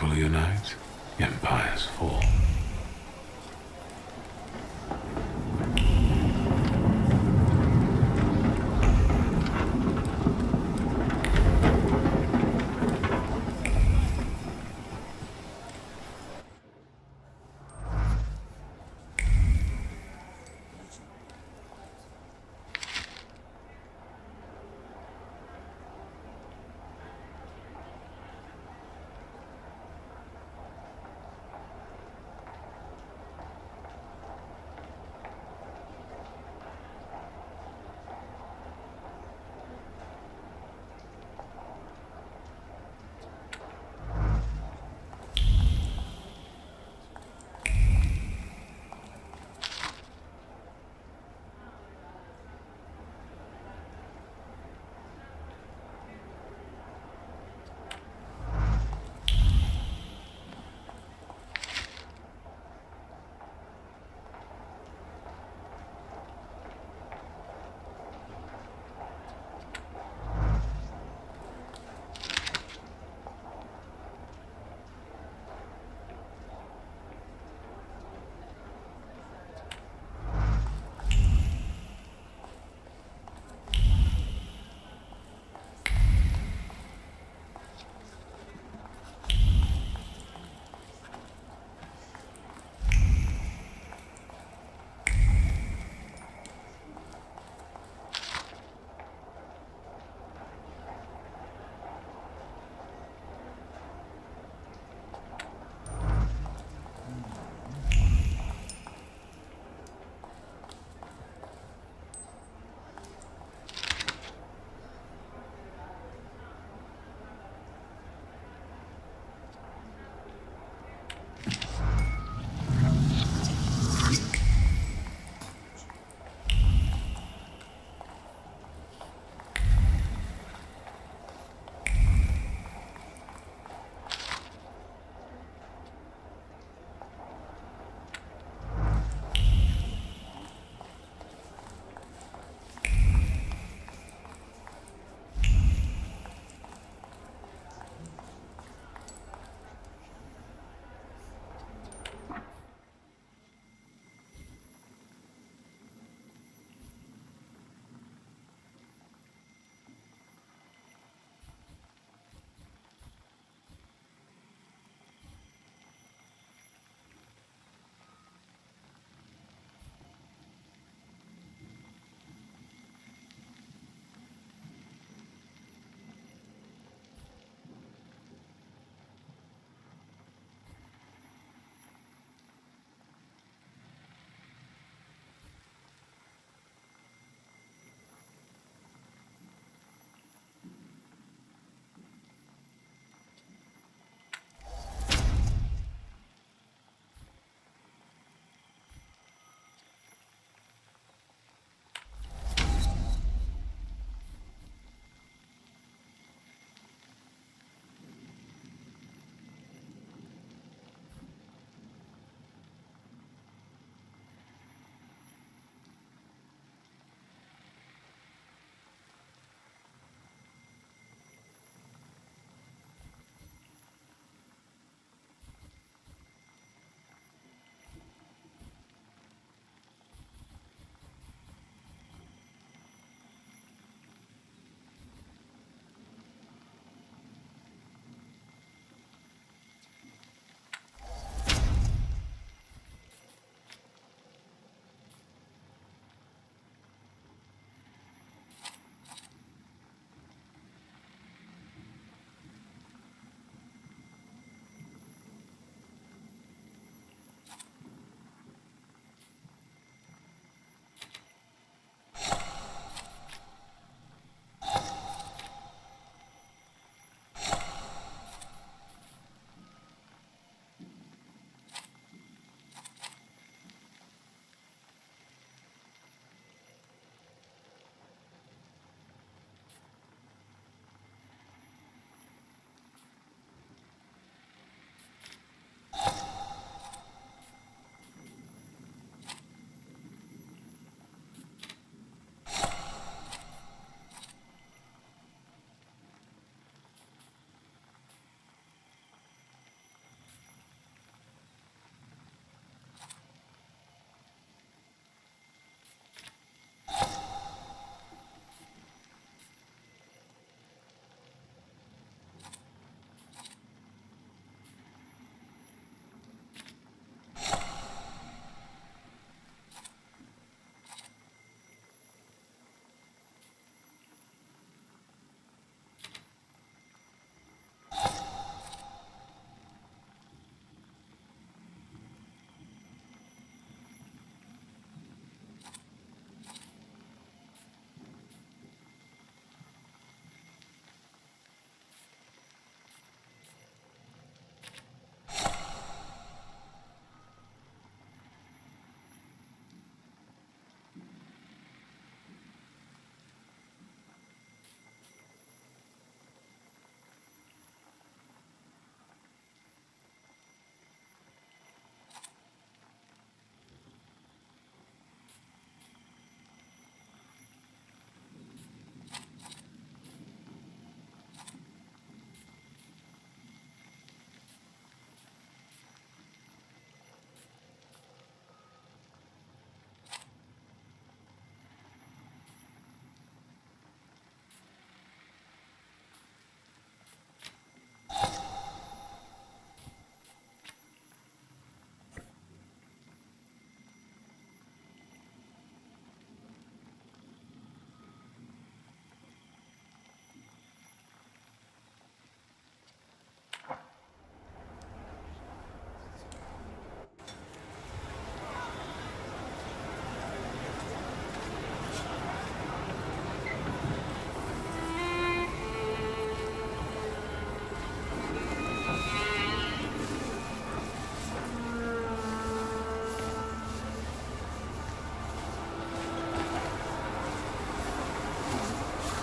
People unite, empires fall.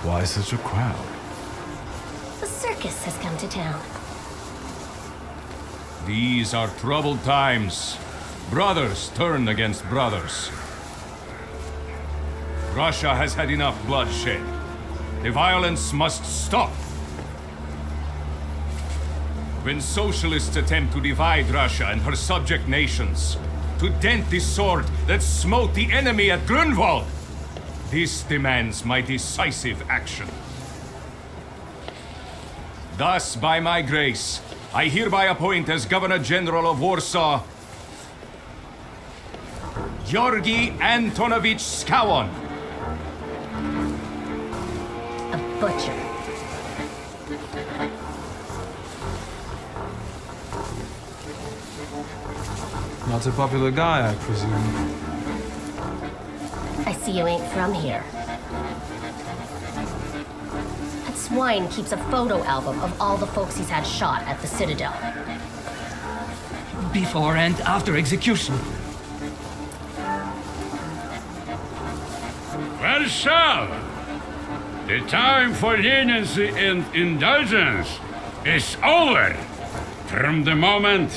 Why such a crowd? The circus has come to town. These are troubled times. Brothers turn against brothers. Russia has had enough bloodshed. The violence must stop. When socialists attempt to divide Russia and her subject nations, to dent the sword that smote the enemy at Grunwald, this demands my decisive action. Thus, by my grace, I hereby appoint as Governor General of Warsaw Georgi Antonovich Skowon. A butcher. Not a popular guy, I presume. I see you ain't from here. That swine keeps a photo album of all the folks he's had shot at the Citadel. Before and after execution. Warsaw! The time for leniency and indulgence is over. From the moment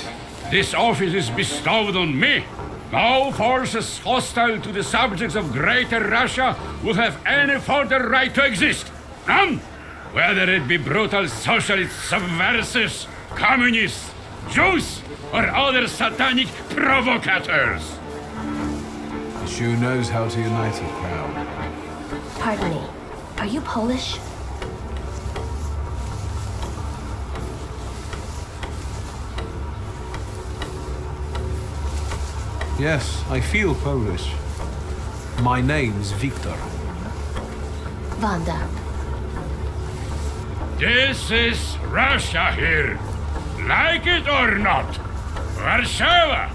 this office is bestowed on me, no forces hostile to the subjects of Greater Russia will have any further right to exist. None! Whether it be brutal socialist subversives, communists, Jews, or other satanic provocators. He sure knows how to unite a crowd. Pardon me, are you Polish? Yes, I feel Polish. My name's Victor. Wanda. This is Russia here. Like it or not. Warszawa!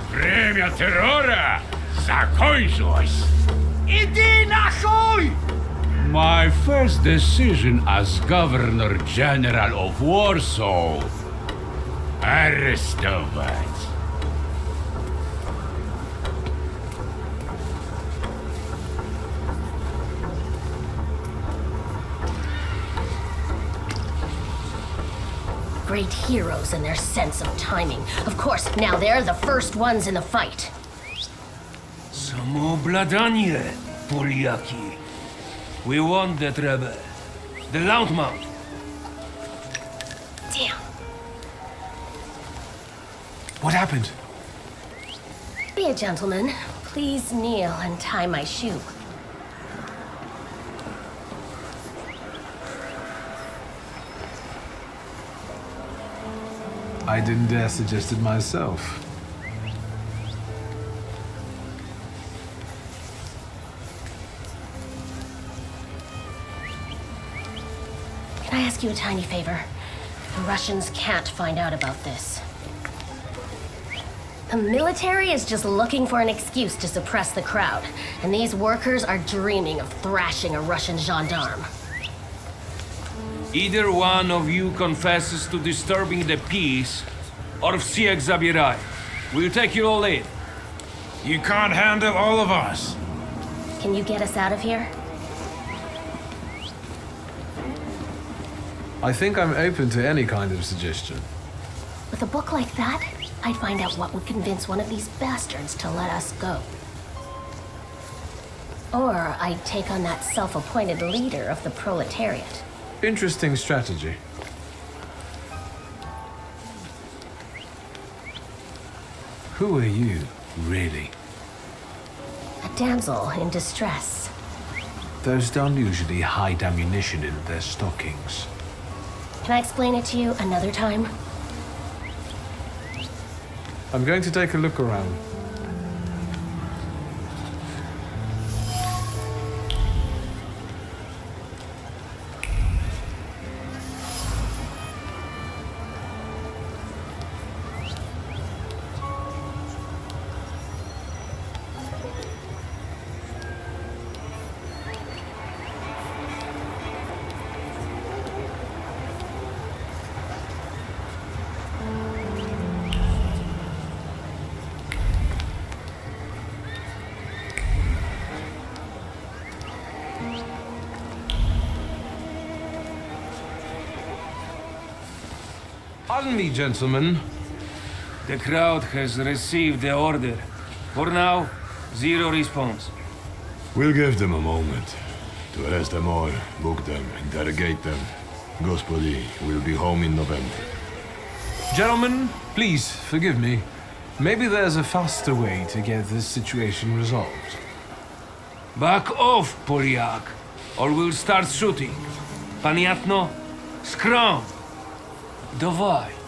Время террора закончилось. Иди нахуй! My first decision as Governor General of Warsaw. Arrestować. Great heroes in their sense of timing. Of course, now they're the first ones in the fight. Samoobladanie, Poliaki. We want that rebel. The Loudmouth. Damn. What happened? Be a gentleman. Please kneel and tie my shoe. I didn't dare suggest it myself. Can I ask you a tiny favor? The Russians can't find out about this. The military is just looking for an excuse to suppress the crowd, and these workers are dreaming of thrashing a Russian gendarme. Either one of you confesses to disturbing the peace, or всех забирай. We'll take you all in. You can't handle all of us. Can you get us out of here? I think I'm open to any kind of suggestion. With a book like that, I'd find out what would convince one of these bastards to let us go. Or I'd take on that self-appointed leader of the proletariat. Interesting strategy. Who are you, really? A damsel in distress. Those don't usually hide ammunition in their stockings. Can I explain it to you another time? I'm going to take a look around. Pardon me, gentlemen. The crowd has received the order. For now, zero response. We'll give them a moment to arrest them all, book them, interrogate them. Gospodi will be home in November. Gentlemen, please forgive me. Maybe there's a faster way to get this situation resolved. Back off, Polyak, or we'll start shooting. Paniatno, scrum. Dawaj.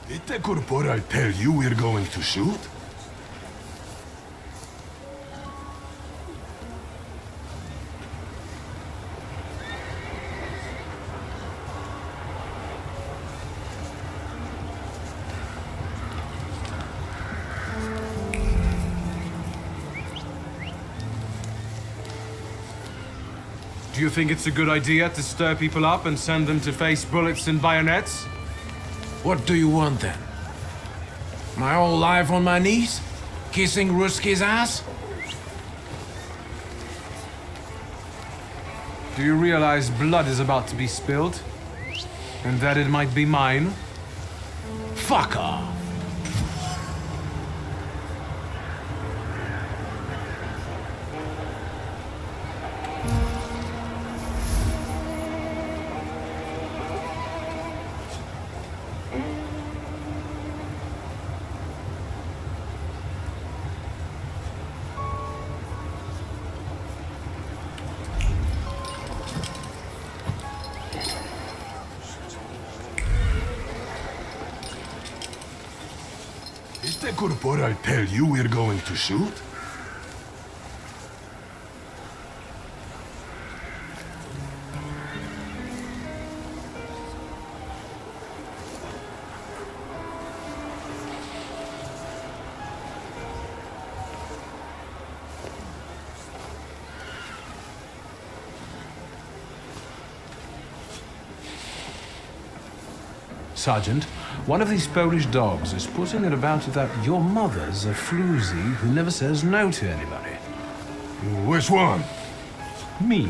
Did the corporal tell you we're going to shoot? Do you think it's a good idea to stir people up and send them to face bullets and bayonets? What do you want then? My whole life on my knees? Kissing Ruski's ass? Do you realize blood is about to be spilled? And that it might be mine? Fuck off! Did the corporal tell you we're going to shoot? Sergeant, one of these Polish dogs is putting it about that your mother's a floozy who never says no to anybody. Which one? Me.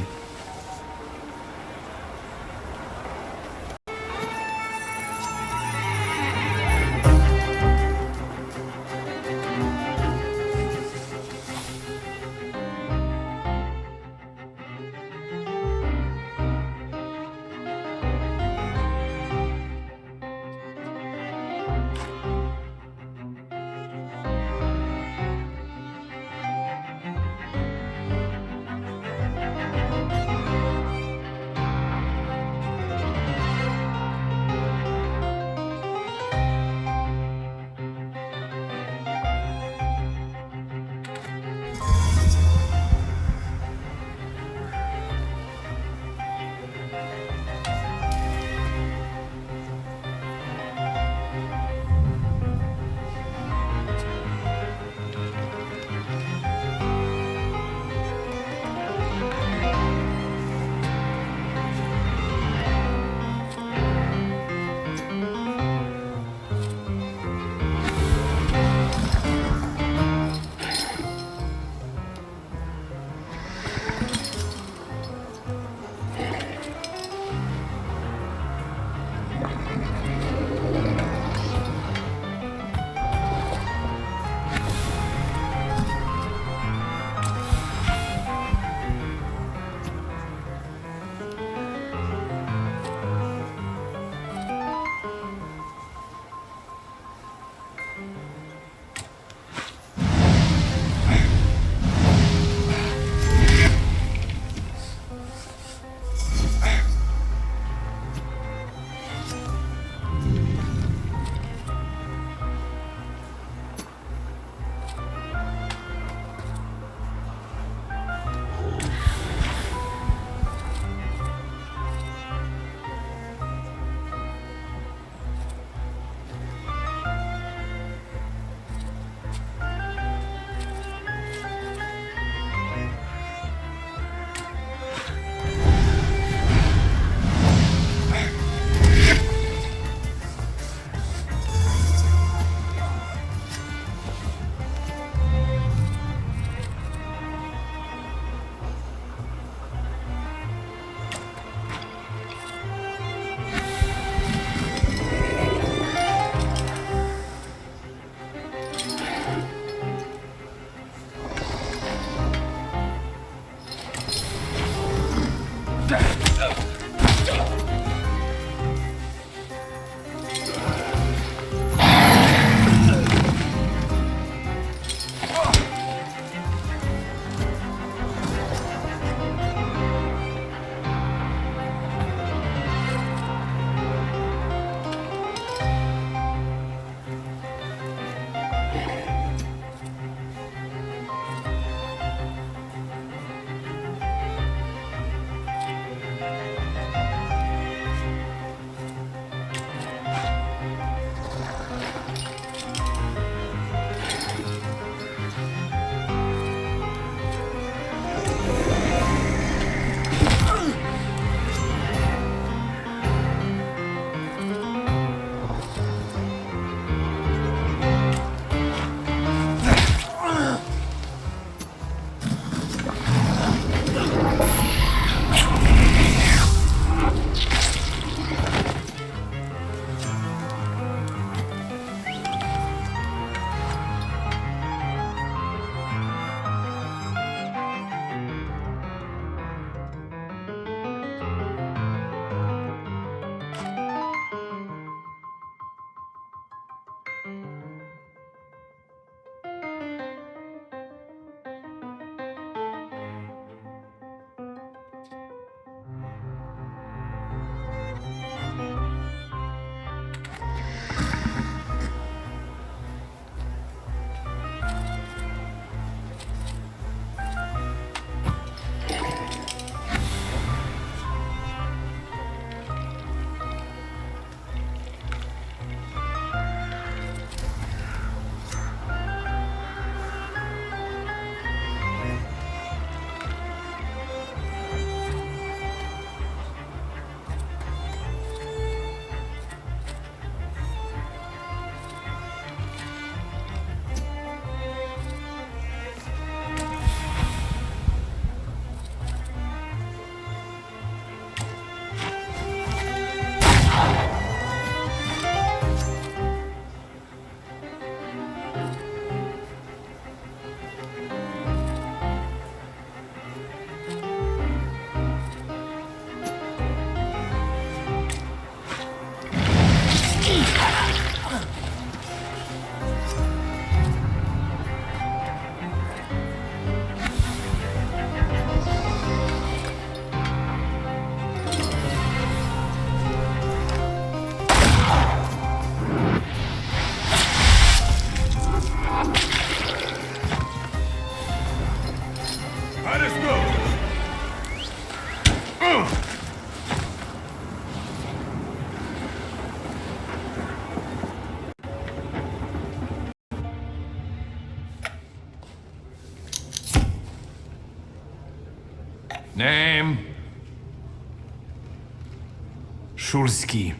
Szulski.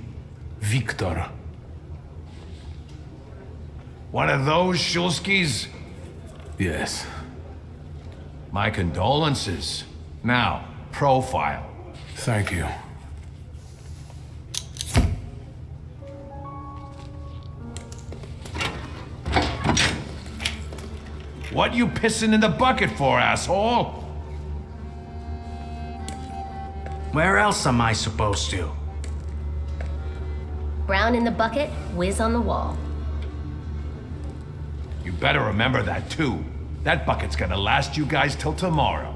Viktor. One of those Shulskis? Yes. My condolences. Now, profile. Thank you. What you pissing in the bucket for, asshole? Where else am I supposed to? Brown in the bucket, whiz on the wall. You better remember that, too. That bucket's gonna last you guys till tomorrow.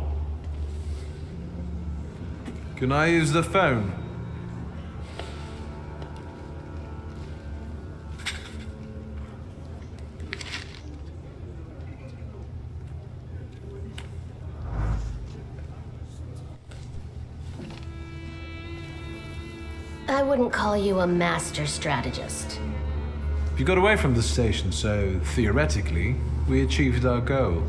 Can I use the phone? I wouldn't call you a master strategist. You got away from the station, so theoretically, we achieved our goal.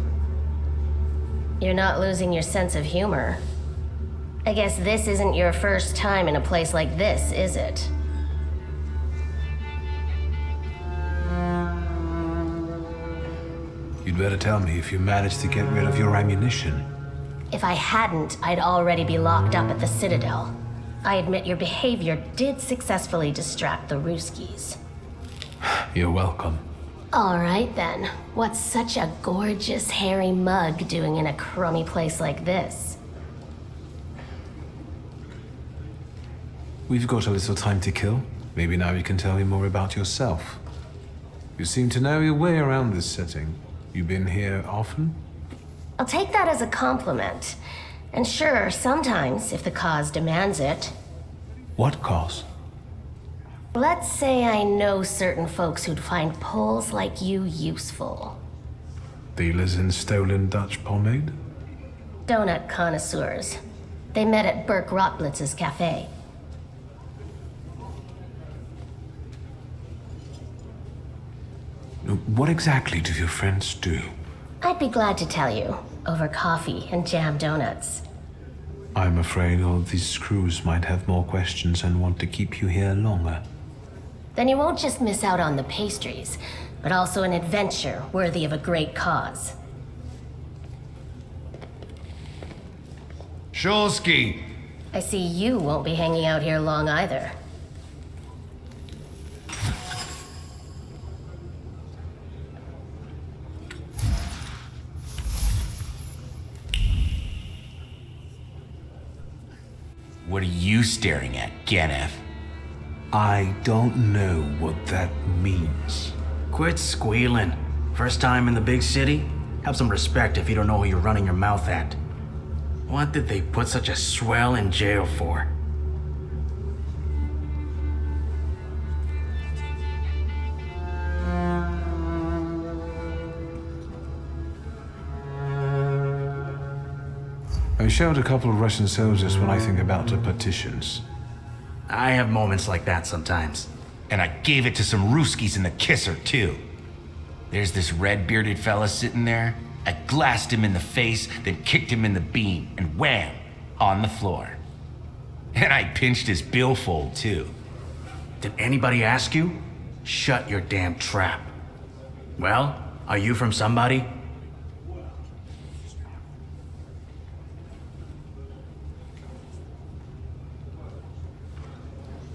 You're not losing your sense of humor. I guess this isn't your first time in a place like this, is it? You'd better tell me if you managed to get rid of your ammunition. If I hadn't, I'd already be locked up at the Citadel. I admit your behavior did successfully distract the Ruskies. You're welcome. All right then. What's such a gorgeous, hairy mug doing in a crummy place like this? We've got a little time to kill. Maybe now you can tell me more about yourself. You seem to know your way around this setting. You been here often? I'll take that as a compliment. And sure, sometimes, if the cause demands it. What cause? Let's say I know certain folks who'd find poles like you useful. Dealers in stolen Dutch pomade? Donut connoisseurs. They met at Burke Rotblitz's cafe. What exactly do your friends do? I'd be glad to tell you, over coffee and jam donuts. I'm afraid all these crews might have more questions and want to keep you here longer. Then you won't just miss out on the pastries, but also an adventure worthy of a great cause. Shulski! I see you won't be hanging out here long either. What are you staring at, Ganef? I don't know what that means. Quit squealing. First time in the big city? Have some respect if you don't know who you're running your mouth at. What did they put such a swell in jail for? I showed a couple of Russian soldiers when I think about the petitions. I have moments like that sometimes. And I gave it to some Ruskies in the kisser, too. There's this red-bearded fella sitting there. I glassed him in the face, then kicked him in the bean, and wham! On the floor. And I pinched his billfold, too. Did anybody ask you? Shut your damn trap. Well, are you from somebody?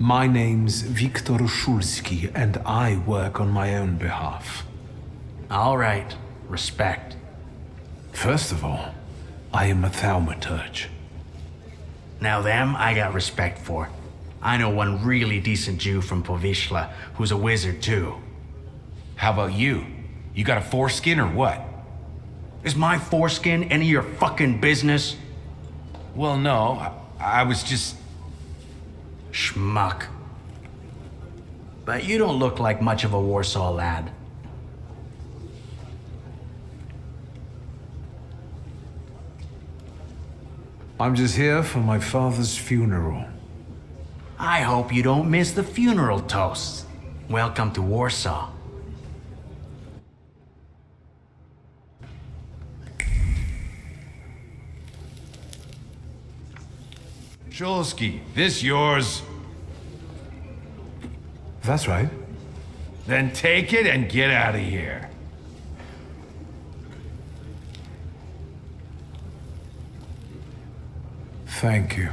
My name's Viktor Szulski, and I work on my own behalf. All right. Respect. First of all, I am a thaumaturge. Now them I got respect for. I know one really decent Jew from Povishla who's a wizard too. How about you? You got a foreskin or what? Is my foreskin any of your fucking business? Well, no. I was just... Schmuck. But you don't look like much of a Warsaw lad. I'm just here for my father's funeral. I hope you don't miss the funeral toasts. Welcome to Warsaw. Shulski, this yours? That's right. Then take it and get out of here. Thank you.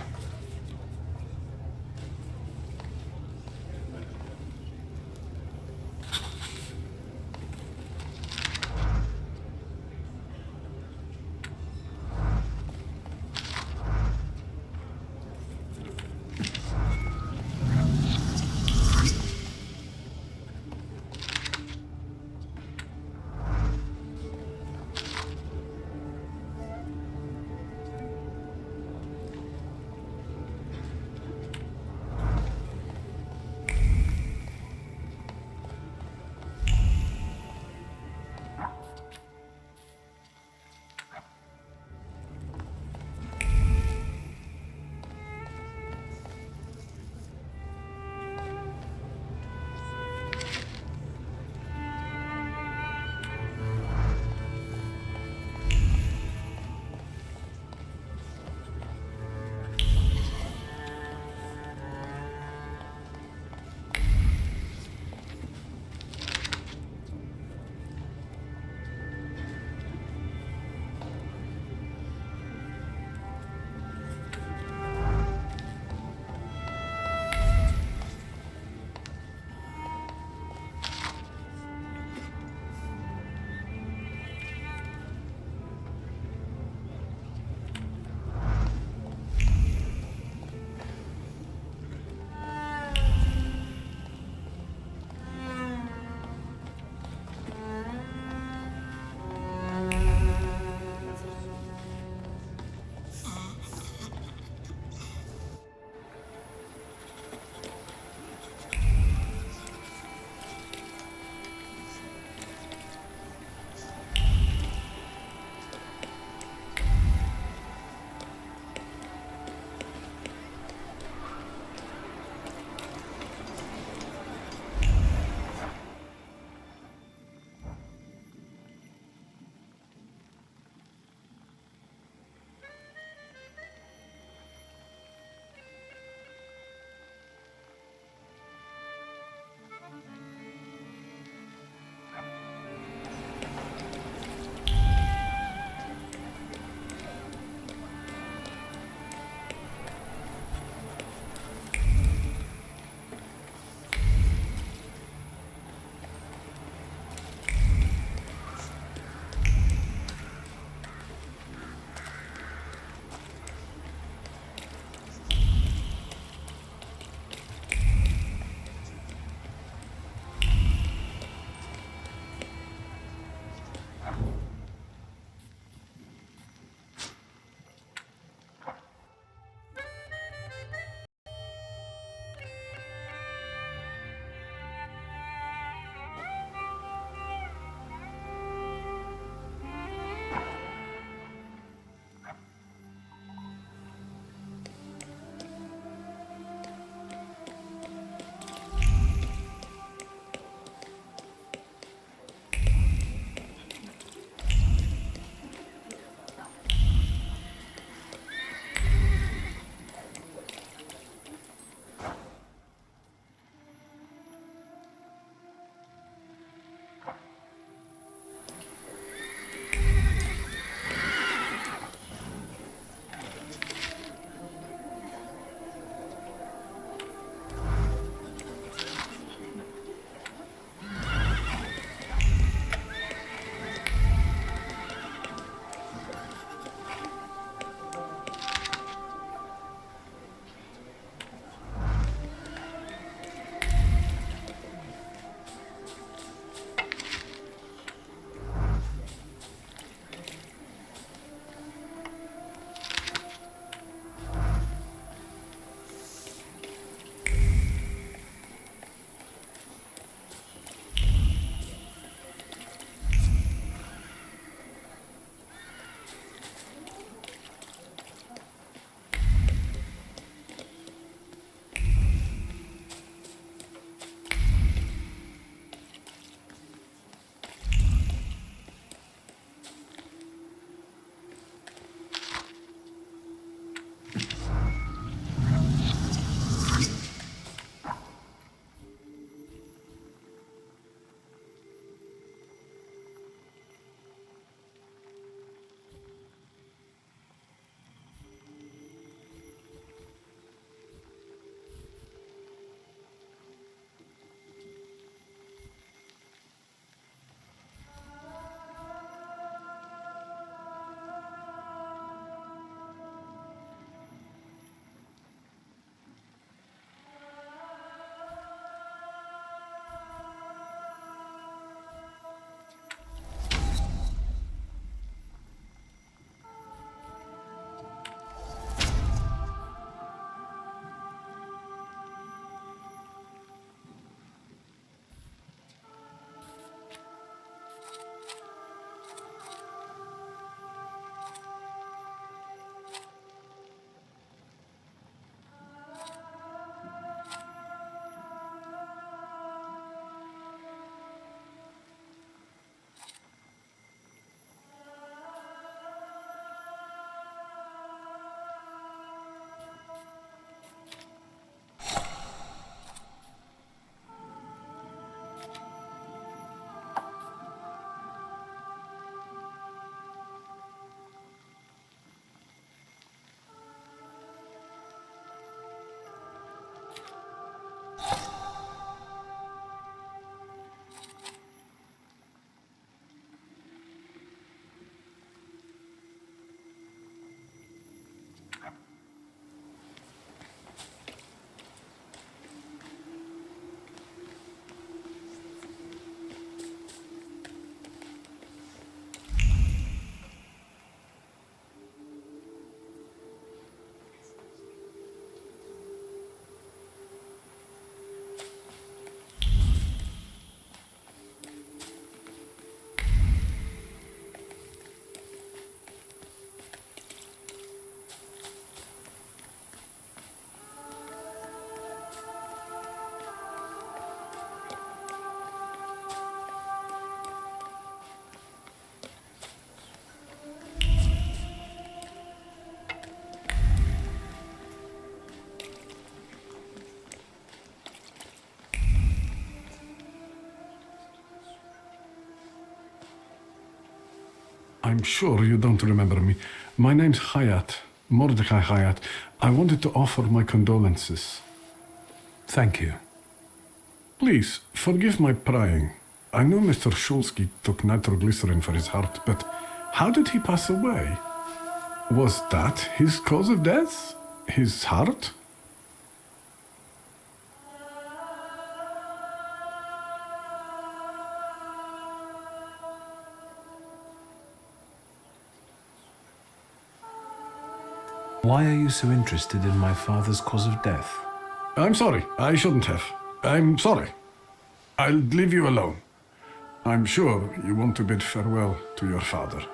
I'm sure you don't remember me. My name's Hayat, Mordecai Hayat. I wanted to offer my condolences. Thank you. Please, forgive my prying. I know Mr. Shulsky took nitroglycerin for his heart, but how did he pass away? Was that his cause of death? His heart? Why are you so interested in my father's cause of death? I'm sorry. I shouldn't have. I'm sorry. I'll leave you alone. I'm sure you want to bid farewell to your father.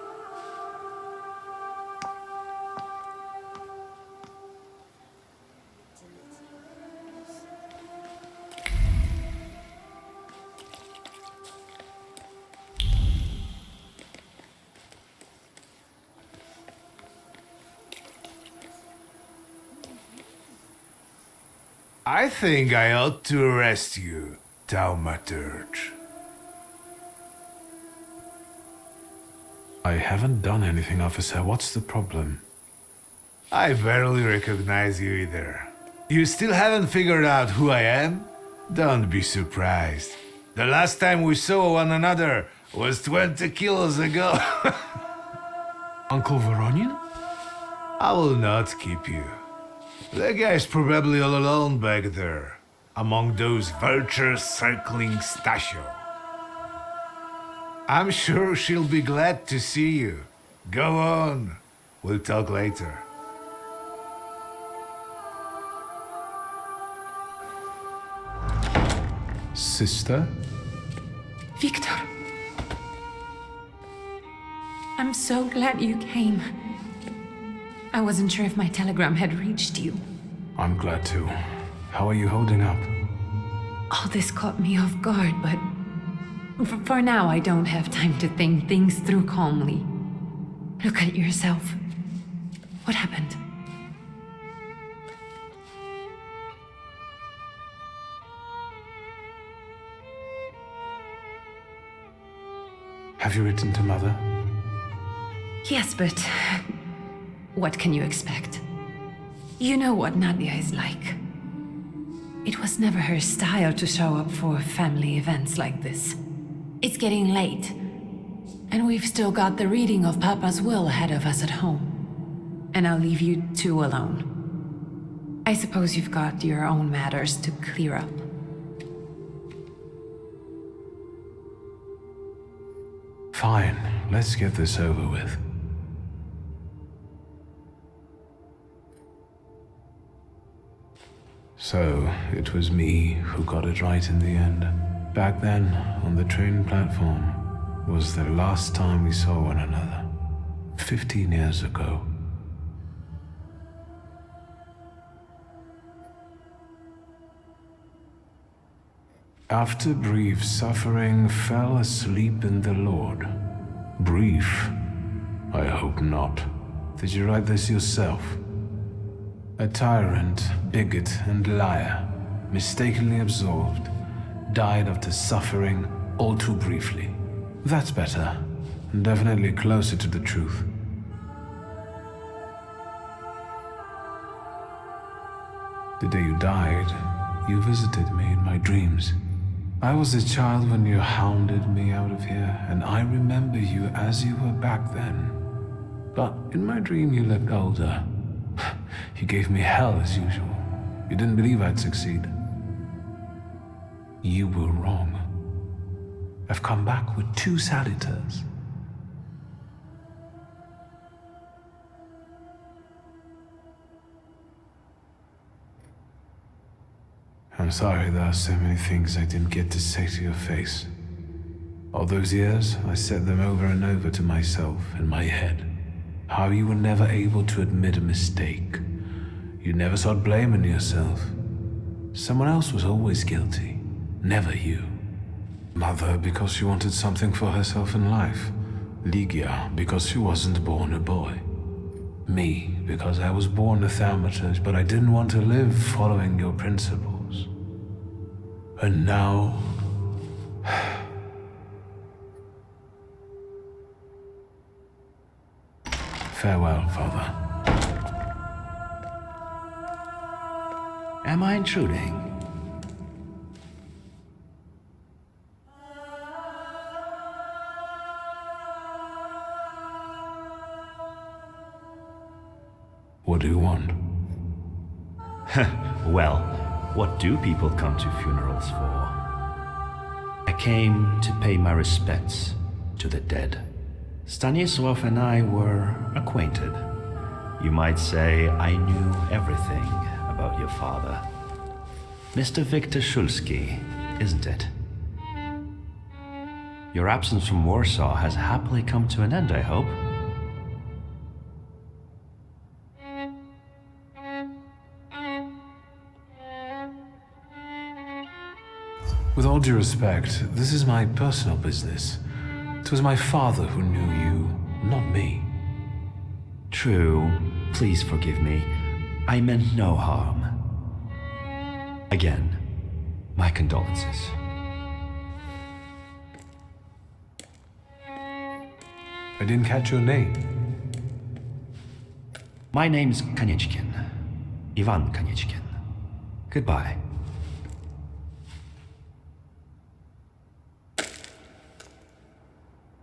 I think I ought to arrest you, Thaumaturge. I haven't done anything, officer. What's the problem? I barely recognize you either. You still haven't figured out who I am? Don't be surprised. The last time we saw one another was 20 kilos ago. Uncle Voronian? I will not keep you. That guy's probably all alone back there, among those vultures circling Stasio. I'm sure she'll be glad to see you. Go on. We'll talk later. Sister? Victor. I'm so glad you came. I wasn't sure if my telegram had reached you. I'm glad to. How are you holding up? All this caught me off guard, but for now I don't have time to think things through calmly. Look at yourself. What happened? Have you written to Mother? Yes, but what can you expect? You know what Nadia is like. It was never her style to show up for family events like this. It's getting late, and we've still got the reading of Papa's will ahead of us at home. And I'll leave you two alone. I suppose you've got your own matters to clear up. Fine, let's get this over with. So, it was me who got it right in the end. Back then, on the train platform, was the last time we saw one another. 15 years ago. After brief suffering, fell asleep in the Lord. Brief? I hope not. Did you write this yourself? A tyrant, bigot, and liar, mistakenly absolved, died after suffering all too briefly. That's better, and definitely closer to the truth. The day you died, you visited me in my dreams. I was a child when you hounded me out of here, and I remember you as you were back then. But in my dream you looked older. You gave me hell as usual. You didn't believe I'd succeed. You were wrong. I've come back with 2 salutors. I'm sorry there are so many things I didn't get to say to your face. All those years, I said them over and over to myself in my head. How you were never able to admit a mistake. You never sought blame in yourself. Someone else was always guilty, never you. Mother because she wanted something for herself in life. Ligia because she wasn't born a boy. Me because I was born a thaumaturge, but I didn't want to live following your principles. And now... Farewell, Father. Am I intruding? What do you want? Well, what do people come to funerals for? I came to pay my respects to the dead. Stanislav and I were acquainted. You might say I knew everything about your father. Mr. Victor Szulski, isn't it? Your absence from Warsaw has happily come to an end, I hope. With all due respect, this is my personal business. It was my father who knew you, not me. True. Please forgive me. I meant no harm. Again, my condolences. I didn't catch your name. My name's Kaniechkin. Ivan Kaniechkin. Goodbye.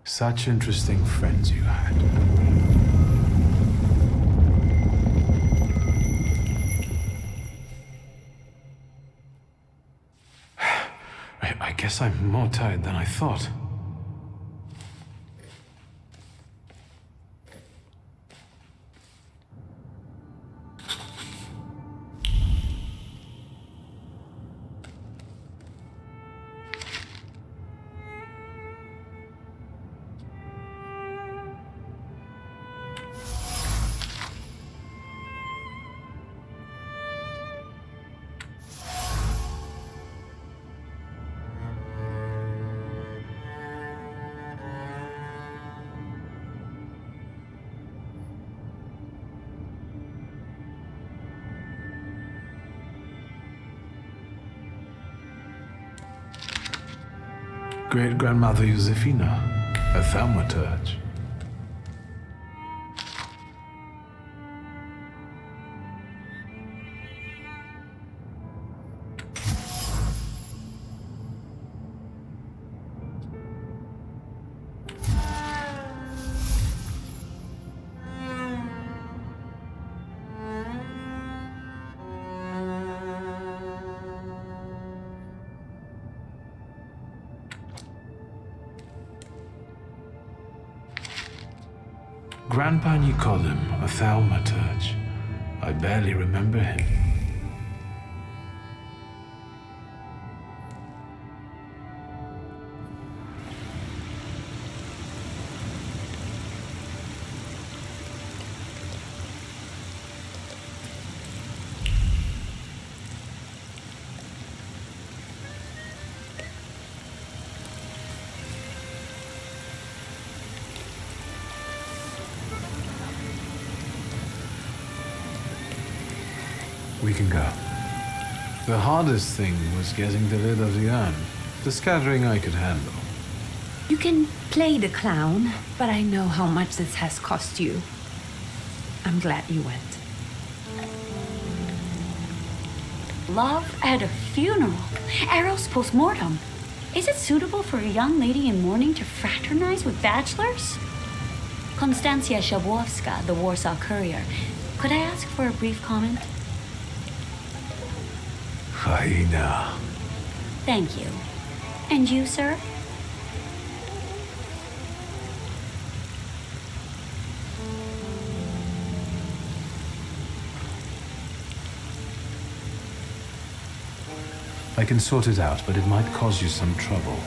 Such interesting friends you had. I guess I'm more tired than I thought. Great-grandmother Josefina, a thaumaturge. Grandpa Nikodem, a thaumaturge. I barely remember him. We can go. The hardest thing was getting rid of the urn. The scattering I could handle. You can play the clown, but I know how much this has cost you. I'm glad you went. Love at a funeral. Eros post-mortem. Is it suitable for a young lady in mourning to fraternize with bachelors? Konstancja Szabłowska, the Warsaw Courier. Could I ask for a brief comment? Hyena. Thank you. And you, sir? I can sort it out, but it might cause you some trouble.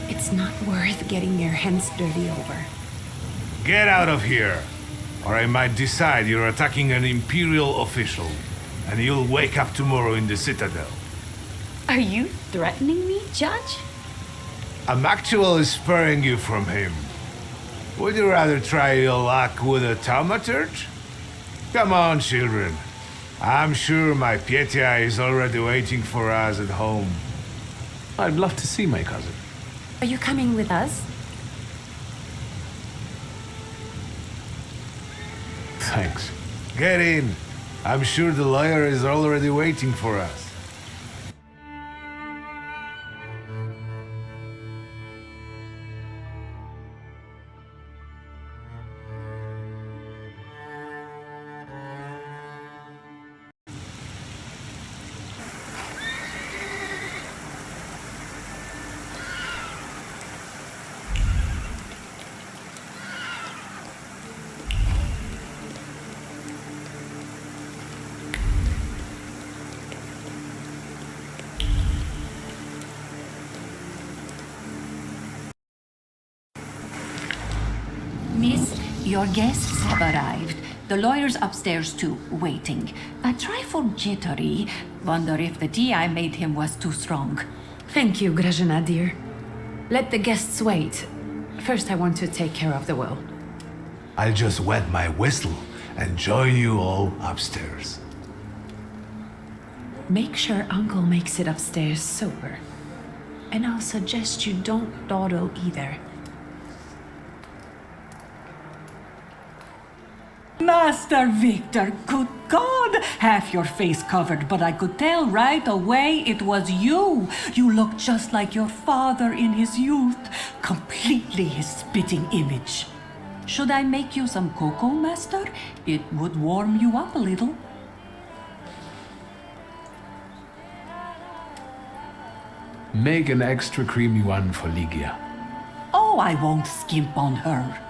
It's not worth getting your hands dirty over. Get out of here, or I might decide you're attacking an Imperial official, and you'll wake up tomorrow in the Citadel. Are you threatening me, Judge? I'm actually spurring you from him. Would you rather try your luck with a thaumaturge? Come on, children. I'm sure my Pietia is already waiting for us at home. I'd love to see my cousin. Are you coming with us? Thanks. Get in. I'm sure the lawyer is already waiting for us. Miss, your guests have arrived. The lawyer's upstairs too, waiting. A trifle jittery. Wonder if the tea I made him was too strong. Thank you, Grażyna, dear. Let the guests wait. First, I want to take care of the will. I'll just wet my whistle and join you all upstairs. Make sure Uncle makes it upstairs sober. And I'll suggest you don't dawdle either. Master Victor, good God! Half your face covered, but I could tell right away it was you. You look just like your father in his youth. Completely his spitting image. Should I make you some cocoa, Master? It would warm you up a little. Make an extra creamy one for Ligia. Oh, I won't skimp on her.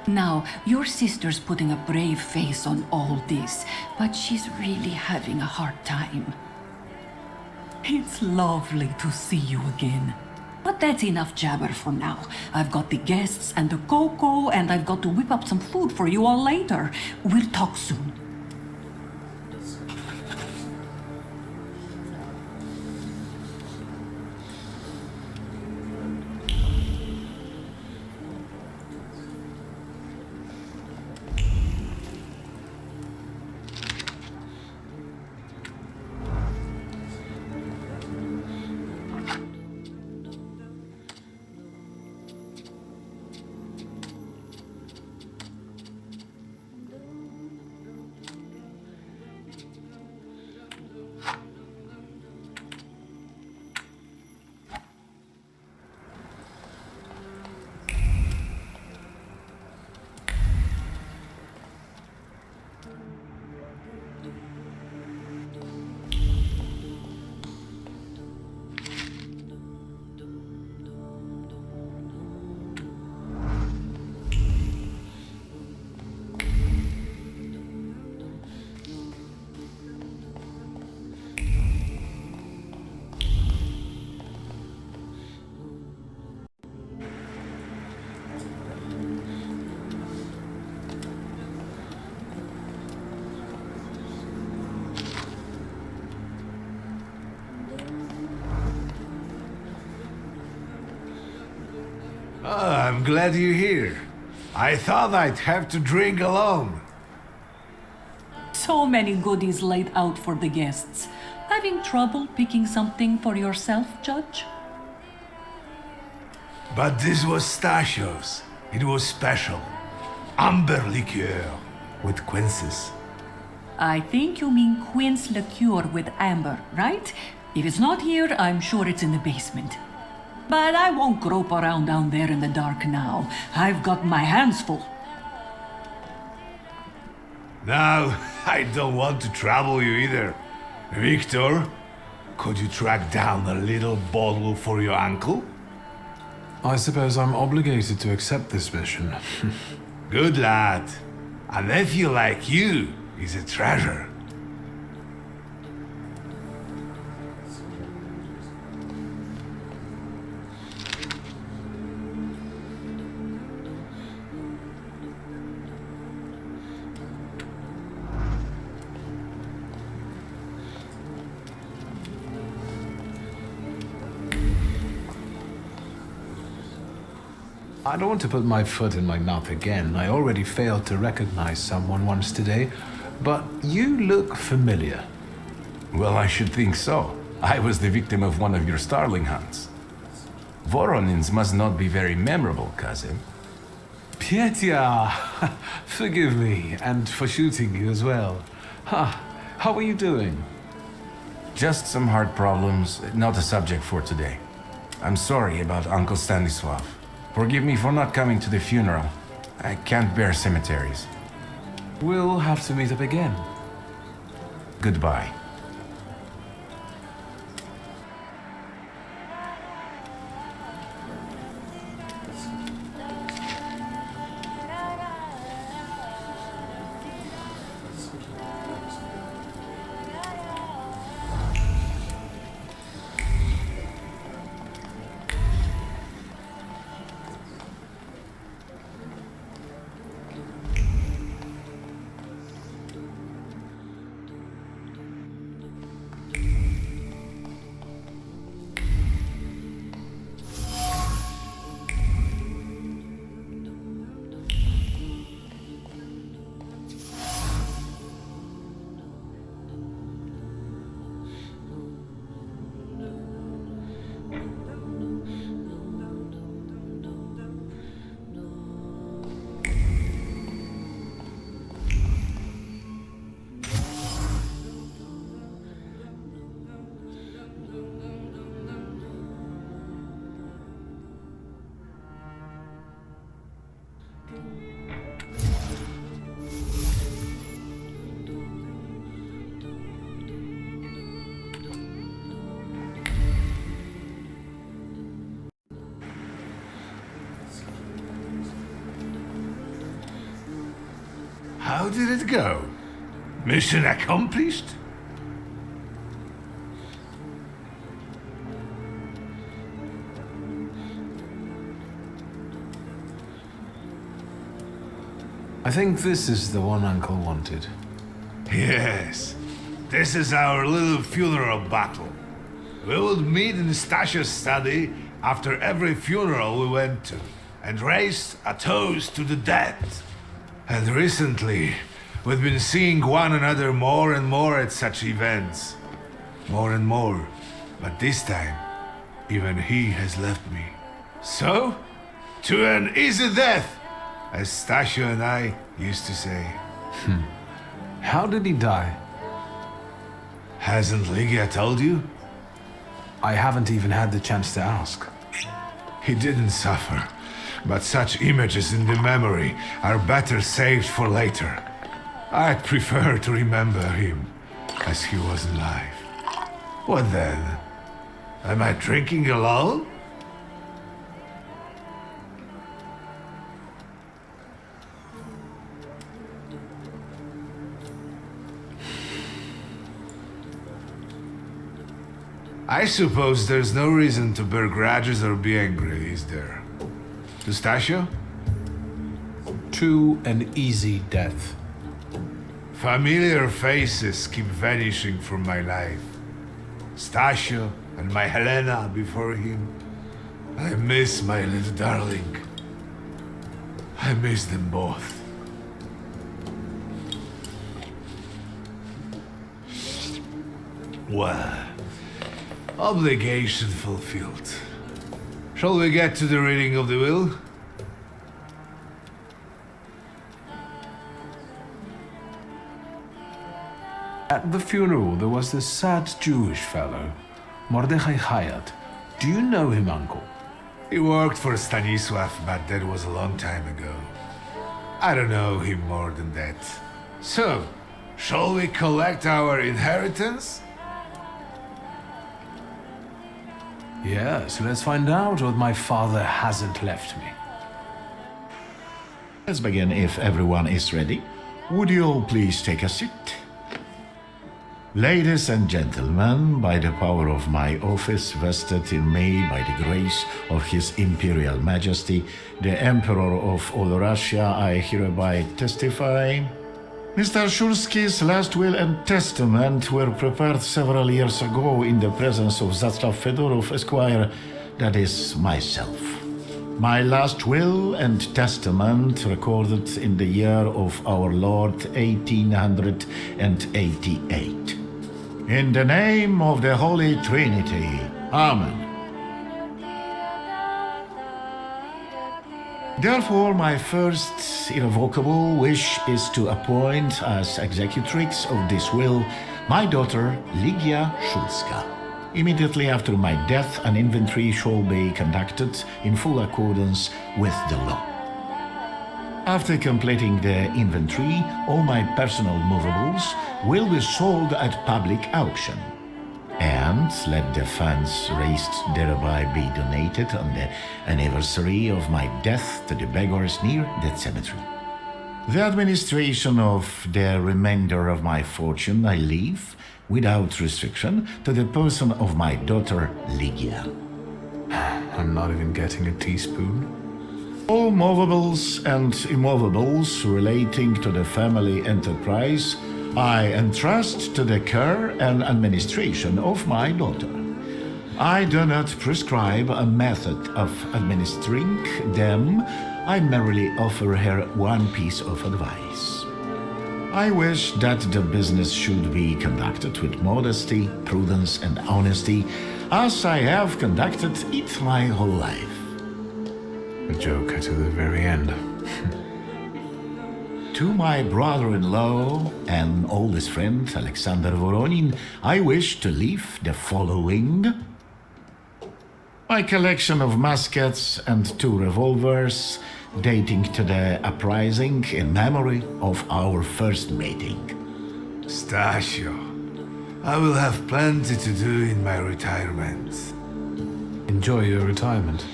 Now, your sister's putting a brave face on all this, but she's really having a hard time. It's lovely to see you again. But that's enough jabber for now. I've got the guests and the cocoa, and I've got to whip up some food for you all later. We'll talk soon. Oh, I'm glad you're here. I thought I'd have to drink alone. So many goodies laid out for the guests. Having trouble picking something for yourself, Judge? But this was Stachio's. It was special. Amber liqueur with quinces. I think you mean quince liqueur with amber, right? If it's not here, I'm sure it's in the basement. But I won't grope around down there in the dark now. I've got my hands full. Now, I don't want to trouble you either. Victor, could you track down a little bottle for your uncle? I suppose I'm obligated to accept this mission. Good lad. A nephew like you is a treasure. I don't want to put my foot in my mouth again. I already failed to recognize someone once today, but you look familiar. Well, I should think so. I was the victim of one of your starling hunts. Voronins must not be very memorable, cousin. Pietya! Forgive me, and for shooting you as well. How are you doing? Just some heart problems, not a subject for today. I'm sorry about Uncle Stanislav. Forgive me for not coming to the funeral. I can't bear cemeteries. We'll have to meet up again. Goodbye. How did it go? Mission accomplished? I think this is the one Uncle wanted. Yes. This is our little funeral battle. We would meet in Stasha's study after every funeral we went to and raise a toast to the dead. And recently, we've been seeing one another more and more at such events. More and more. But this time, even he has left me. So, to an easy death, as Stasha and I used to say. How did he die? Hasn't Ligia told you? I haven't even had the chance to ask. He didn't suffer, but such images in the memory are better saved for later. I'd prefer to remember him as he was alive. What then? Am I drinking alone? I suppose there's no reason to bear grudges or be angry, is there? To Stasha? To an easy death. Familiar faces keep vanishing from my life. Stasha and my Helena before him. I miss my little darling. I miss them both. Well, obligation fulfilled. Shall we get to the reading of the will? At the funeral, there was this sad Jewish fellow, Mordechai Hayat. Do you know him, Uncle? He worked for Stanislav, but that was a long time ago. I don't know him more than that. So, shall we collect our inheritance? Yes, let's find out what my father hasn't left me. Let's begin if everyone is ready. Would you all please take a seat? Ladies and gentlemen, by the power of my office vested in me by the grace of His Imperial Majesty, the Emperor of all Russia, I hereby testify. Mr. Shulski's last will and testament were prepared several years ago in the presence of Zaslav Fedorov, Esquire, that is, myself. My last will and testament recorded in the year of our Lord 1888. In the name of the Holy Trinity, Amen. Therefore, my first irrevocable wish is to appoint as executrix of this will my daughter, Ligia Szulska. Immediately after my death, an inventory shall be conducted in full accordance with the law. After completing the inventory, all my personal movables will be sold at public auction. And let the funds raised thereby be donated on the anniversary of my death to the beggars near that cemetery. The administration of the remainder of my fortune I leave, without restriction, to the person of my daughter Ligia. I'm not even getting a teaspoon. All movables and immovables relating to the family enterprise I entrust to the care and administration of my daughter. I do not prescribe a method of administering them. I merely offer her one piece of advice. I wish that the business should be conducted with modesty, prudence, and honesty, as I have conducted it my whole life. A joker to the very end. To my brother-in-law and oldest friend, Alexander Voronin, I wish to leave the following: my collection of muskets and 2 revolvers dating to the uprising in memory of our first meeting. Stasio, I will have plenty to do in my retirement. Enjoy your retirement.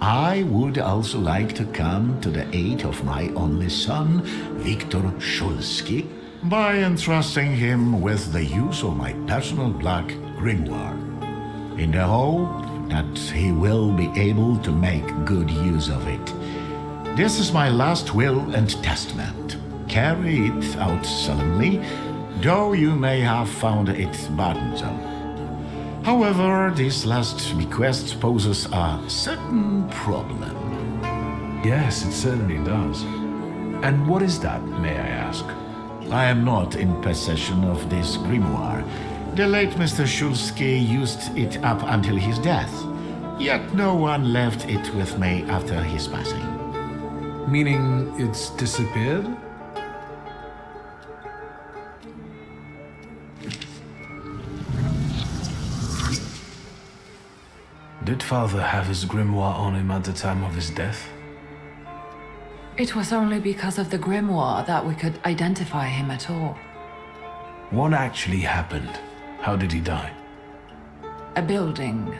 I would also like to come to the aid of my only son, Viktor Szulski, by entrusting him with the use of my personal black grimoire, in the hope that he will be able to make good use of it. This is my last will and testament. Carry it out solemnly, though you may have found it burdensome. However, this last bequest poses a certain problem. Yes, it certainly does. And what is that, may I ask? I am not in possession of this grimoire. The late Mr. Szulski used it up until his death, yet no one left it with me after his passing. Meaning it's disappeared? Did father have his grimoire on him at the time of his death? It was only because of the grimoire that we could identify him at all. What actually happened? How did he die? A building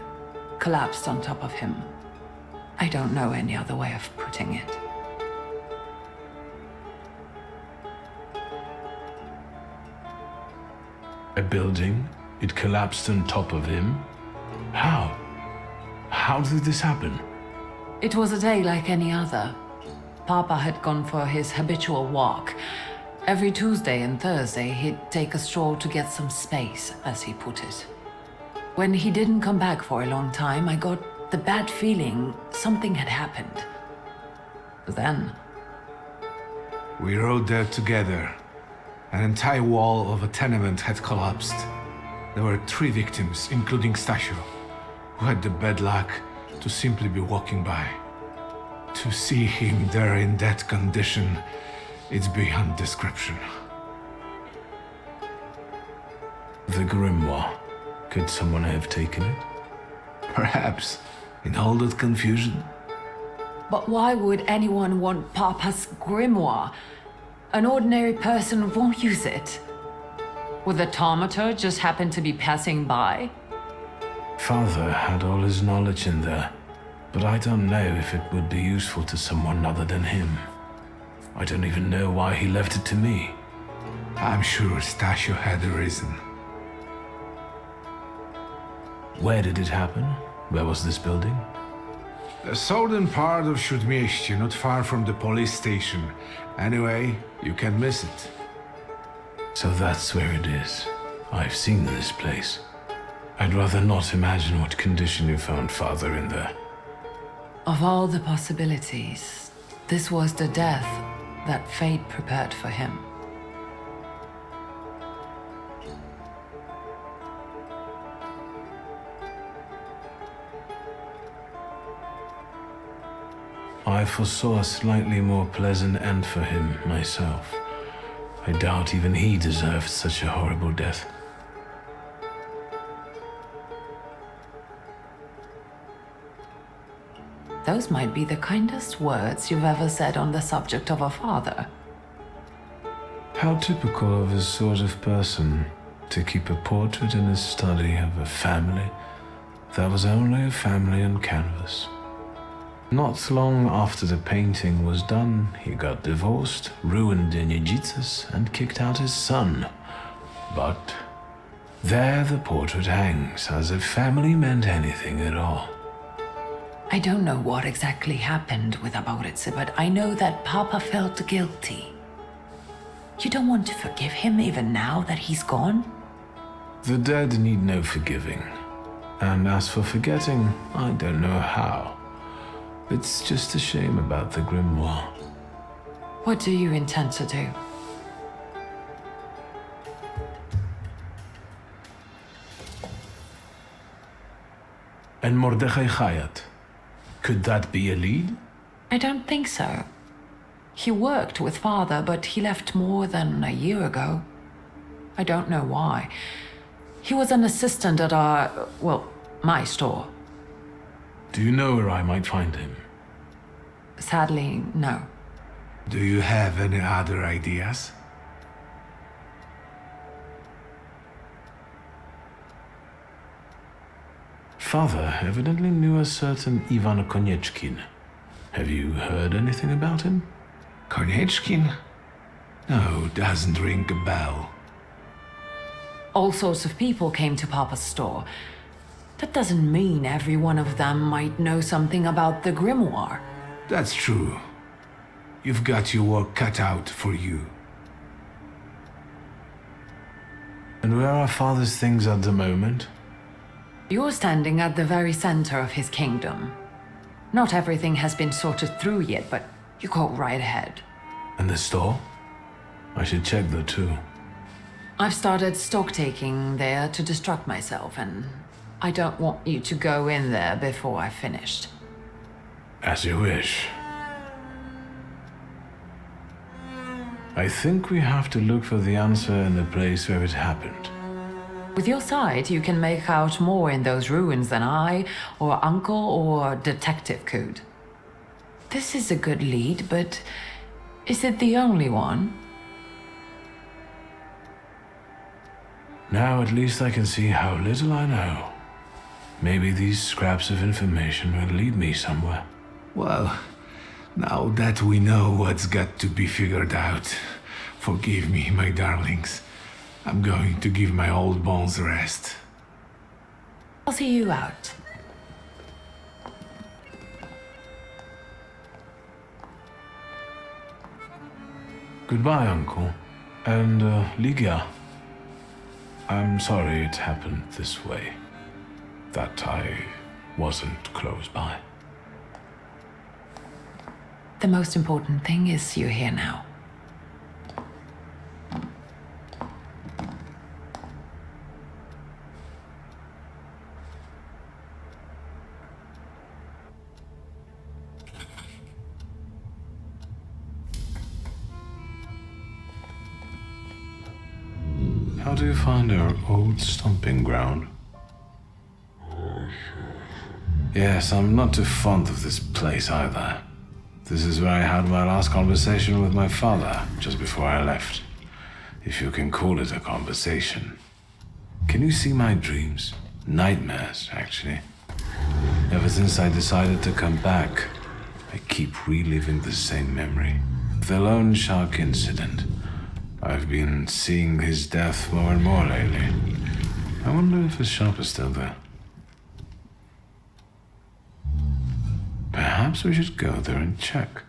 collapsed on top of him. I don't know any other way of putting it. A building? It collapsed on top of him? How? How did this happen? It was a day like any other. Papa had gone for his habitual walk. Every Tuesday and Thursday, he'd take a stroll to get some space, as he put it. When he didn't come back for a long time, I got the bad feeling something had happened. Then... we rode there together. An entire wall of a tenement had collapsed. There were 3 victims, including Stasio, who had the bad luck to simply be walking by. To see him there in that condition, it's beyond description. The grimoire. Could someone have taken it? Perhaps, in all that confusion. But why would anyone want Papa's grimoire? An ordinary person won't use it. Would the Thaumaturge just happen to be passing by? Father had all his knowledge in there, but I don't know if it would be useful to someone other than him. I don't even know why he left it to me. I'm sure Stasio had a reason. Where did it happen? Where was this building? The southern part of Śródmieście, not far from the police station. Anyway, you can miss it. So that's where it is. I've seen this place. I'd rather not imagine what condition you found father in there. Of all the possibilities, this was the death that fate prepared for him. I foresaw a slightly more pleasant end for him myself. I doubt even he deserved such a horrible death. Those might be the kindest words you've ever said on the subject of a father. How typical of his sort of person to keep a portrait in his study of a family that was only a family on canvas. Not long after the painting was done, he got divorced, ruined Nijitas, and kicked out his son. But there the portrait hangs, as if family meant anything at all. I don't know what exactly happened with Aboritse, but I know that Papa felt guilty. You don't want to forgive him even now that he's gone? The dead need no forgiving. And as for forgetting, I don't know how. It's just a shame about the grimoire. What do you intend to do? And Mordechai Chayat. Could that be a lead? I don't think so. He worked with Father, but he left more than a year ago. I don't know why. He was an assistant at my store. Do you know where I might find him? Sadly, no. Do you have any other ideas? Father evidently knew a certain Ivan Konieczkin. Have you heard anything about him? Konieczkin? No, doesn't ring a bell. All sorts of people came to Papa's store. That doesn't mean every one of them might know something about the grimoire. That's true. You've got your work cut out for you. And where are Father's things at the moment? You're standing at the very center of his kingdom. Not everything has been sorted through yet, but you go right ahead. And the store? I should check that too. I've started stock taking there to distract myself, and I don't want you to go in there before I've finished. As you wish. I think we have to look for the answer in the place where it happened. With your sight, you can make out more in those ruins than I, or Uncle, or Detective could. This is a good lead, but is it the only one? Now at least I can see how little I know. Maybe these scraps of information will lead me somewhere. Well, now that we know what's got to be figured out, forgive me, my darlings. I'm going to give my old bones a rest. I'll see you out. Goodbye, Uncle. And, Ligia. I'm sorry it happened this way. That I wasn't close by. The most important thing is you're here now. How do you find our old stomping ground? Yes, I'm not too fond of this place either. This is where I had my last conversation with my father, just before I left. If you can call it a conversation. Can you see my dreams? Nightmares, actually. Ever since I decided to come back, I keep reliving the same memory. The loan shark incident. I've been seeing his death more and more lately. I wonder if his shop is still there. Perhaps we should go there and check.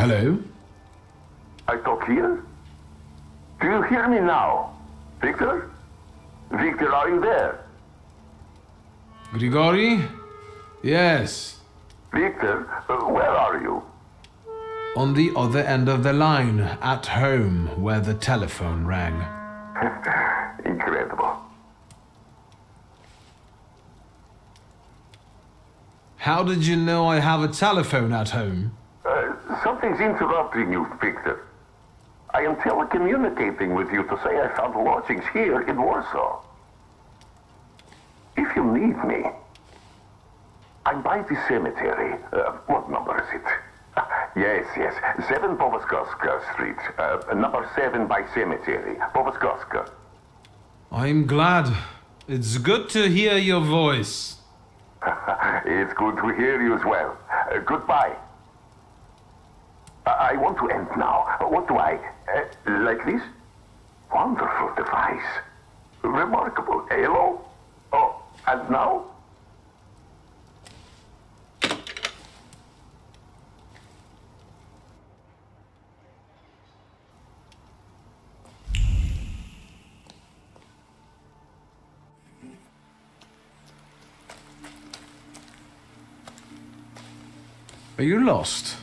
Hello? I talk here? Do you hear me now? Victor? Victor, are you there? Grigori? Yes. Victor, where are you? On the other end of the line, at home, where the telephone rang. Incredible. How did you know I have a telephone at home? Something's interrupting you, Victor. I am telecommunicating with you to say I found lodgings here in Warsaw. If you need me, I'm by the cemetery. What number is it? Yes, 7 Powaskowska Street. Number 7 by cemetery. Powaskowska. I'm glad. It's good to hear your voice. It's good to hear you as well. Goodbye. I want to end now. What do I... like this? Wonderful device. Remarkable. Hello? Oh, and now? Are you lost?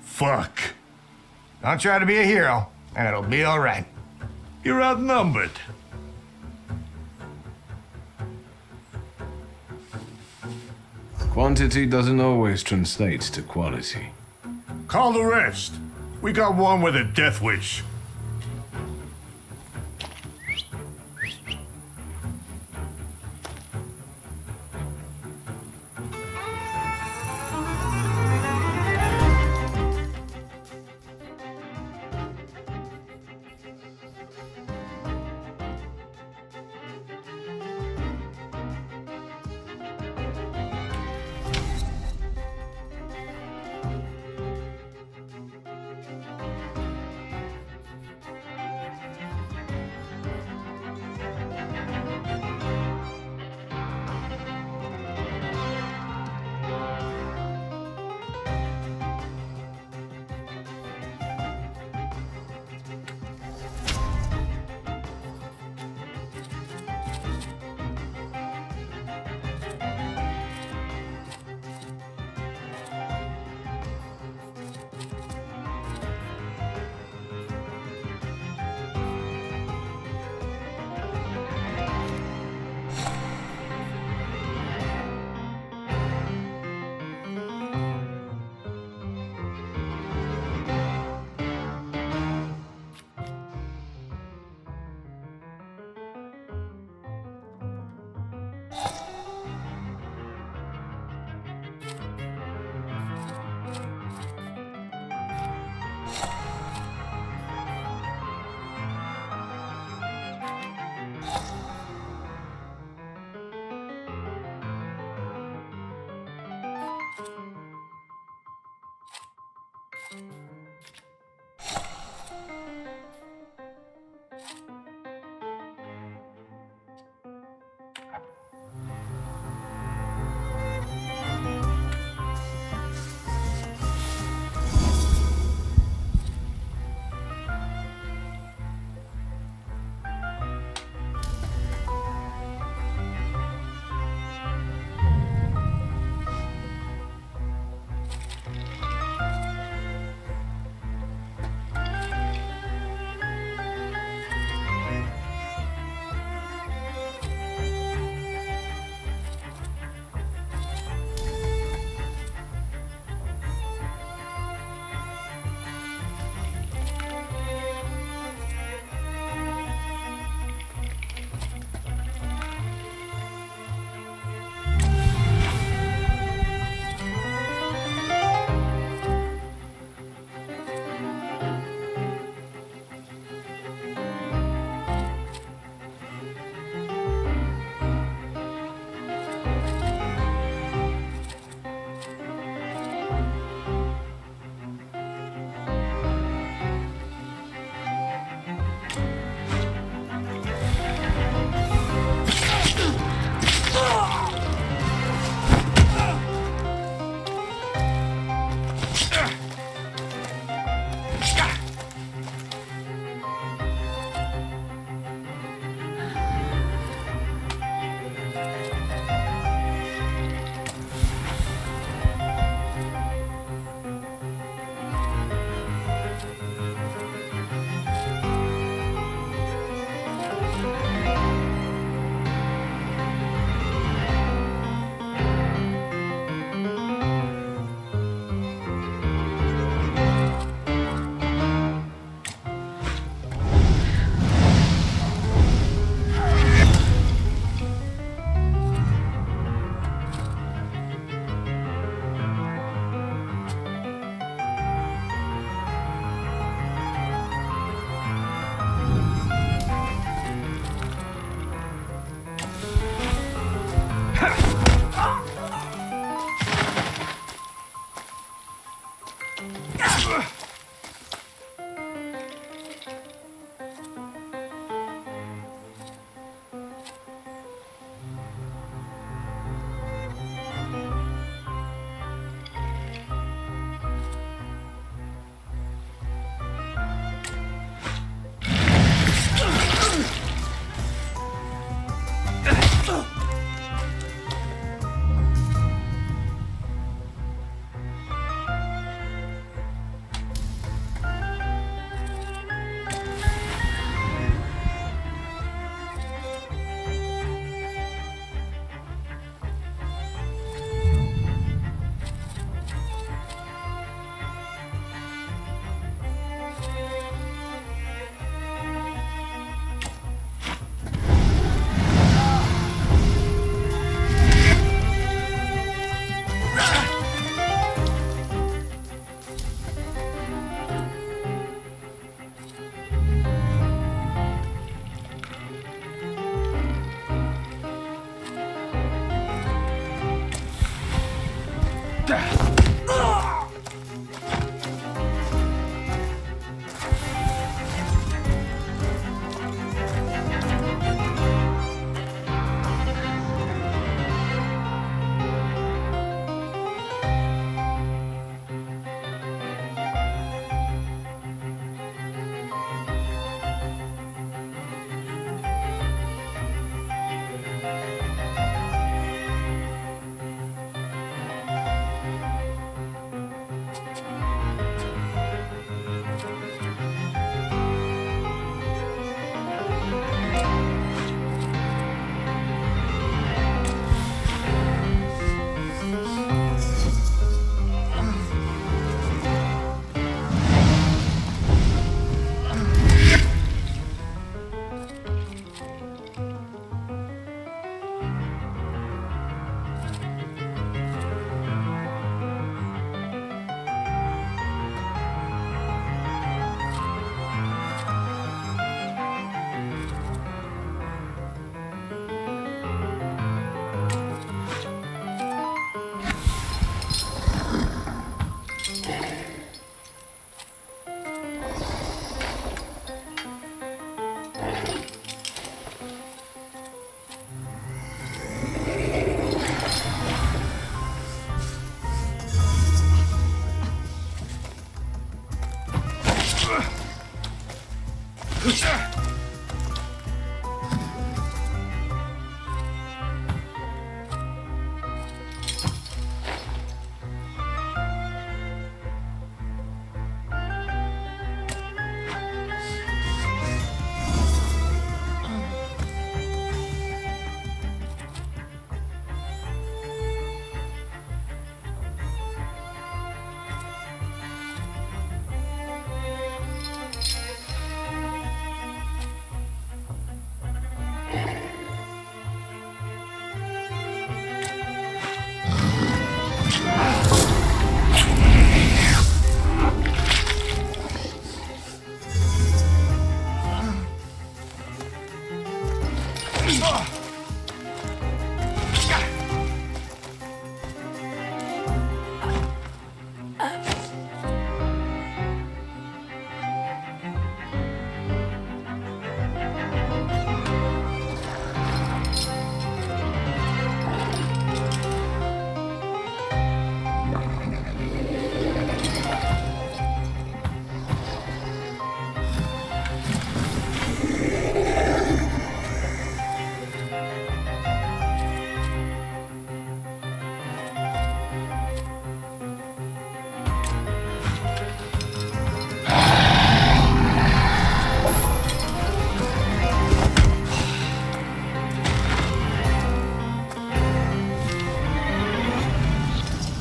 Fuck. Don't try to be a hero, and it'll be all right. You're outnumbered. Quantity doesn't always translate to quality. Call the rest. We got one with a death wish.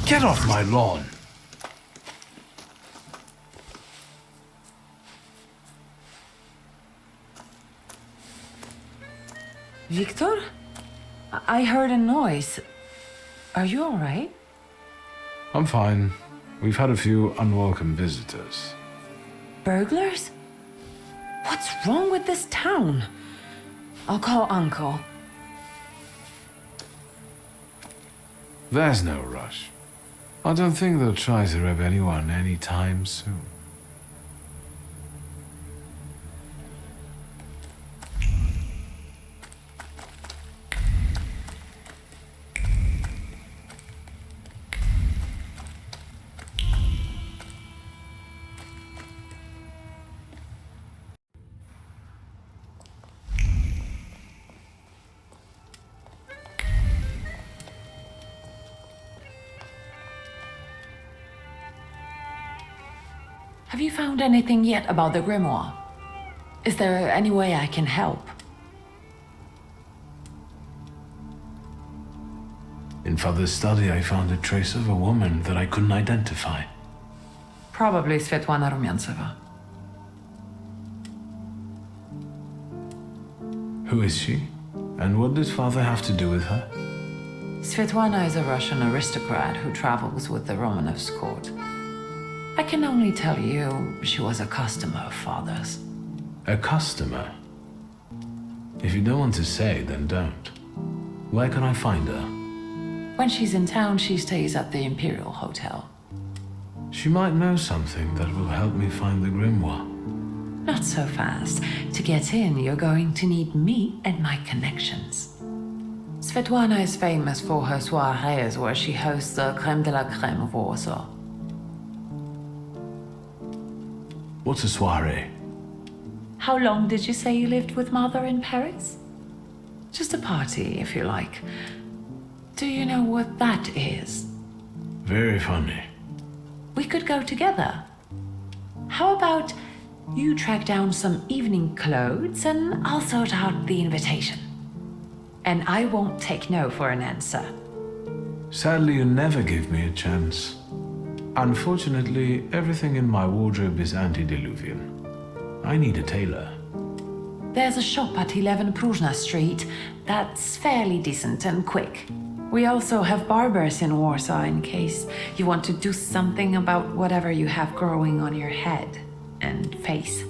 Get off my lawn! Victor? I heard a noise. Are you all right? I'm fine. We've had a few unwelcome visitors. Burglars? What's wrong with this town? I'll call Uncle. There's no rush. I don't think they'll try to rob anyone anytime soon. Have you found anything yet about the grimoire? Is there any way I can help? In Father's study, I found a trace of a woman that I couldn't identify. Probably Svetlana Rumiantseva. Who is she? And what does Father have to do with her? Svetlana is a Russian aristocrat who travels with the Romanovs' court. I can only tell you she was a customer of Father's. A customer? If you don't want to say, then don't. Where can I find her? When she's in town, she stays at the Imperial Hotel. She might know something that will help me find the grimoire. Not so fast. To get in, you're going to need me and my connections. Svetlana is famous for her soirees where she hosts the creme de la creme of Warsaw. What's a soiree? How long did you say you lived with Mother in Paris? Just a party, if you like. Do you know what that is? Very funny. We could go together. How about you track down some evening clothes and I'll sort out the invitation? And I won't take no for an answer. Sadly, you never give me a chance. Unfortunately, everything in my wardrobe is antediluvian. I need a tailor. There's a shop at 11 Pruzhna Street that's fairly decent and quick. We also have barbers in Warsaw in case you want to do something about whatever you have growing on your head and face.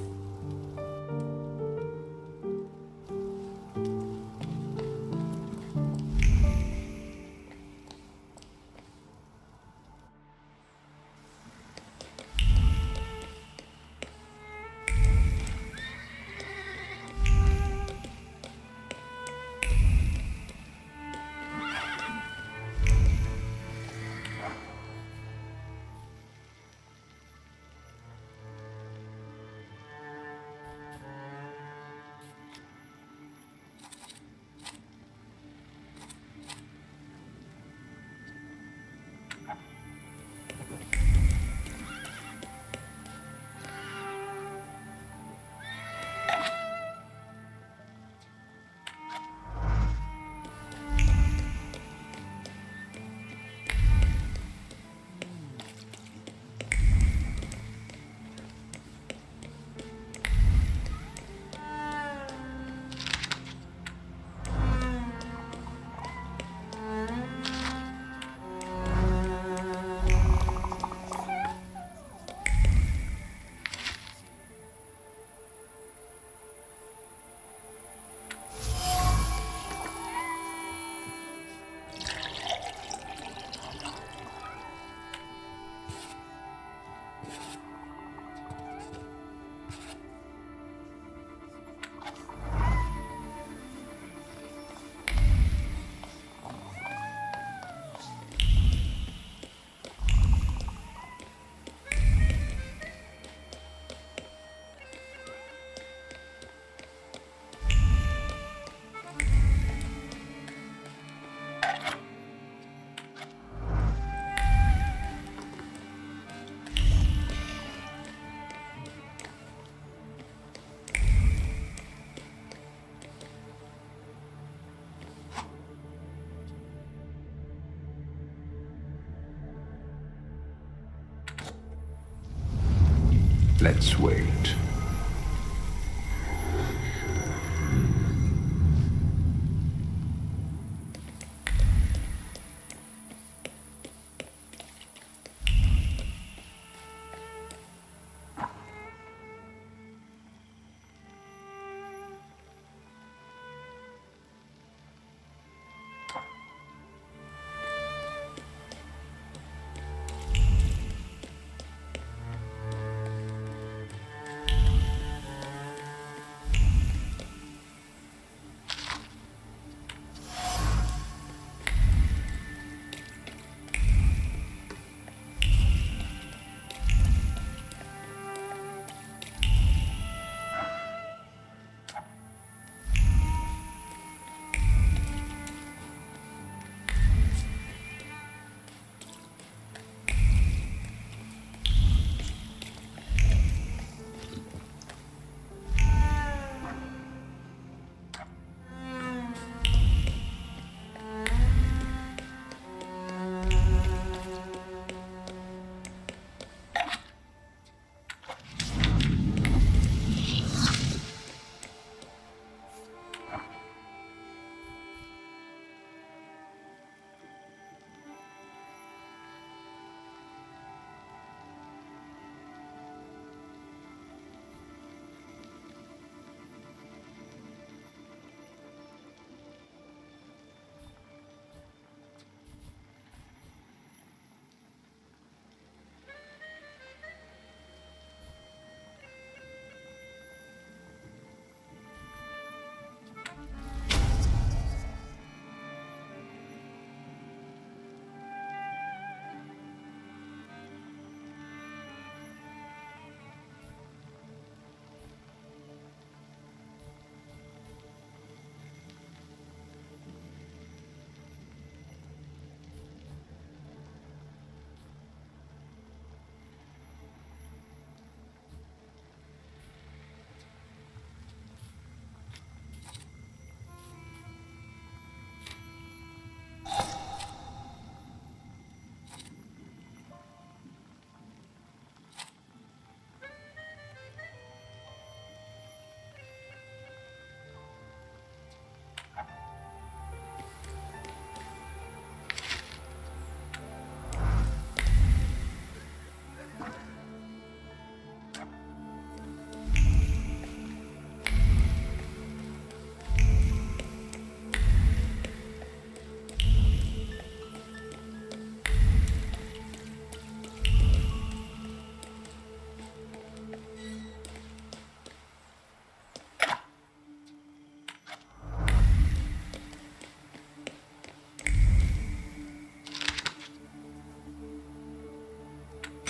Let's wait.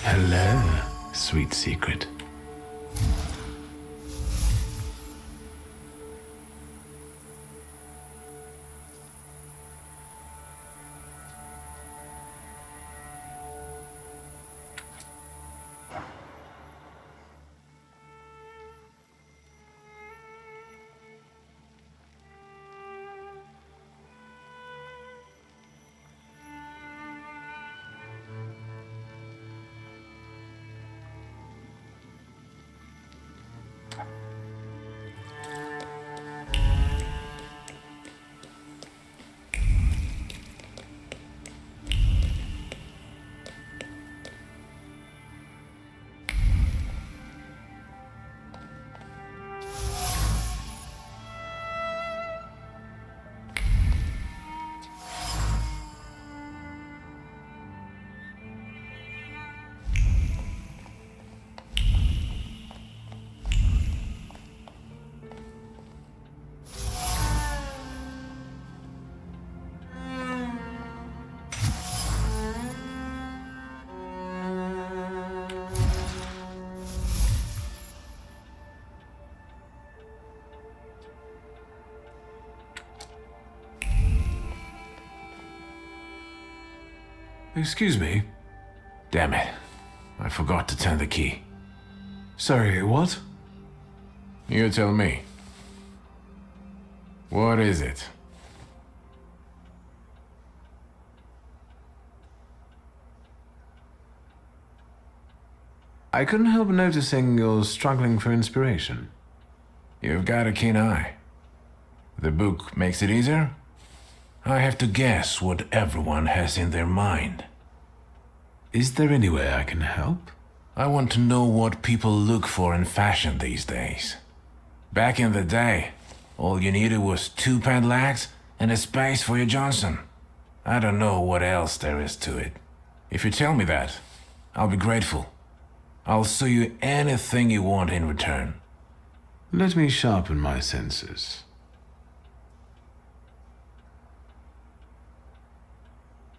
Hello, sweet secret. Excuse me. Damn it. I forgot to turn the key. Sorry, what? You tell me. What is it? I couldn't help noticing you're struggling for inspiration. You've got a keen eye. The book makes it easier? I have to guess what everyone has in their mind. Is there any way I can help? I want to know what people look for in fashion these days. Back in the day, all you needed was 2 padlocks and a space for your Johnson. I don't know what else there is to it. If you tell me that, I'll be grateful. I'll sew you anything you want in return. Let me sharpen my senses.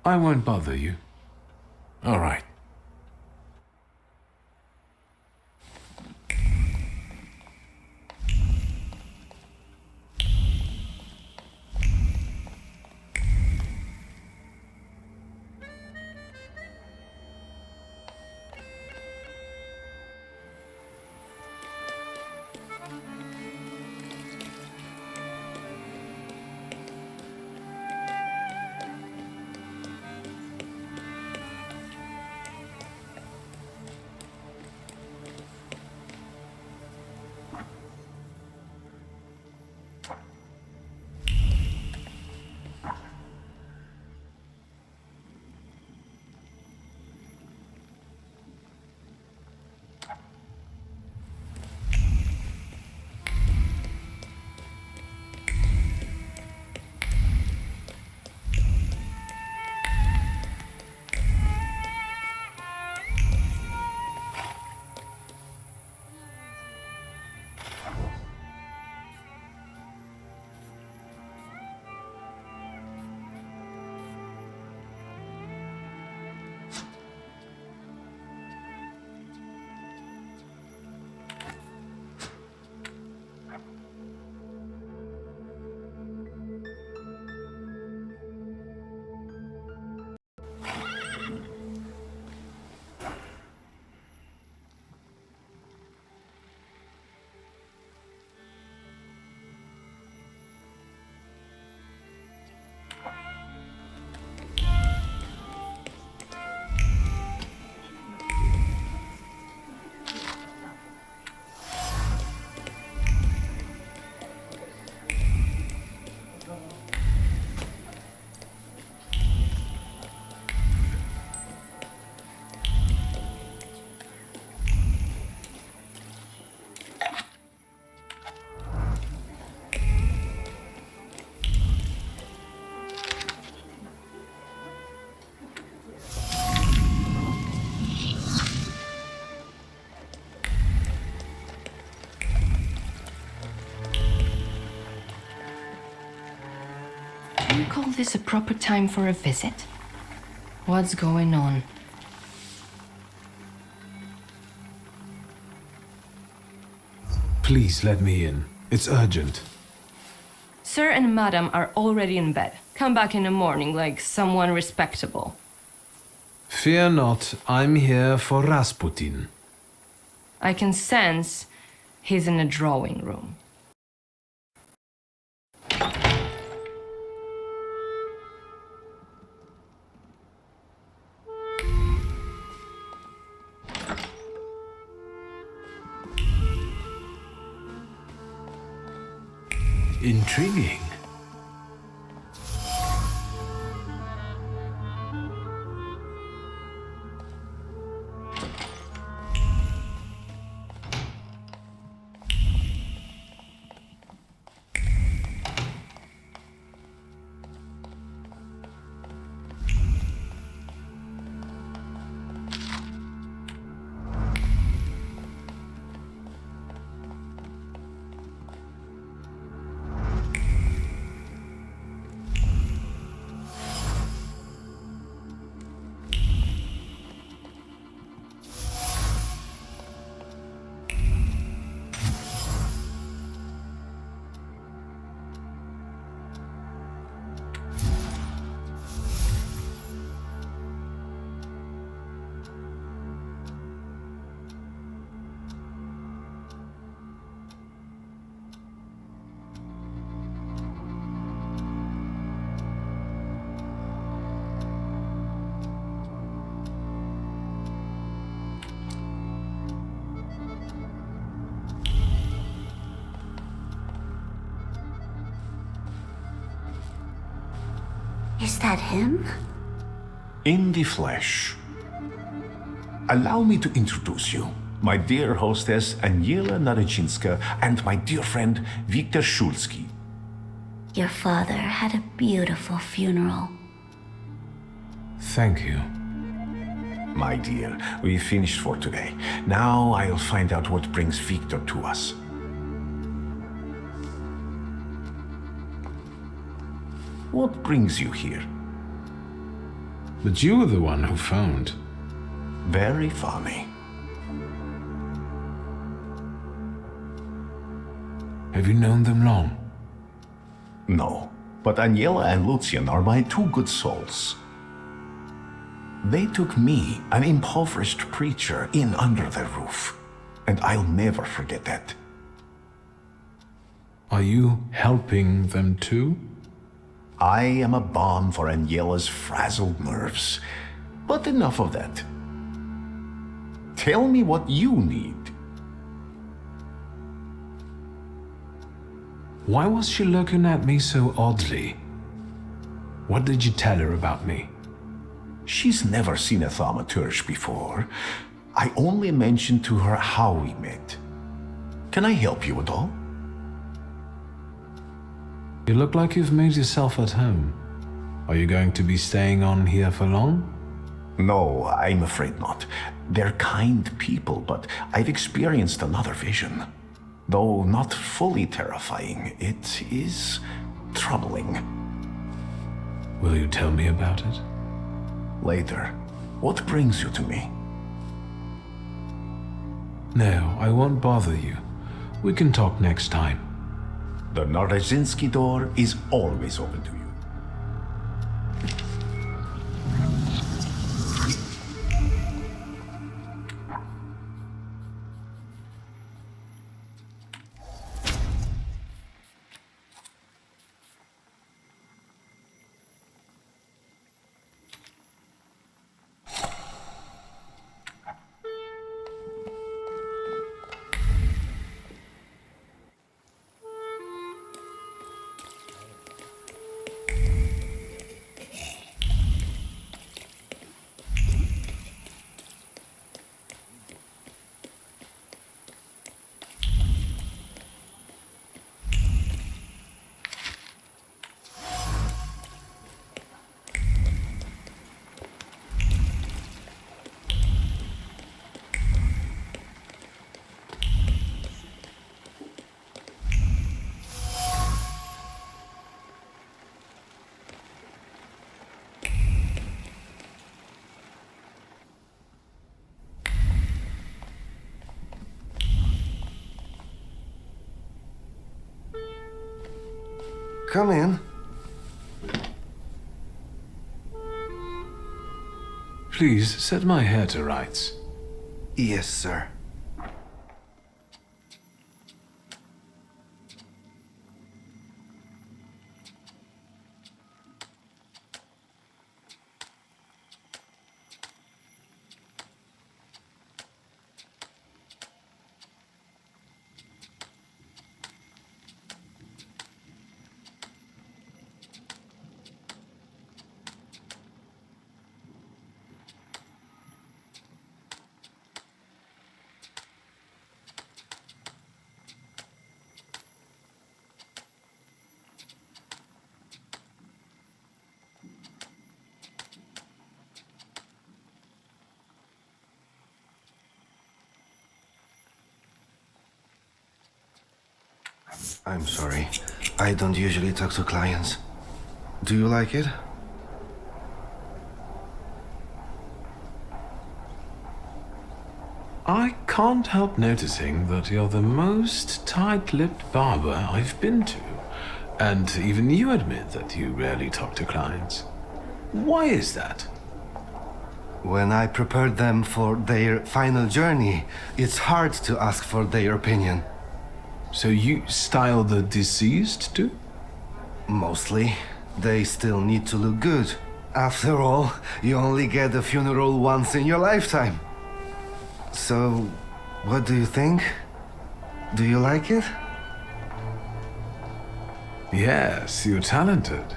I won't bother you. All right. Do you call this a proper time for a visit? What's going on? Please let me in. It's urgent. Sir and Madam are already in bed. Come back in the morning like someone respectable. Fear not, I'm here for Rasputin. I can sense he's in the drawing room. Intriguing. Is that him? In the flesh. Allow me to introduce you. My dear hostess Aniela Naradzinska and my dear friend Viktor Shulsky. Your father had a beautiful funeral. Thank you. My dear, we finished for today. Now I'll find out what brings Viktor to us. What brings you here? But you were the one who phoned. Very funny. Have you known them long? No, but Aniela and Lucian are my two good souls. They took me, an impoverished preacher, in under their roof, and I'll never forget that. Are you helping them too? I am a balm for Aniela's frazzled nerves. But enough of that. Tell me what you need. Why was she looking at me so oddly? What did you tell her about me? She's never seen a thaumaturge before. I only mentioned to her how we met. Can I help you at all? You look like you've made yourself at home. Are you going to be staying on here for long? No, I'm afraid not. They're kind people, but I've experienced another vision. Though not fully terrifying, it is troubling. Will you tell me about it? Later. What brings you to me? No, I won't bother you. We can talk next time. The Naradzinski door is always open to you. Come in. Please set my hair to rights. Yes, sir. I'm sorry. I don't usually talk to clients. Do you like it? I can't help noticing that you're the most tight-lipped barber I've been to. And even you admit that you rarely talk to clients. Why is that? When I prepared them for their final journey, it's hard to ask for their opinion. So you style the deceased too? Mostly. They still need to look good. After all, you only get a funeral once in your lifetime. So, what do you think? Do you like it? Yes, you're talented.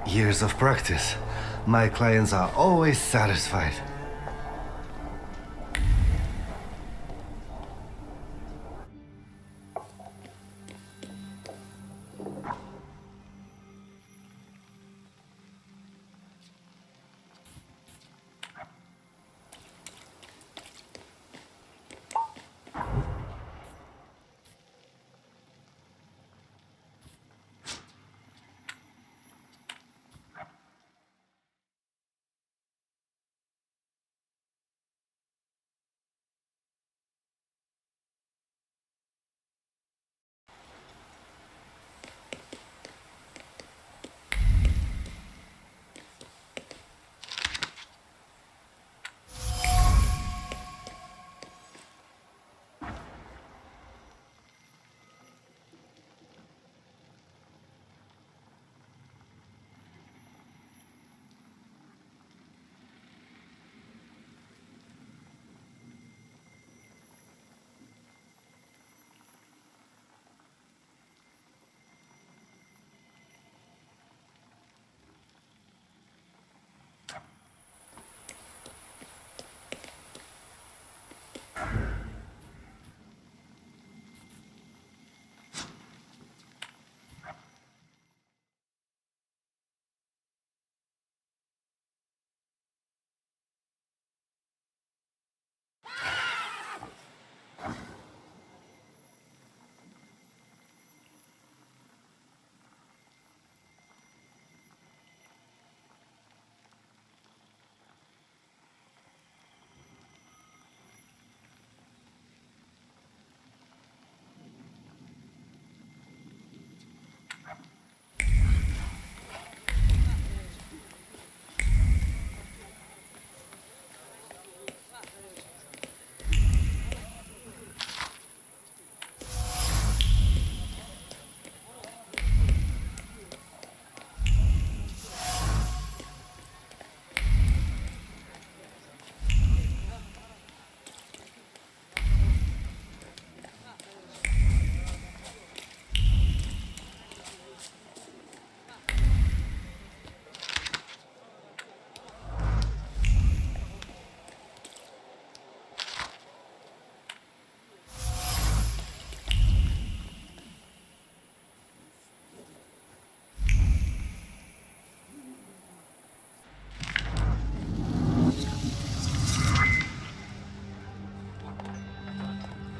Years of practice. My clients are always satisfied.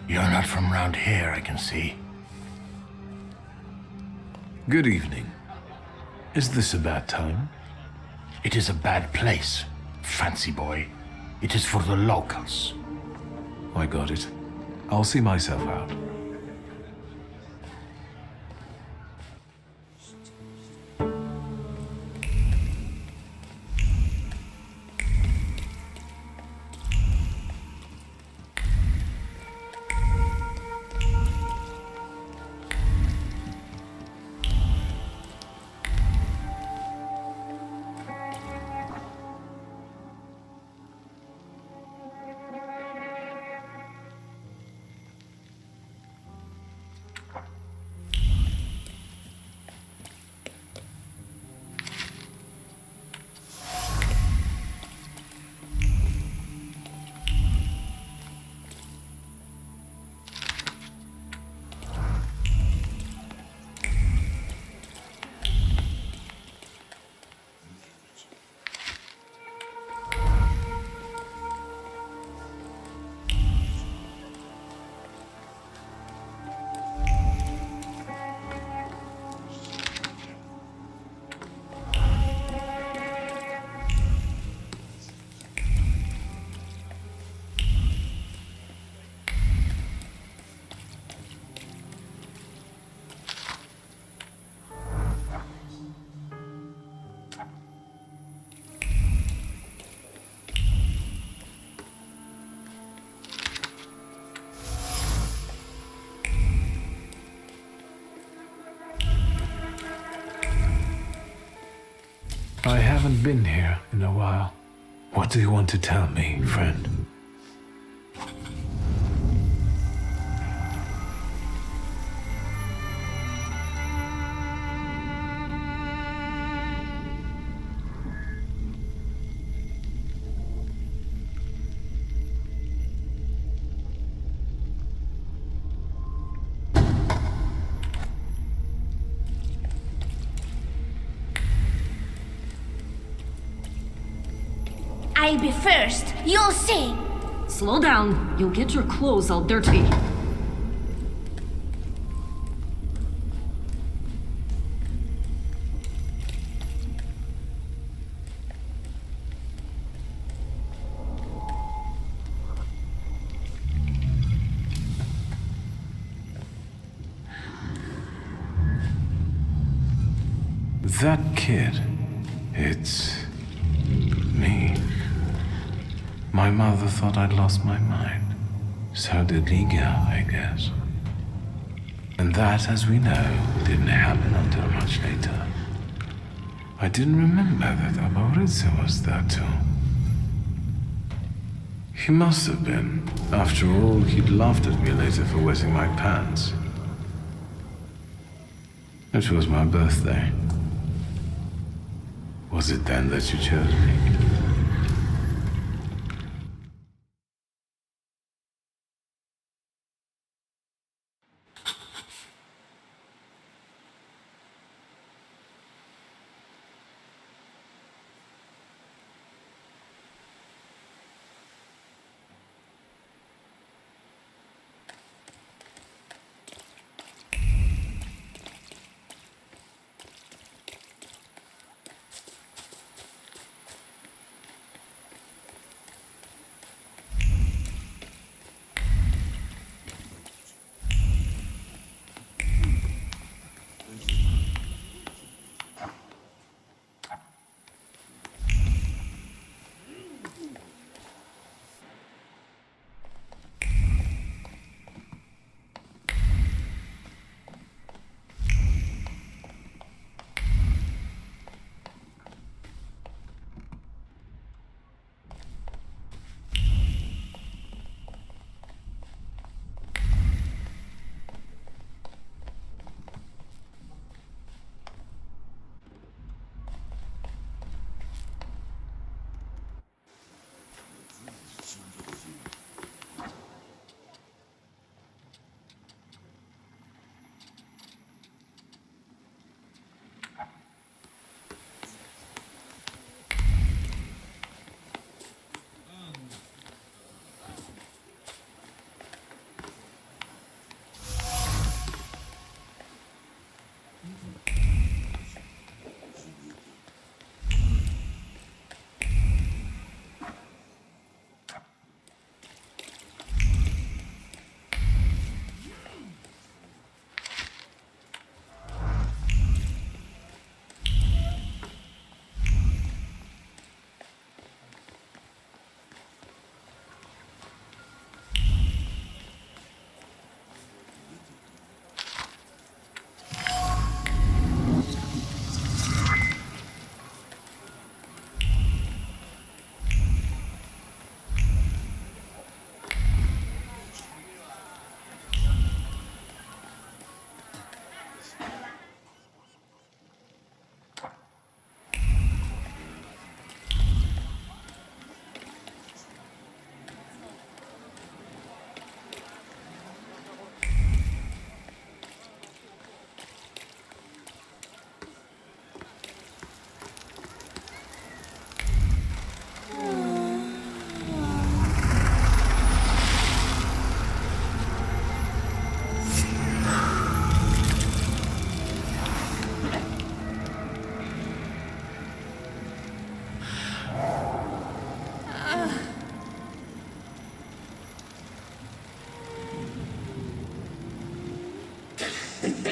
You're not from round here, I can see. Good evening. Is this a bad time? It is a bad place, fancy boy. It is for the locals. I got it. I'll see myself out. haven't been here in a while. What do you want to tell me, friend? I'll be first. You'll see. Slow down. You'll get your clothes all dirty. That kid, it's me. My mother thought I'd lost my mind. So did Liga, I guess. And that, as we know, didn't happen until much later. I didn't remember that Aboritsa was there too. He must have been. After all, he'd laughed at me later for wetting my pants. It was my birthday. Was it then that you chose me?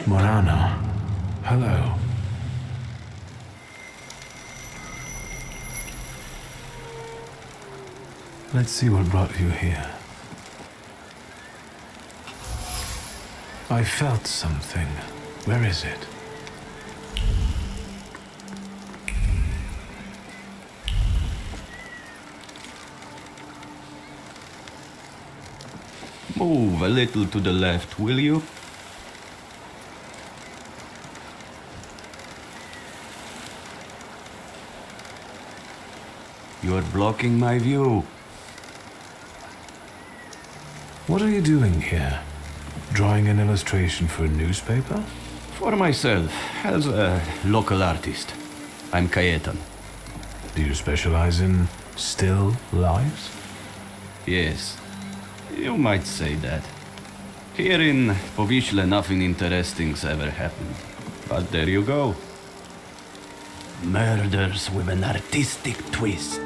Morano, hello. Let's see what brought you here. I felt something. Where is it? Move a little to the left, will you? You're blocking my view. What are you doing here? Drawing an illustration for a newspaper? For myself, as a local artist. I'm Cayetan. Do you specialize in still lives? Yes, you might say that. Here in Powiśle, nothing interesting's ever happened. But there you go. Murders with an artistic twist.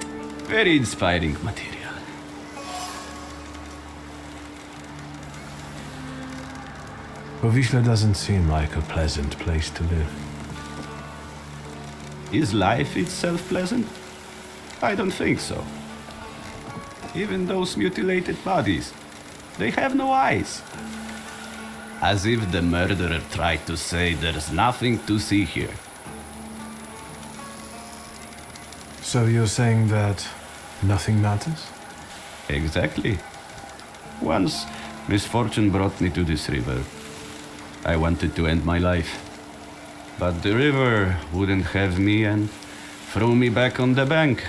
Very inspiring material. Powiśle doesn't seem like a pleasant place to live. Is life itself pleasant? I don't think so. Even those mutilated bodies, they have no eyes. As if the murderer tried to say there's nothing to see here. So you're saying that nothing matters? Exactly. Once, misfortune brought me to this river. I wanted to end my life. But the river wouldn't have me and threw me back on the bank.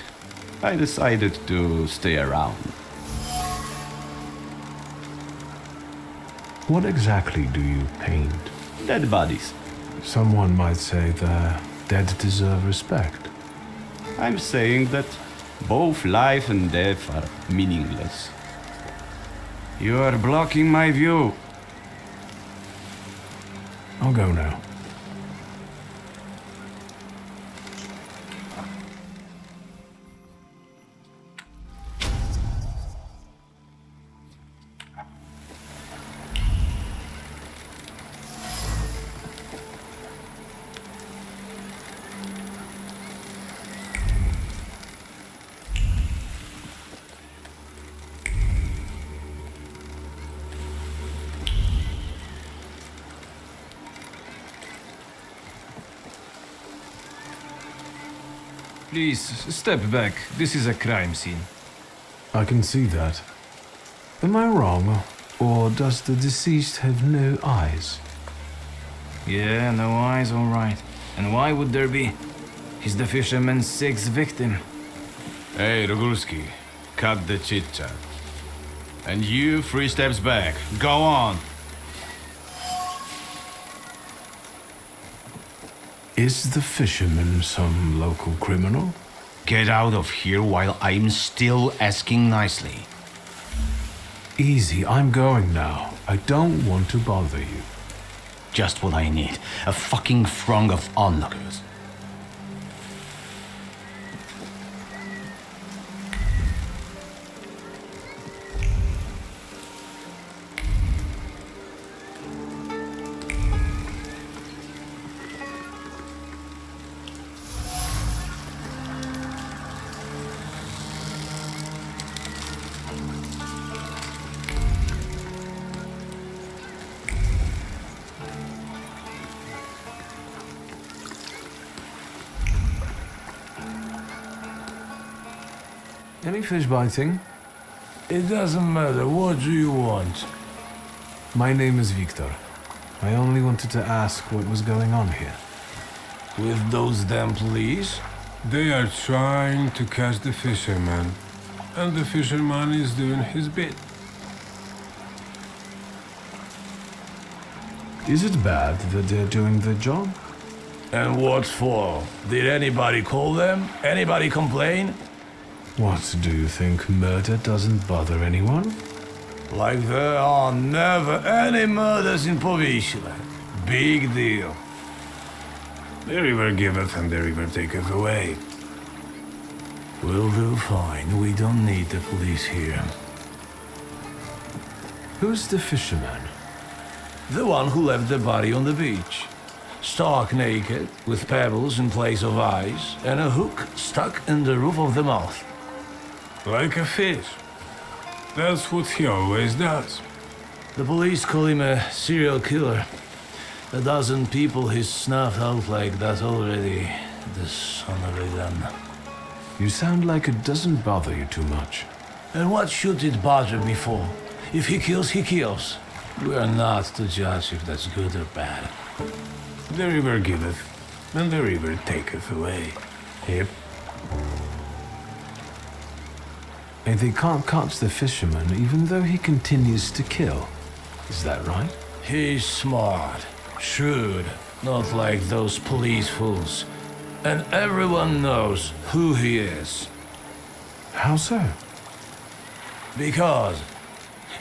I decided to stay around. What exactly do you paint? Dead bodies. Someone might say the dead deserve respect. I'm saying that both life and death are meaningless. You are blocking my view. I'll go now. Please, step back. This is a crime scene. I can see that. Am I wrong, or does the deceased have no eyes? Yeah, no eyes, all right. And why would there be? He's the fisherman's sixth victim. Hey, Rogulski, cut the chit-chat. And you, 3 steps back. Go on. Is the fisherman some local criminal? Get out of here while I'm still asking nicely. Easy, I'm going now. I don't want to bother you. Just what I need. A fucking throng of onlookers. Any fish biting? It doesn't matter. What do you want? My name is Victor. I only wanted to ask what was going on here. With those damn police? They are trying to catch the fisherman, and the fisherman is doing his bit. Is it bad that they're doing their job? And what for? Did anybody call them? Anybody complain? What, do you think murder doesn't bother anyone? Like there are never any murders in Powiśle. Big deal. The river giveth and the river taketh away. We'll do fine. We don't need the police here. Who's the fisherman? The one who left the body on the beach. Stark naked, with pebbles in place of eyes, and a hook stuck in the roof of the mouth. Like a fish. That's what he always does. The police call him a serial killer. A dozen people he's snuffed out like that already. The son of a gun. You sound like it doesn't bother you too much. And what should it bother me for? If he kills, he kills. We are not to judge if that's good or bad. The river giveth, and the river taketh away. Yep. And they can't catch the fisherman even though he continues to kill. Is that right? He's smart, shrewd, not like those police fools. And everyone knows who he is. How so? Because,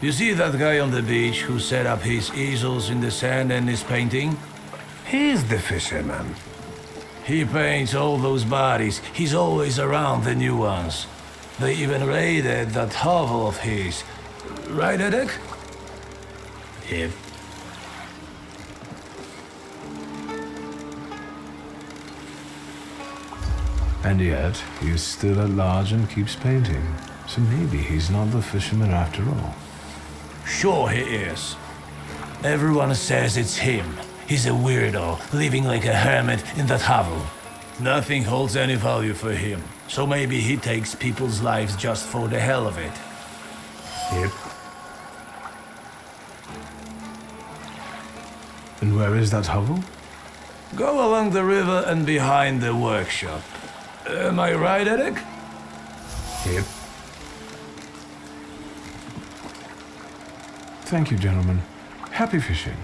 you see that guy on the beach who set up his easels in the sand and is painting? He's the fisherman. He paints all those bodies. He's always around the new ones. They even raided that hovel of his. Right, Edek? Yep. And yet, he is still at large and keeps painting. So maybe he's not the fisherman after all. Sure he is. Everyone says it's him. He's a weirdo, living like a hermit in that hovel. Nothing holds any value for him. So maybe he takes people's lives just for the hell of it. Yep. And where is that hovel? Go along the river and behind the workshop. Am I right, Edek? Yep. Thank you, gentlemen. Happy fishing.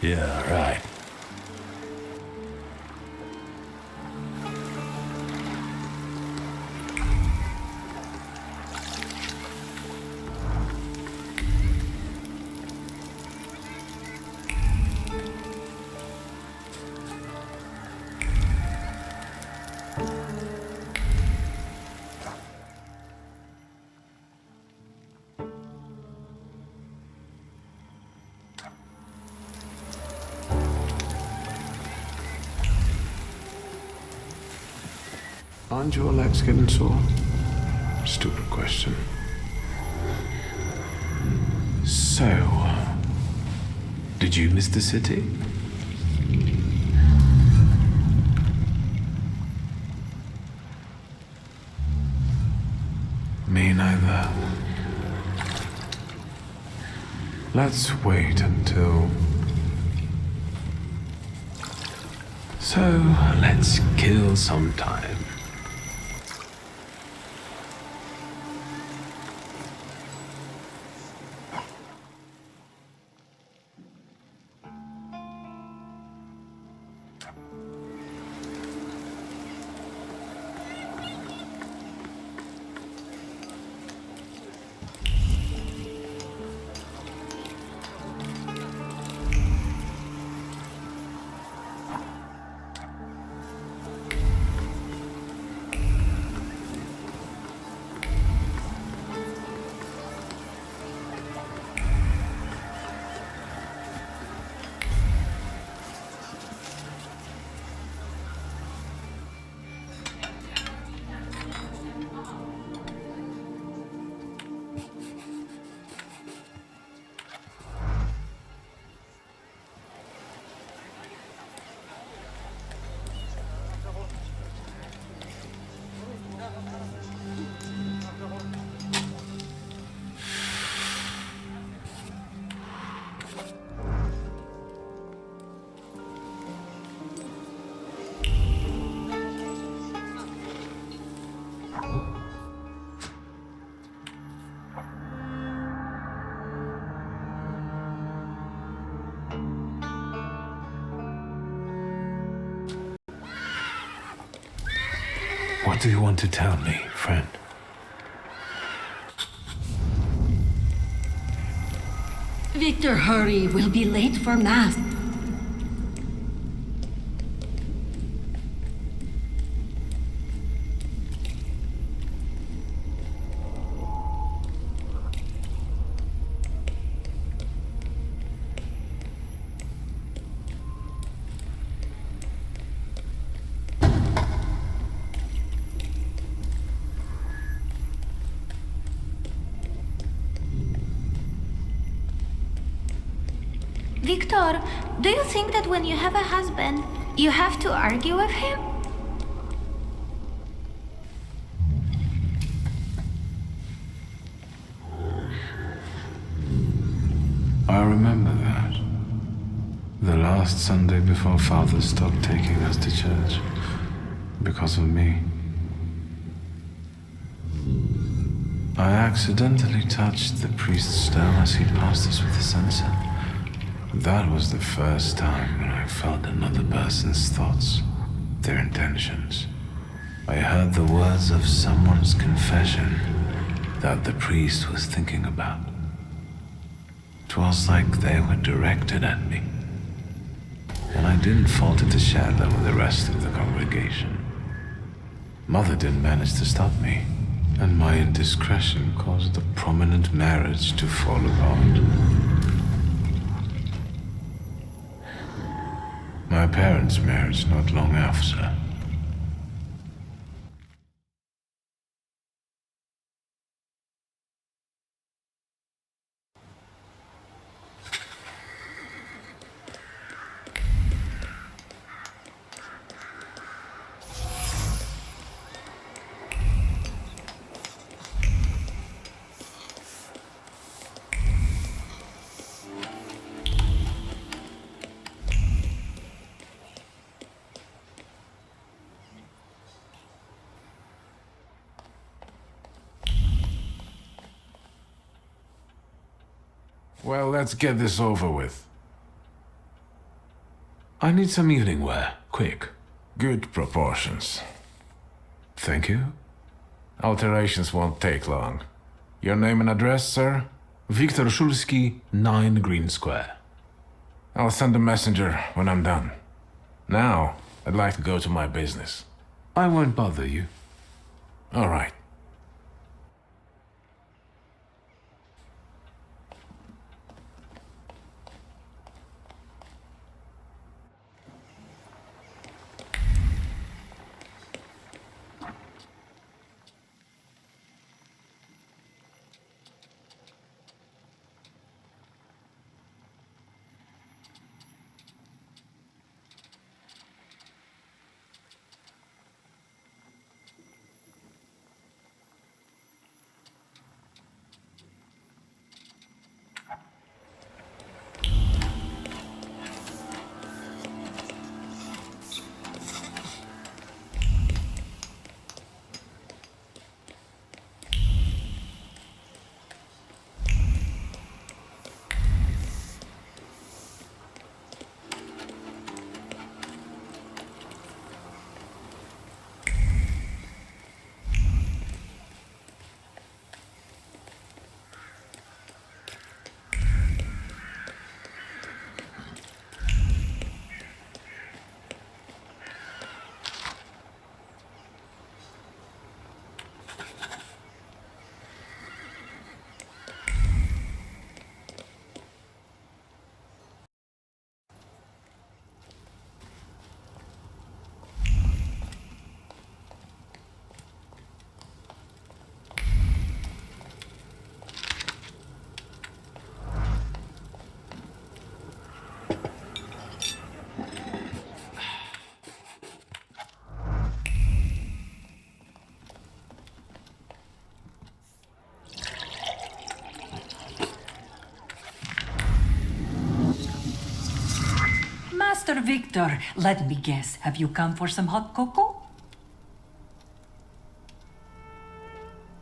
Yeah, right. Aren't your legs getting sore? Stupid question. So, did you miss the city? Me neither. Let's wait until... So, let's kill some time. What do you want to tell me, friend? Victor, hurry. We'll be late for Mass. Victor, do you think that when you have a husband, you have to argue with him? remember that. The last Sunday before Father stopped taking us to church. Because of me. I accidentally touched the priest's stone as he passed us with the censer. That was the first time when I felt another person's thoughts, their intentions. I heard the words of someone's confession that the priest was thinking about. It was like they were directed at me. And I didn't falter to share them with the rest of the congregation. Mother didn't manage to stop me, and my indiscretion caused a prominent marriage to fall apart. My parents' marriage not long after. Well, let's get this over with. I need some evening wear, quick. Good proportions. Thank you. Alterations won't take long. Your name and address, sir? Viktor Szulski, 9 Green Square. I'll send a messenger when I'm done. Now, I'd like to go to my business. I won't bother you. All right. Master Victor, let me guess. Have you come for some hot cocoa?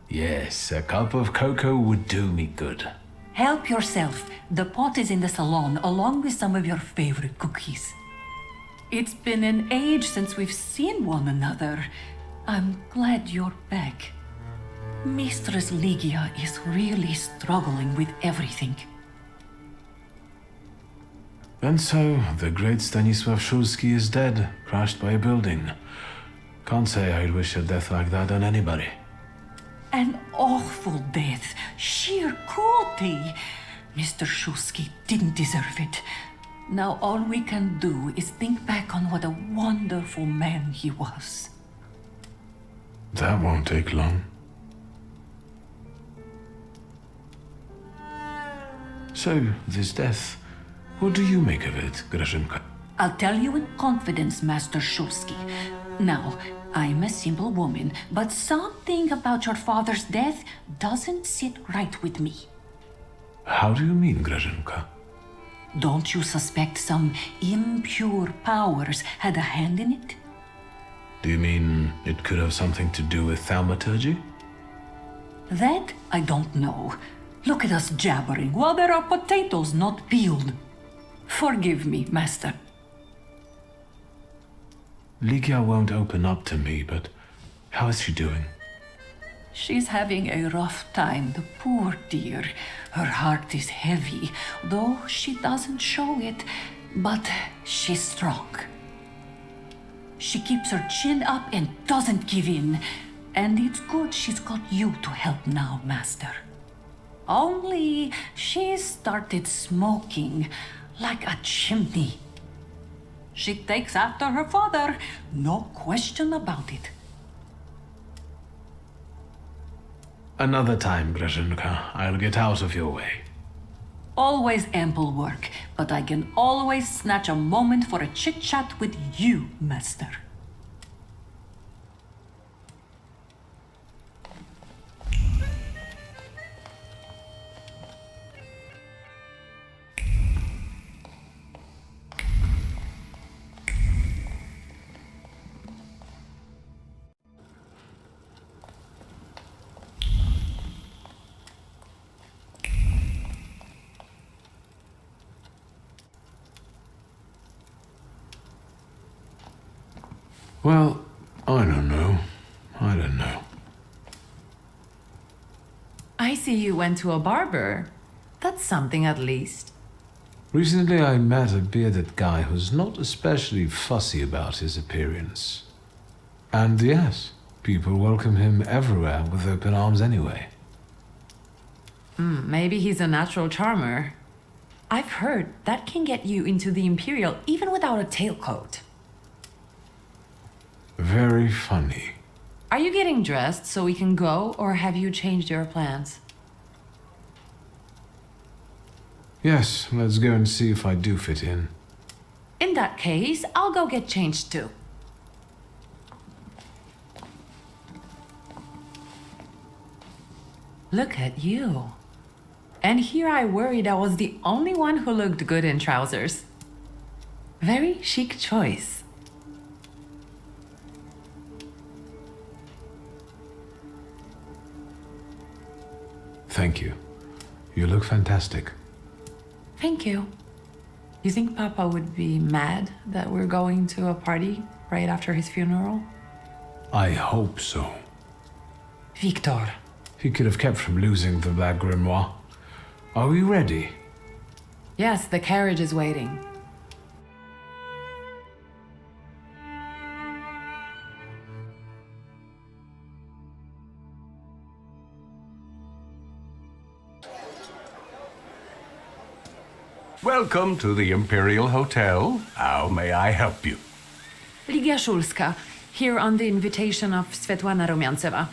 Yes, a cup of cocoa would do me good. Help yourself. The pot is in the salon, along with some of your favorite cookies. It's been an age since we've seen one another. I'm glad you're back. Mistress Ligia is really struggling with everything. And so, the great Stanisław Szulski is dead, crushed by a building. Can't say I'd wish a death like that on anybody. An awful death. Sheer cruelty. Mr. Szulski didn't deserve it. Now all we can do is think back on what a wonderful man he was. That won't take long. So, this death, what do you make of it, Grażynka? I'll tell you in confidence, Master Szulski. Now, I'm a simple woman, but something about your father's death doesn't sit right with me. How do you mean, Grażynka? Don't you suspect some impure powers had a hand in it? Do you mean it could have something to do with thaumaturgy? That I don't know. Look at us jabbering while there are potatoes not peeled. Forgive me, Master. Ligia won't open up to me, but how is she doing? She's having a rough time, the poor dear. Her heart is heavy, though she doesn't show it, but she's strong. She keeps her chin up and doesn't give in, and it's good she's got you to help now, Master. Only she's started smoking like a chimney. She takes after her father, no question about it. Another time, Grażynka. I'll get out of your way. Always ample work, but I can always snatch a moment for a chit-chat with you, Master. Well, I don't know. I see you went to a barber. That's something at least. Recently I met a bearded guy who's not especially fussy about his appearance. And yes, people welcome him everywhere with open arms anyway. Maybe he's a natural charmer. I've heard that can get you into the Imperial even without a tailcoat. Very funny. Are you getting dressed so we can go, or have you changed your plans? Yes, let's go and see if I do fit in. In that case, I'll go get changed too. Look at you. And here I worried I was the only one who looked good in trousers. Very chic choice. Thank you. You look fantastic. Thank you. You think Papa would be mad that we're going to a party right after his funeral? I hope so. Victor. He could have kept from losing the Black Grimoire. Are we ready? Yes, the carriage is waiting. Welcome to the Imperial Hotel. How may I help you? Ligia Szulska, here on the invitation of Svetlana Rumiantseva.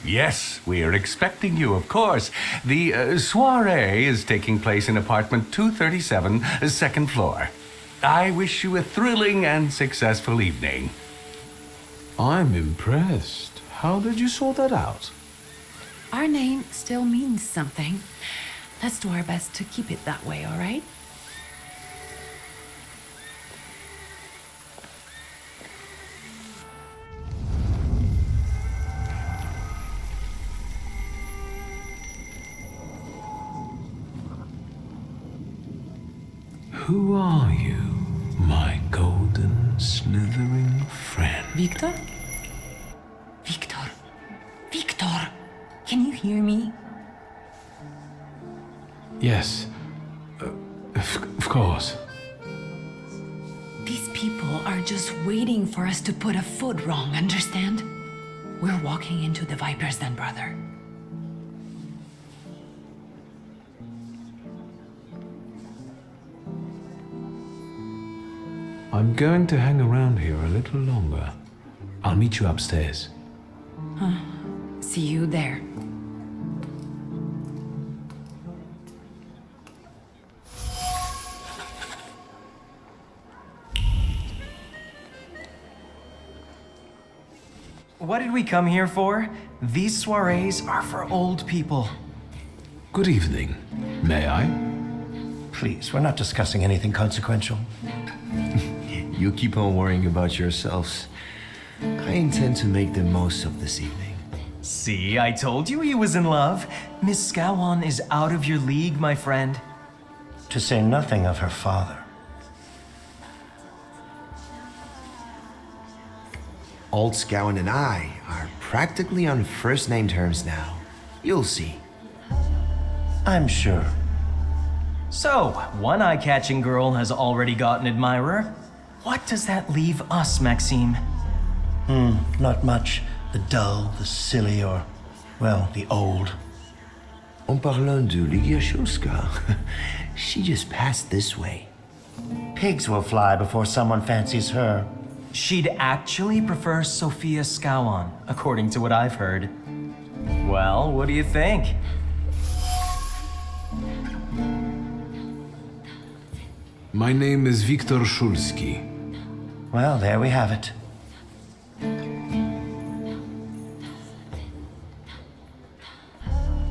Yes, we are expecting you, of course. The soiree is taking place in apartment 237, second floor. I wish you a thrilling and successful evening. I'm impressed. How did you sort that out? Our name still means something. Let's do our best to keep it that way, all right? Who are you, my golden, slithering friend? Victor? Victor? Victor! Can you hear me? Yes. Of course. These people are just waiting for us to put a foot wrong, understand? We're walking into the Viper's Den, brother. I'm going to hang around here a little longer. I'll meet you upstairs. See you there. What did we come here for? These soirees are for old people. Good evening. May I? Please, we're not discussing anything consequential. You keep on worrying about yourselves. I intend to make the most of this evening. See, I told you he was in love. Miss Scowan is out of your league, my friend. To say nothing of her father. Old Scowan and I are practically on first-name terms now. You'll see. I'm sure. So, one eye-catching girl has already got an admirer. What does that leave us, Maxime? Not much. The dull, the silly, or, well, the old. En parlant de Lydia Shulska, she just passed this way. Pigs will fly before someone fancies her. She'd actually prefer Sophia Scowan, according to what I've heard. Well, what do you think? My name is Viktor Szulski. Well, there we have it.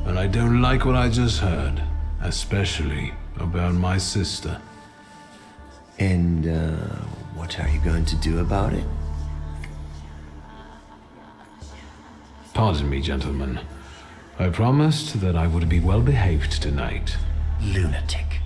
And I don't like what I just heard, especially about my sister. And, what are you going to do about it? Pardon me, gentlemen. I promised that I would be well behaved tonight. Lunatic.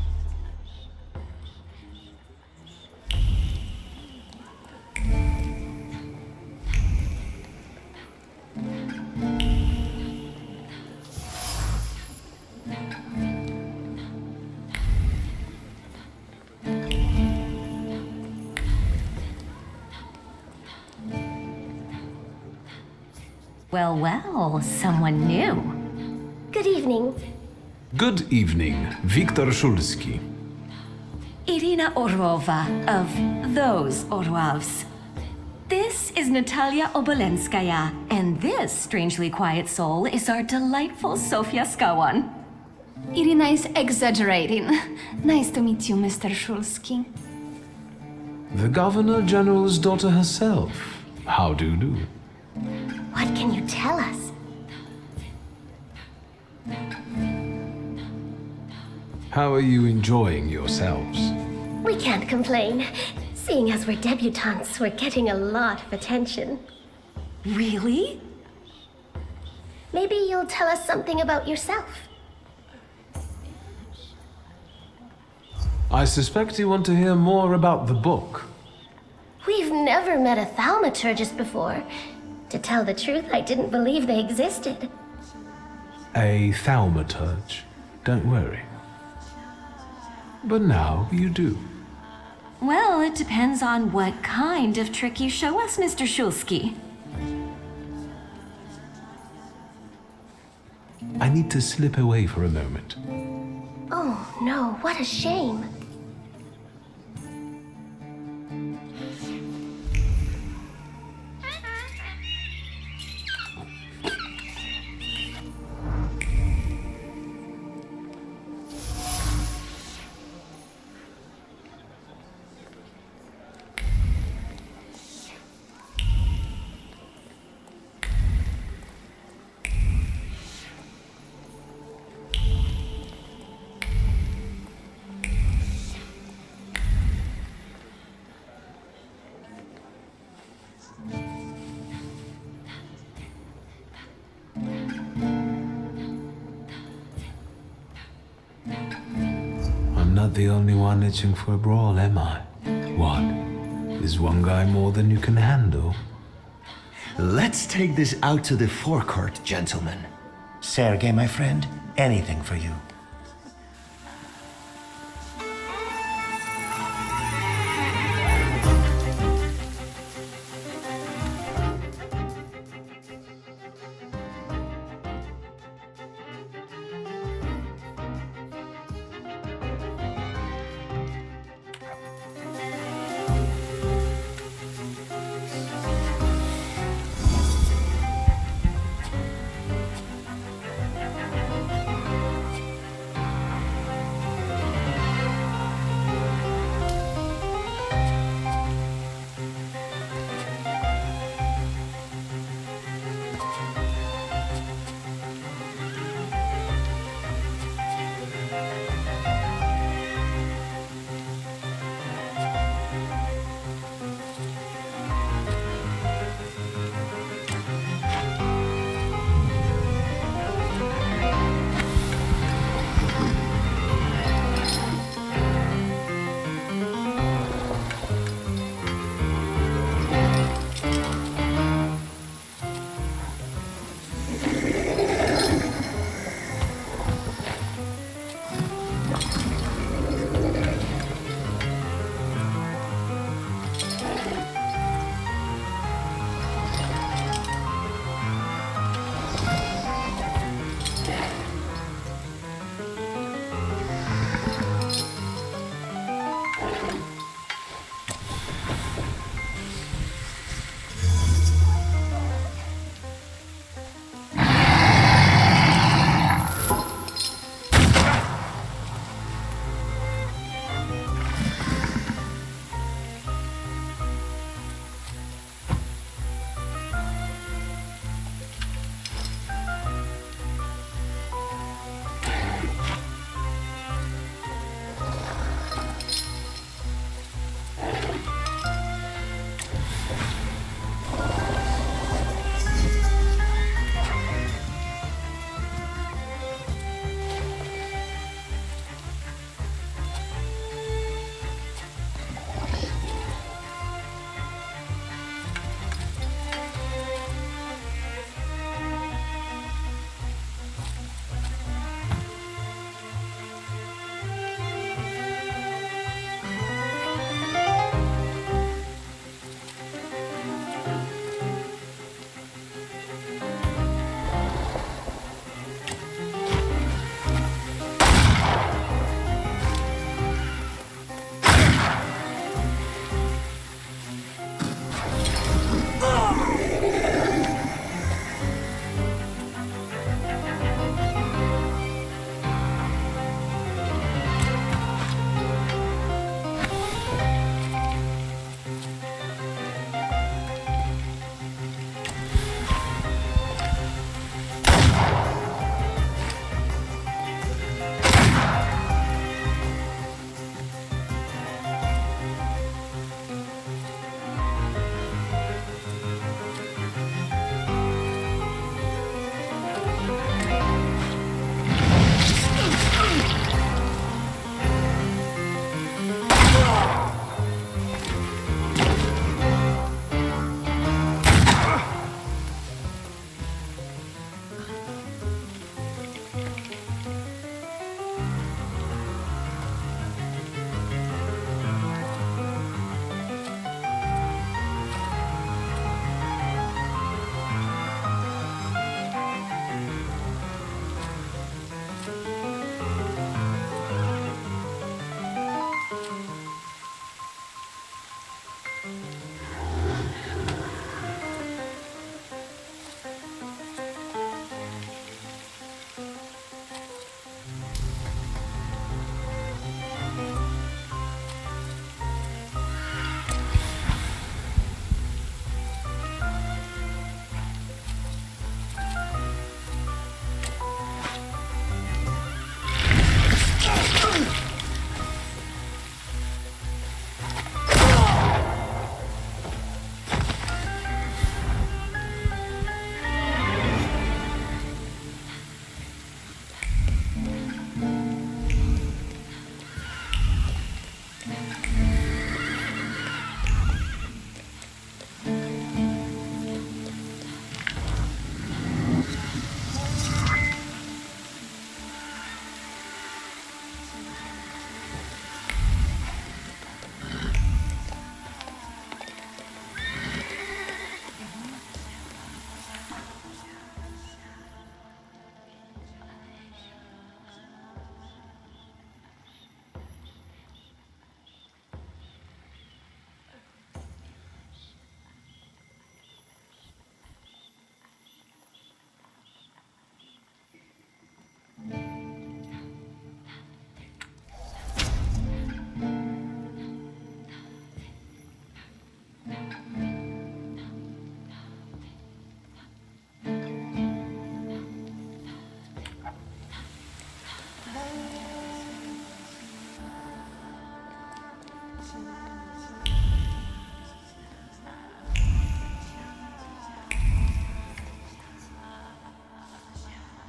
Well, well, someone new. Good evening. Good evening, Viktor Szulski. Irina Orlova of those Orlovs. This is Natalia Obolenskaya, and this strangely quiet soul is our delightful Sofia Scowan. Irina is exaggerating. Nice to meet you, Mr. Szulski. The Governor General's daughter herself. How do you do? What can you tell us? How are you enjoying yourselves? We can't complain. Seeing as we're debutantes, we're getting a lot of attention. Really? Maybe you'll tell us something about yourself. I suspect you want to hear more about the book. We've never met a thaumaturgist before. To tell the truth, I didn't believe they existed. A thaumaturge. Don't worry. But now you do. Well, it depends on what kind of trick you show us, Mr. Szulski. I need to slip away for a moment. Oh no, what a shame. I'm not the only one itching for a brawl, am I? What? Is one guy more than you can handle? Let's take this out to the forecourt, gentlemen. Sergei, my friend, anything for you.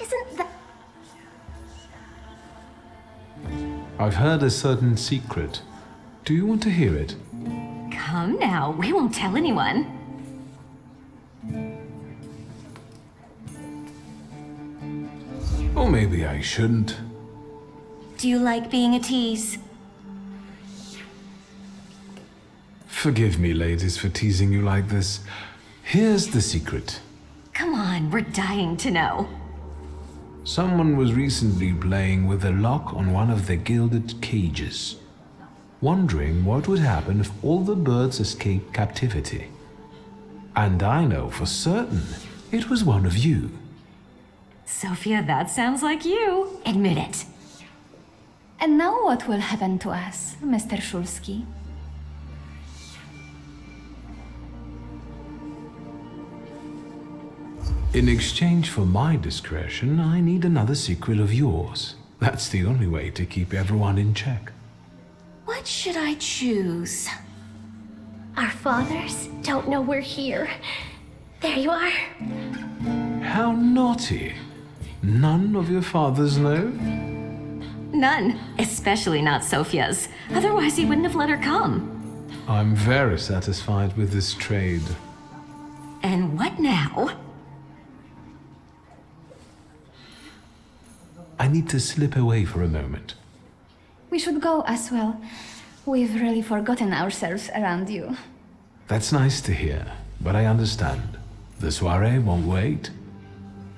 Isn't that... I've heard a certain secret. Do you want to hear it? Come now, we won't tell anyone. Or maybe I shouldn't. Do you like being a tease? Forgive me, ladies, for teasing you like this. Here's the secret. Come on, we're dying to know. Someone was recently playing with a lock on one of the gilded cages, wondering what would happen if all the birds escaped captivity. And I know for certain it was one of you. Sophia, that sounds like you. Admit it. And now what will happen to us, Mr. Shulsky? In exchange for my discretion, I need another secret of yours. That's the only way to keep everyone in check. What should I choose? Our fathers don't know we're here. There you are. How naughty. None of your fathers know? None, especially not Sophia's. Otherwise he wouldn't have let her come. I'm very satisfied with this trade. And what now? I need to slip away for a moment. We should go as well. We've really forgotten ourselves around you. That's nice to hear, but I understand. The soiree won't wait.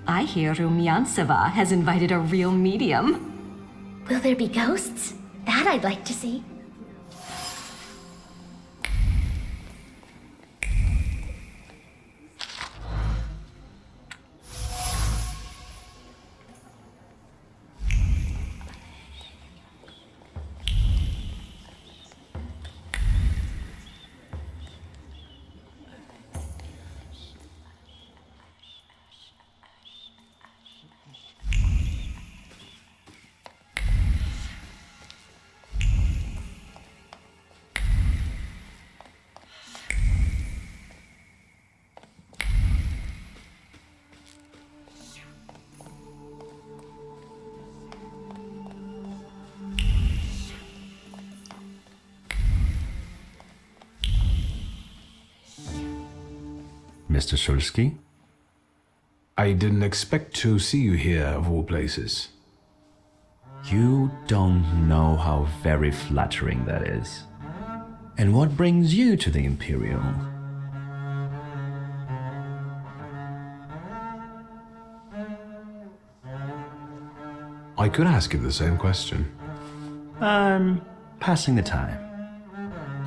I hear Rumyantseva has invited a real medium. Will there be ghosts? That I'd like to see. Mr. Shulsky? I didn't expect to see you here, of all places. You don't know how very flattering that is. And what brings you to the Imperial? I could ask you the same question. I'm passing the time.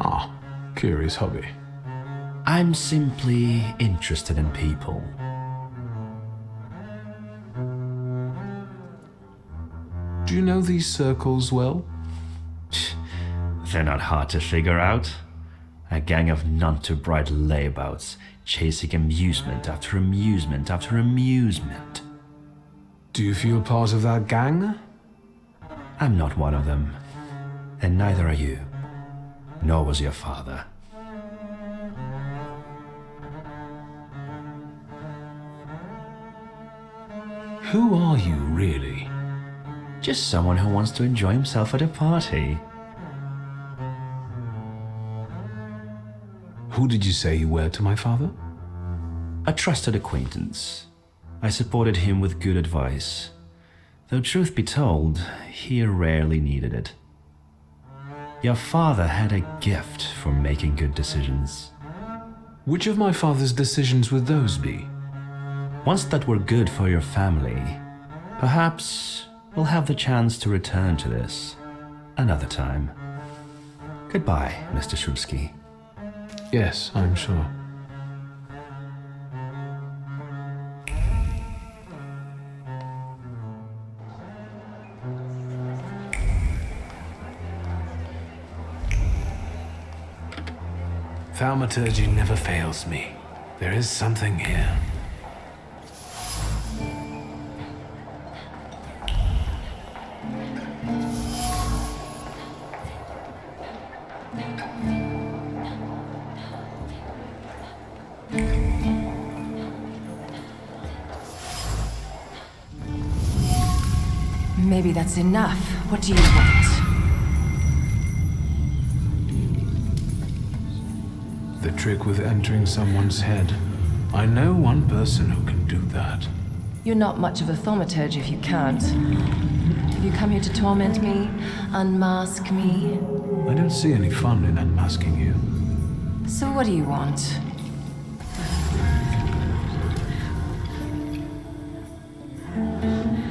Ah, curious hobby. I'm simply interested in people. Do you know these circles well? They're not hard to figure out. A gang of none-too-bright layabouts, chasing amusement after amusement after amusement. Do you feel part of that gang? I'm not one of them. And neither are you. Nor was your father. Who are you, really? Just someone who wants to enjoy himself at a party. Who did you say you were to my father? A trusted acquaintance. I supported him with good advice. Though truth be told, he rarely needed it. Your father had a gift for making good decisions. Which of my father's decisions would those be? Ones that were good for your family. Perhaps we'll have the chance to return to this another time. Goodbye, Mr. Shulsky. Yes, I'm sure. Thaumaturge never fails me. There is something here. Maybe that's enough. What do you want? The trick with entering someone's head. I know one person who can do that. You're not much of a thaumaturge if you can't. Have you come here to torment me? Unmask me? I don't see any fun in unmasking you. So what do you want?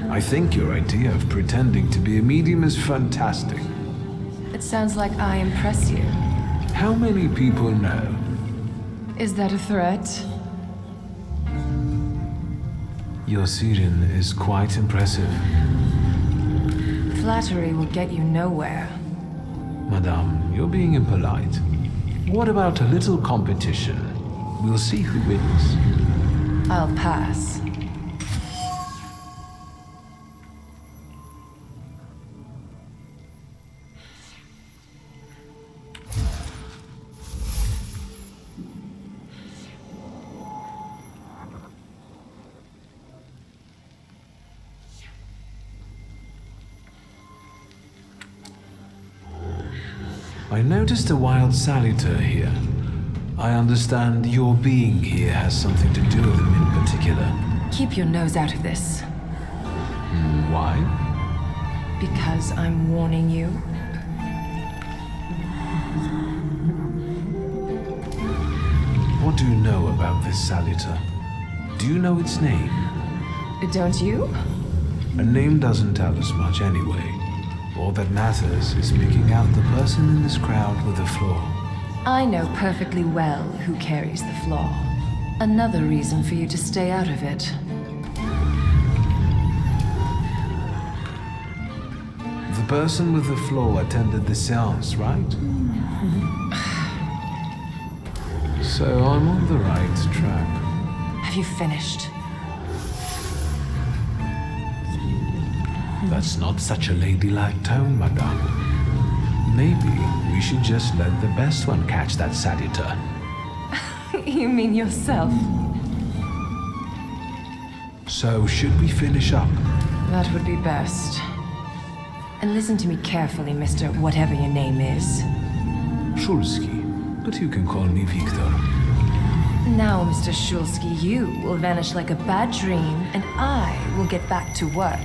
I think your idea of pretending to be a medium is fantastic. It sounds like I impress you. How many people know? Is that a threat? Your siren is quite impressive. Flattery will get you nowhere. Madame, you're being impolite. What about a little competition? We'll see who wins. I'll pass. I noticed a wild saliter here. I understand your being here has something to do with them in particular. Keep your nose out of this. Why? Because I'm warning you. What do you know about this saliter? Do you know its name? Don't you? A name doesn't tell us much anyway. All that matters is picking out the person in this crowd with the flaw. I know perfectly well who carries the flaw. Another reason for you to stay out of it. The person with the flaw attended the seance, right? So I'm on the right track. Have you finished? That's not such a ladylike tone, madame. Maybe we should just let the best one catch that saliter. You mean yourself? So, should we finish up? That would be best. And listen to me carefully, Mr. Whatever your name is. Szulski, but you can call me Victor. Now, Mr. Szulski, you will vanish like a bad dream, and I will get back to work.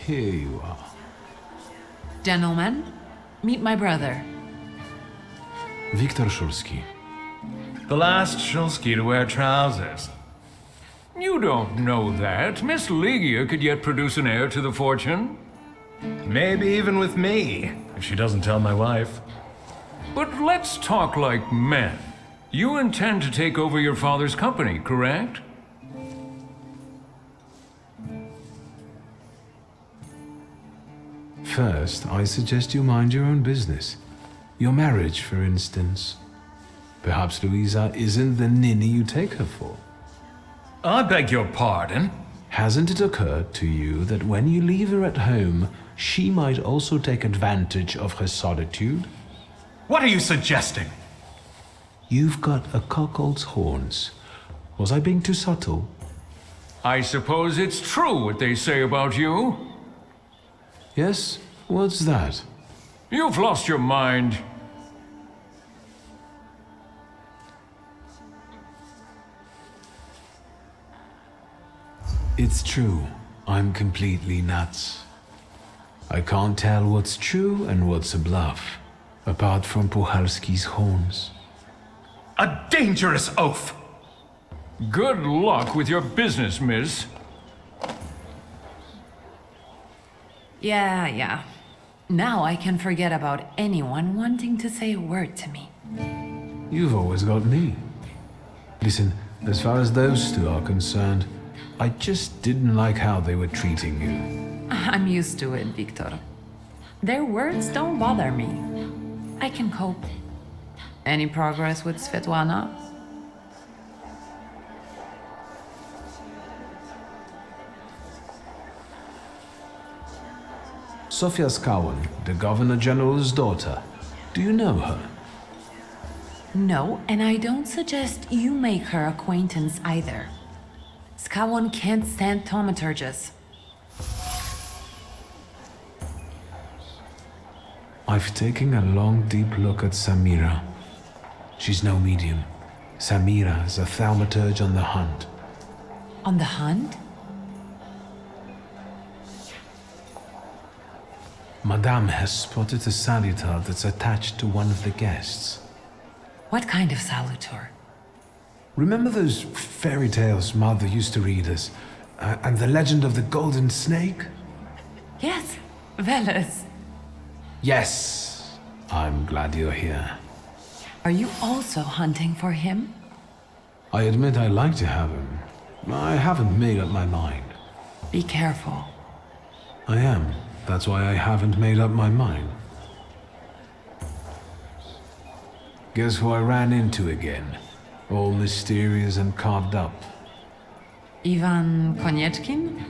Here you are. Gentlemen, meet my brother. Victor Szulski. The last Szulski to wear trousers. You don't know that. Miss Ligia could yet produce an heir to the fortune. Maybe even with me, if she doesn't tell my wife. But let's talk like men. You intend to take over your father's company, correct? First, I suggest you mind your own business. Your marriage, for instance. Perhaps Louisa isn't the ninny you take her for. I beg your pardon? Hasn't it occurred to you that when you leave her at home, she might also take advantage of her solitude? What are you suggesting? You've got a cuckold's horns. Was I being too subtle? I suppose it's true what they say about you. Yes? What's that? You've lost your mind. It's true. I'm completely nuts. I can't tell what's true and what's a bluff, apart from Puchalski's horns. A dangerous oaf! Good luck with your business, miss. Yeah. Now I can forget about anyone wanting to say a word to me. You've always got me. Listen, as far as those two are concerned, I just didn't like how they were treating you. I'm used to it, Victor. Their words don't bother me. I can cope. Any progress with Svetlana? Sofia Skawon, the Governor General's daughter. Do you know her? No, and I don't suggest you make her acquaintance either. Skawon can't stand thaumaturges. I've taken a long, deep look at Samira. She's no medium. Samira is a thaumaturge on the hunt. On the hunt? Madame has spotted a salutar that's attached to one of the guests. What kind of salutar? Remember those fairy tales Mother used to read us? And the legend of the golden snake? Yes, Veles. Yes. I'm glad you're here. Are you also hunting for him? I admit I'd like to have him. I haven't made up my mind. Be careful. I am. That's why I haven't made up my mind. Guess who I ran into again? All mysterious and carved up. Ivan Konieczkin?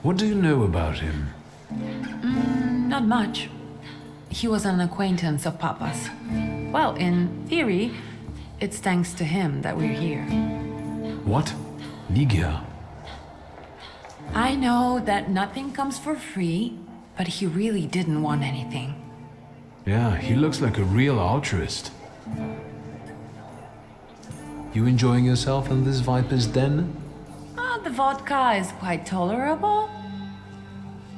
What do you know about him? Not much. He was an acquaintance of Papa's. Well, in theory, it's thanks to him that we're here. What? Ligia? I know that nothing comes for free, but he really didn't want anything. Yeah, he looks like a real altruist. You enjoying yourself in this viper's den? The vodka is quite tolerable.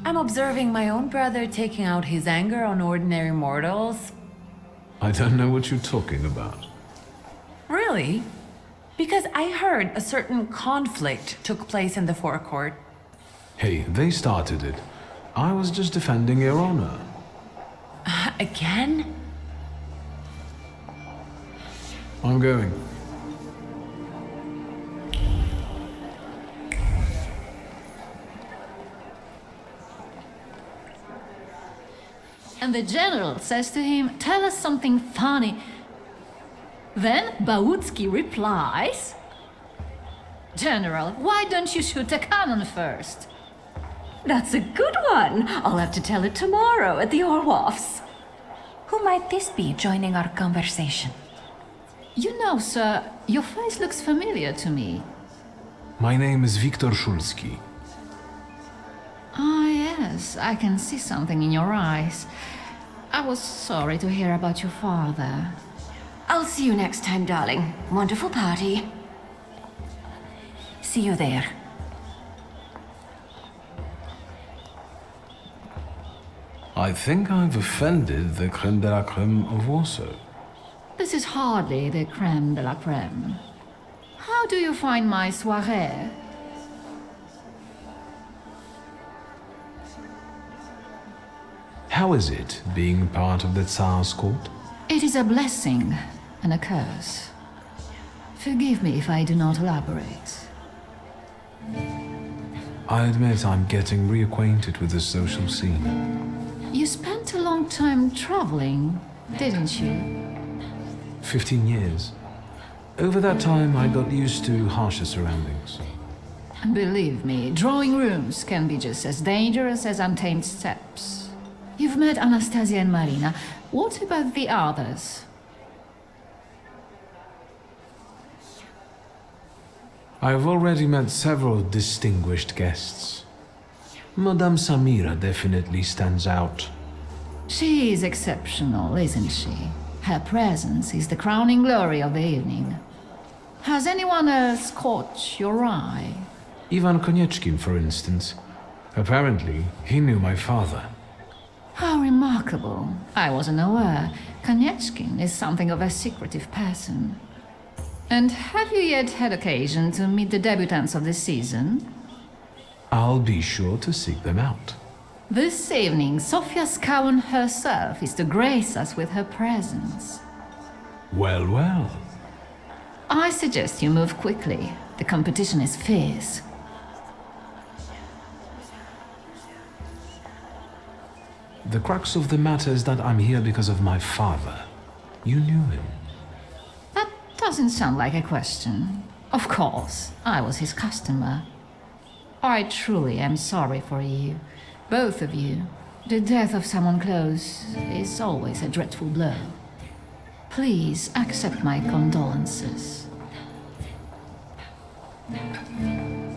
I'm observing my own brother taking out his anger on ordinary mortals. I don't know what you're talking about. Really? Because I heard a certain conflict took place in the forecourt. Hey, they started it. I was just defending your honor. Again? I'm going. And the general says to him, "Tell us something funny." Then Bautski replies, "General, why don't you shoot a cannon first?" That's a good one. I'll have to tell it tomorrow at the Orloffs. Who might this be joining our conversation? You know, sir, your face looks familiar to me. My name is Viktor Szulski. Ah, yes, I can see something in your eyes. I was sorry to hear about your father. I'll see you next time, darling. Wonderful party. See you there. I think I've offended the creme de la creme of Warsaw. This is hardly the creme de la creme. How do you find my soirée? How is it being part of the Tsar's court? It is a blessing and a curse. Forgive me if I do not elaborate. I admit I'm getting reacquainted with the social scene. You spent a long time traveling, didn't you? 15 years. Over that time, I got used to harsher surroundings. Believe me, drawing rooms can be just as dangerous as untamed steppes. You've met Anastasia and Marina. What about the others? I've already met several distinguished guests. Madame Samira definitely stands out. She is exceptional, isn't she? Her presence is the crowning glory of the evening. Has anyone else caught your eye? Ivan Konieczkin, for instance. Apparently, he knew my father. How remarkable. I wasn't aware. Konieczkin is something of a secretive person. And have you yet had occasion to meet the debutants of the season? I'll be sure to seek them out. This evening, Sofia Skowen herself is to grace us with her presence. Well, well. I suggest you move quickly. The competition is fierce. The crux of the matter is that I'm here because of my father. You knew him. That doesn't sound like a question. Of course, I was his customer. I truly am sorry for you, both of you. The death of someone close is always a dreadful blow. Please accept my condolences.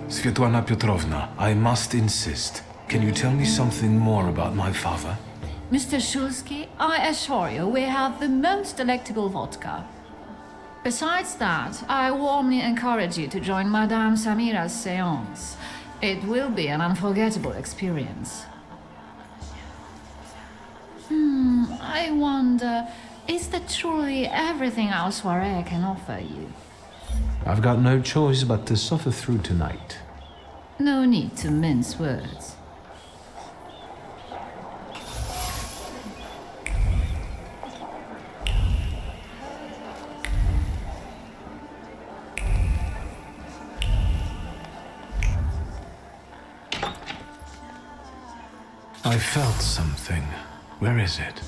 Svetlana Petrovna, I must insist. Can you tell me something more about my father? Mr. Shulsky, I assure you we have the most delectable vodka. Besides that, I warmly encourage you to join Madame Samira's séance. It will be an unforgettable experience. I wonder, is that truly everything our soirée can offer you? I've got no choice but to suffer through tonight. No need to mince words. I felt something. Where is it?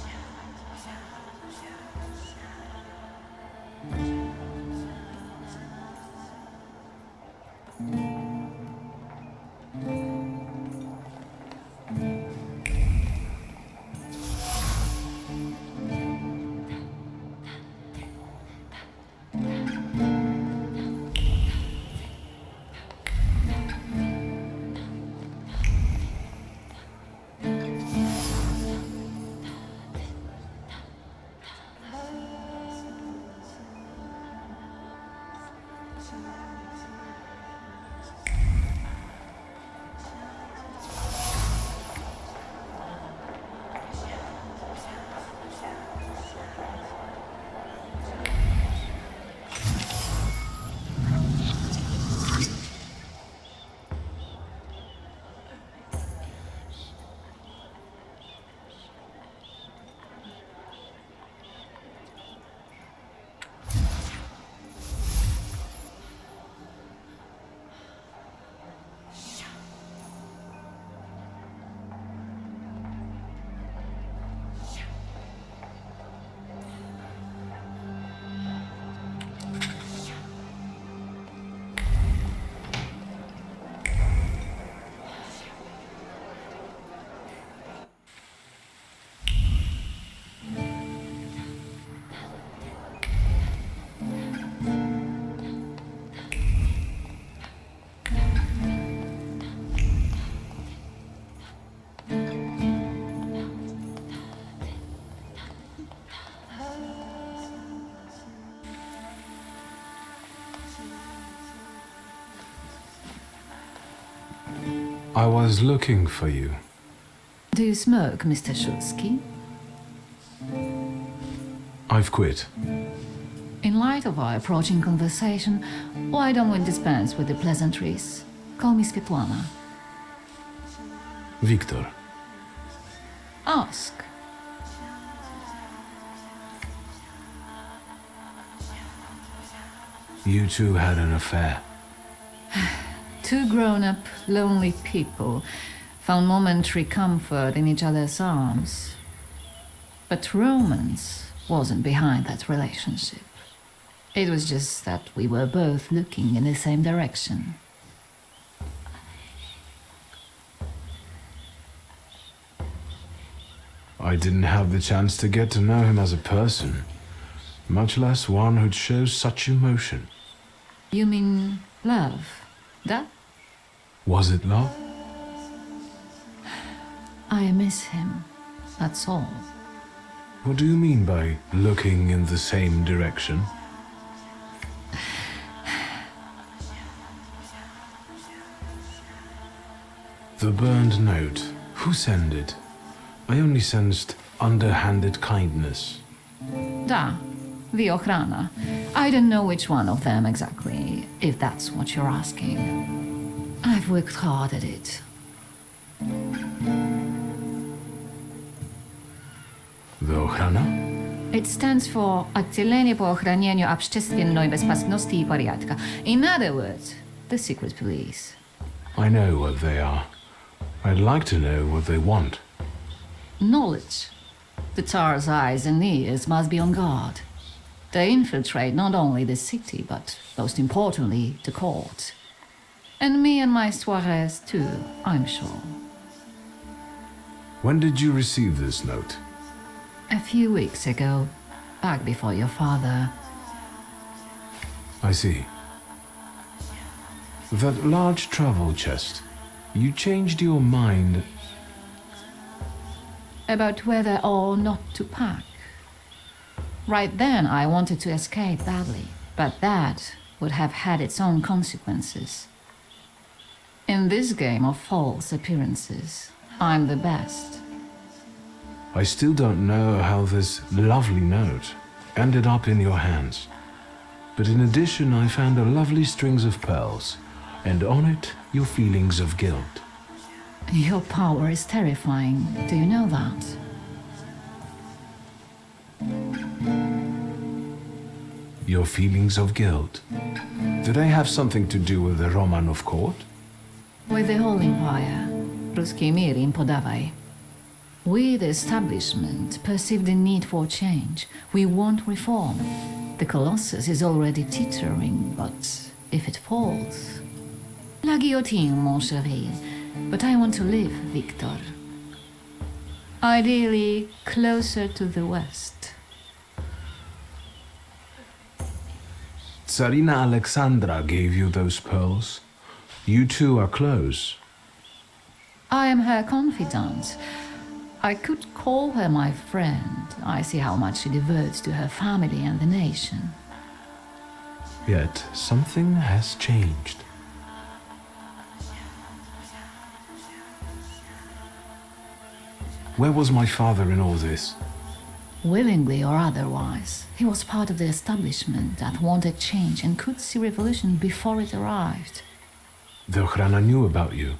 I was looking for you. Do you smoke, Mr. Shulsky? I've quit. In light of our approaching conversation, why don't we dispense with the pleasantries? Call me Svetlana. Victor. Ask. You two had an affair. Two grown-up, lonely people found momentary comfort in each other's arms. But romance wasn't behind that relationship. It was just that we were both looking in the same direction. I didn't have the chance to get to know him as a person, much less one who'd show such emotion. You mean love? That? Was it love? I miss him, that's all. What do you mean by looking in the same direction? The burned note. Who sent it? I only sensed underhanded kindness. Da, the Ochrana. I don't know which one of them exactly, if that's what you're asking. I've worked hard at it. The Ochrana? It stands for Отделение по охранению общественной безопасности и порядка. In other words, the secret police. I know what they are. I'd like to know what they want. Knowledge. The Tsar's eyes and ears must be on guard. They infiltrate not only the city, but most importantly, the court. And me and my soirees too, I'm sure. When did you receive this note? A few weeks ago, back before your father. I see. That large travel chest. You changed your mind About whether or not to pack. Right then, I wanted to escape badly, but that would have had its own consequences. In this game of false appearances, I'm the best. I still don't know how this lovely note ended up in your hands. But in addition, I found a lovely strings of pearls, and on it, your feelings of guilt. Your power is terrifying. Do you know that? Your feelings of guilt. Do they have something to do with the Romanov court? With the whole empire, Ruski mir im podawaj. We, the establishment, perceive the need for change. We want reform. The Colossus is already teetering, but if it falls... La guillotine, mon chéri. But I want to live, Victor. Ideally, closer to the west. Tsarina Alexandra gave you those pearls. You two are close. I am her confidant. I could call her my friend. I see how much she devotes to her family and the nation. Yet something has changed. Where was my father in all this? Willingly or otherwise, he was part of the establishment that wanted change and could see revolution before it arrived. The Ochrana knew about you,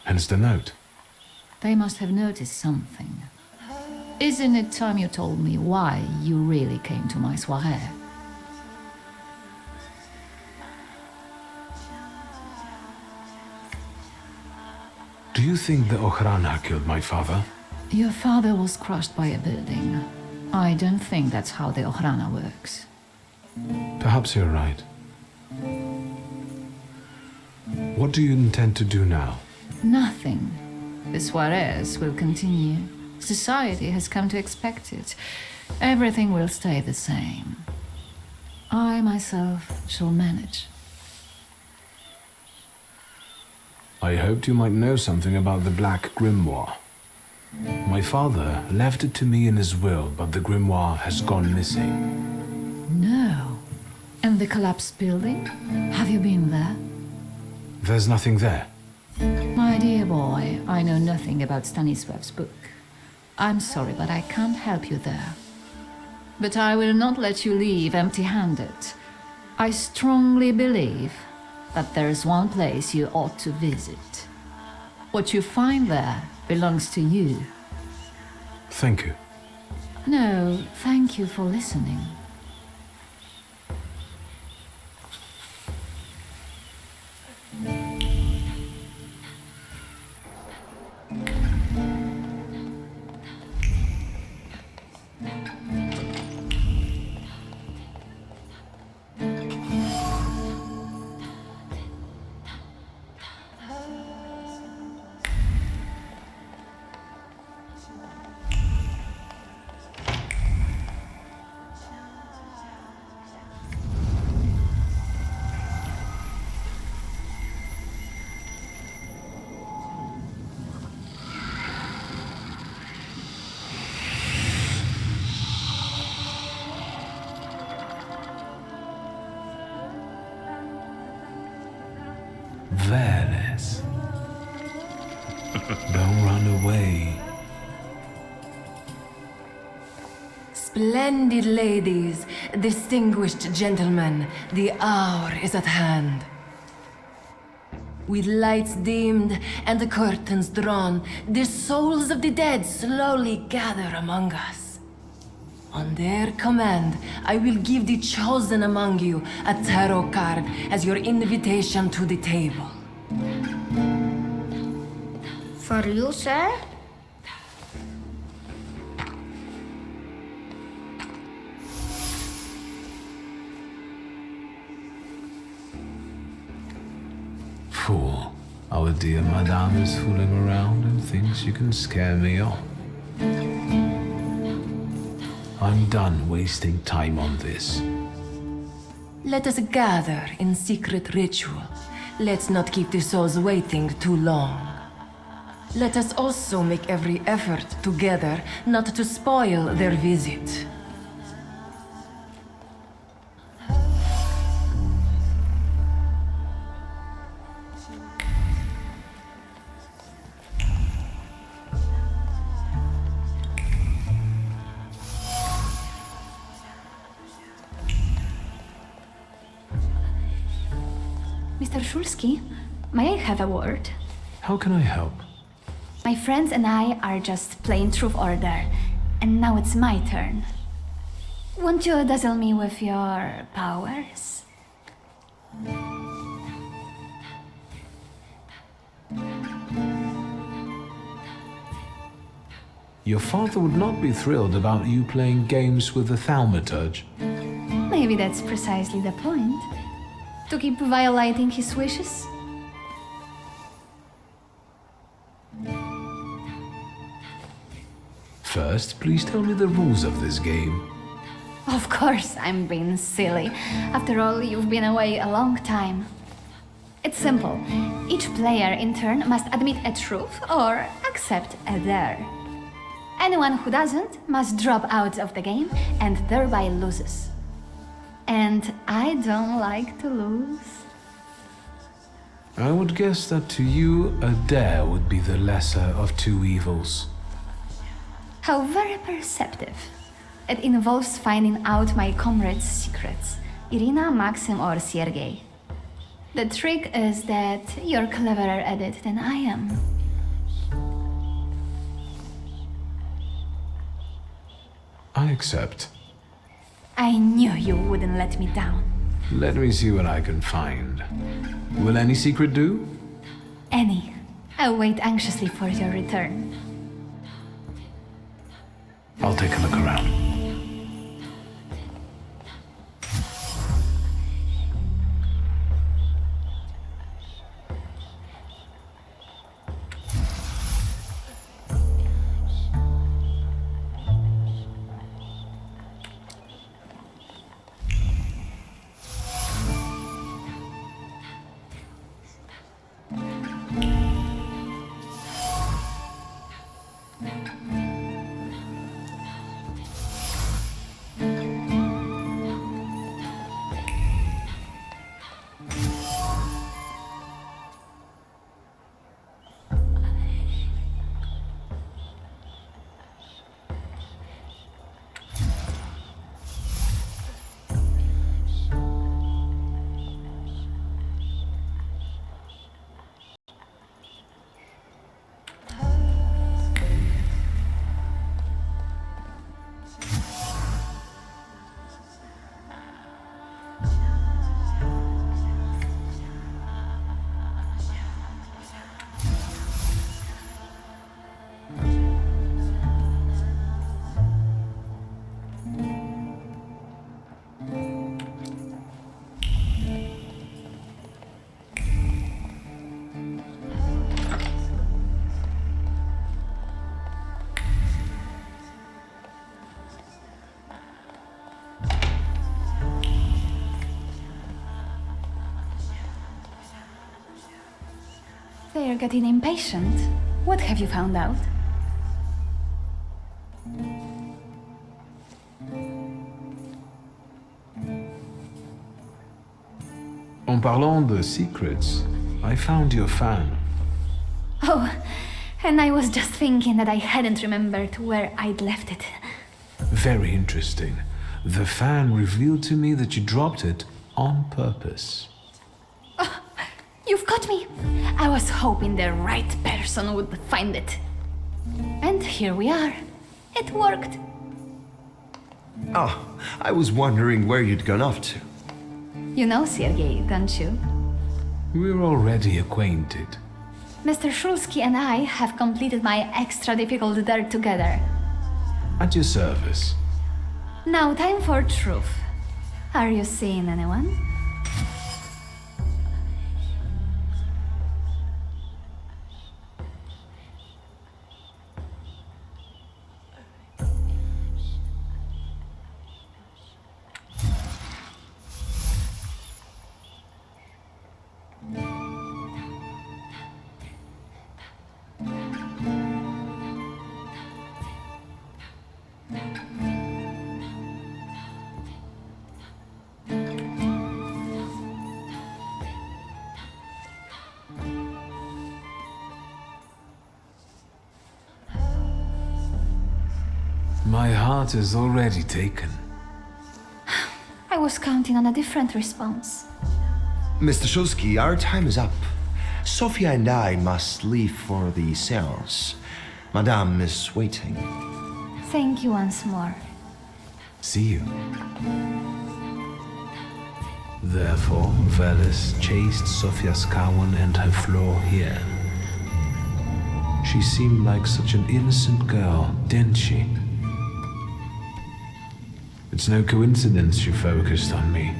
hence the note. They must have noticed something. Isn't it time you told me why you really came to my soirée? Do you think the Ochrana killed my father? Your father was crushed by a building. I don't think that's how the Ochrana works. Perhaps you're right. What do you intend to do now? Nothing. The soirées will continue. Society has come to expect it. Everything will stay the same. I myself shall manage. I hoped you might know something about the Black Grimoire. My father left it to me in his will, but the grimoire has gone missing. No. And the collapsed building? Have you been there? There's nothing there. My dear boy, I know nothing about Stanisław's book. I'm sorry, but I can't help you there. But I will not let you leave empty-handed. I strongly believe that there is one place you ought to visit. What you find there belongs to you. Thank you. No, thank you for listening. Don't run away. Splendid ladies, distinguished gentlemen, the hour is at hand. With lights dimmed and the curtains drawn, the souls of the dead slowly gather among us. On their command, I will give the chosen among you a tarot card as your invitation to the table. For you, sir? Fool. Our dear madame is fooling around and thinks you can scare me off. I'm done wasting time on this. Let us gather in secret ritual. Let's not keep the souls waiting too long. Let us also make every effort together not to spoil their visit. Mr. Shulsky, may I have a word? How can I help? My friends and I are just playing Truth Order, and now it's my turn. Won't you dazzle me with your powers? Your father would not be thrilled about you playing games with the Thaumaturge. Maybe that's precisely the point. To keep violating his wishes? First, please tell me the rules of this game. Of course, I'm being silly. After all, you've been away a long time. It's simple. Each player in turn must admit a truth or accept a dare. Anyone who doesn't must drop out of the game and thereby loses. And I don't like to lose. I would guess that to you, a dare would be the lesser of two evils. How very perceptive. It involves finding out my comrades' secrets, Irina, Maxim, or Sergei. The trick is that you're cleverer at it than I am. I accept. I knew you wouldn't let me down. Let me see what I can find. Will any secret do? Any. I'll wait anxiously for your return. I'll take a look around. They're getting impatient. What have you found out? En parlant de secrets, I found your fan. Oh, And I was just thinking that I hadn't remembered where I'd left it. Very interesting. The fan revealed to me that you dropped it on purpose. Oh, you've got me. I was hoping the right person would find it. And here we are. It worked. Oh, I was wondering where you'd gone off to. You know Sergei, don't you? We're already acquainted. Mr. Shulsky and I have completed my extra difficult dirt together. At your service. Now time for truth. Are you seeing anyone? My heart is already taken. I was counting on a different response. Mr. Shulsky, our time is up. Sophia and I must leave for the seance. Madame is waiting. Thank you once more. See you. Therefore, Veles chased Sofia Skawan and her floor here. She seemed like such an innocent girl, didn't she? It's no coincidence she focused on me.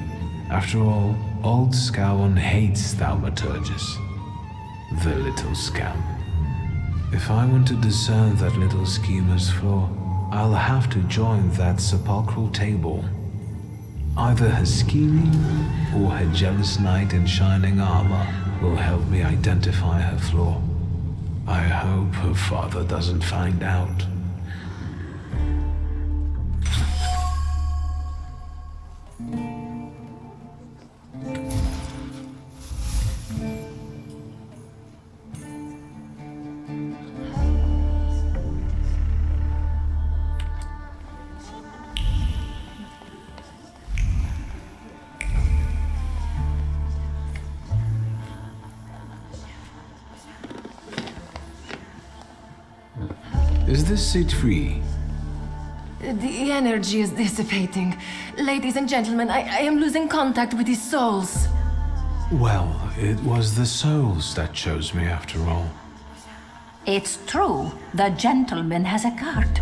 After all, old Skawan hates thaumaturges. The little scamp. If I want to discern that little schemer's flaw, I'll have to join that sepulchral table. Either her scheming or her jealous knight in shining armor will help me identify her flaw. I hope her father doesn't find out. Is this seat free? The energy is dissipating. Ladies and gentlemen, I am losing contact with these souls. Well, it was the souls that chose me after all. It's true. The gentleman has a card.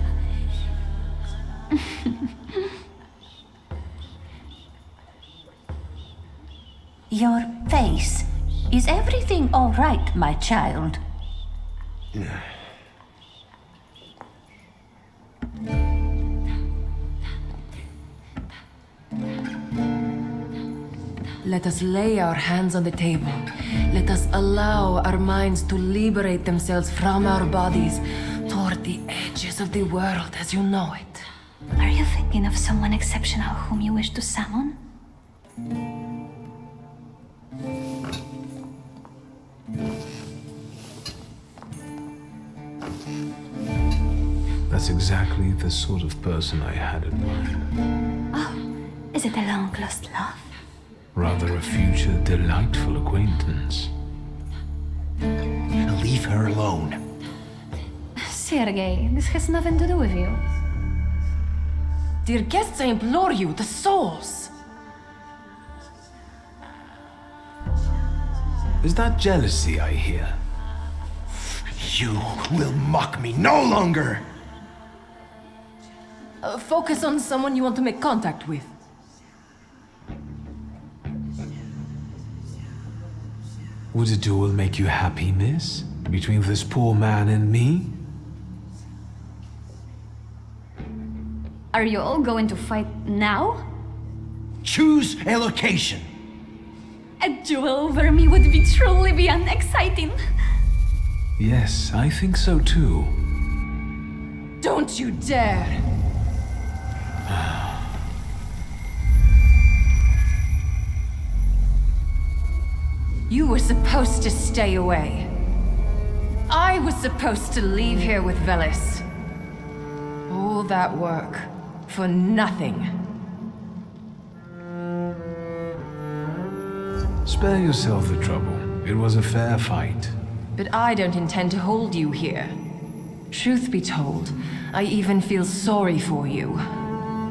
Your face. Is everything all right, my child? Let us lay our hands on the table. Let us allow our minds to liberate themselves from our bodies toward the edges of the world as you know it. Are you thinking of someone exceptional whom you wish to summon? That's exactly the sort of person I had in mind. Oh, is it a long-lost love? Rather a future delightful acquaintance. Leave her alone. Sergei, this has nothing to do with you. Dear guests, I implore you, the souls! Is that jealousy I hear? You will mock me no longer! Focus on someone you want to make contact with. Would a duel make you happy, miss? Between this poor man and me? Are you all going to fight now? Choose a location. A duel over me would be truly beyond exciting. Yes, I think so too. Don't you dare! You were supposed to stay away. I was was supposed to leave here with Velis. All that work for nothing. Spare yourself the trouble. It was a fair fight. But I don't intend to hold you here. Truth be told, I even feel sorry for you.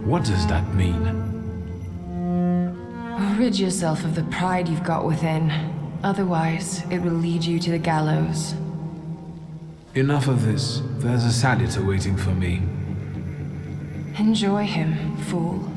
What does that mean? Rid yourself of the pride you've got within. Otherwise, it will lead you to the gallows. Enough of this. There's a salutator waiting for me. Enjoy him, fool.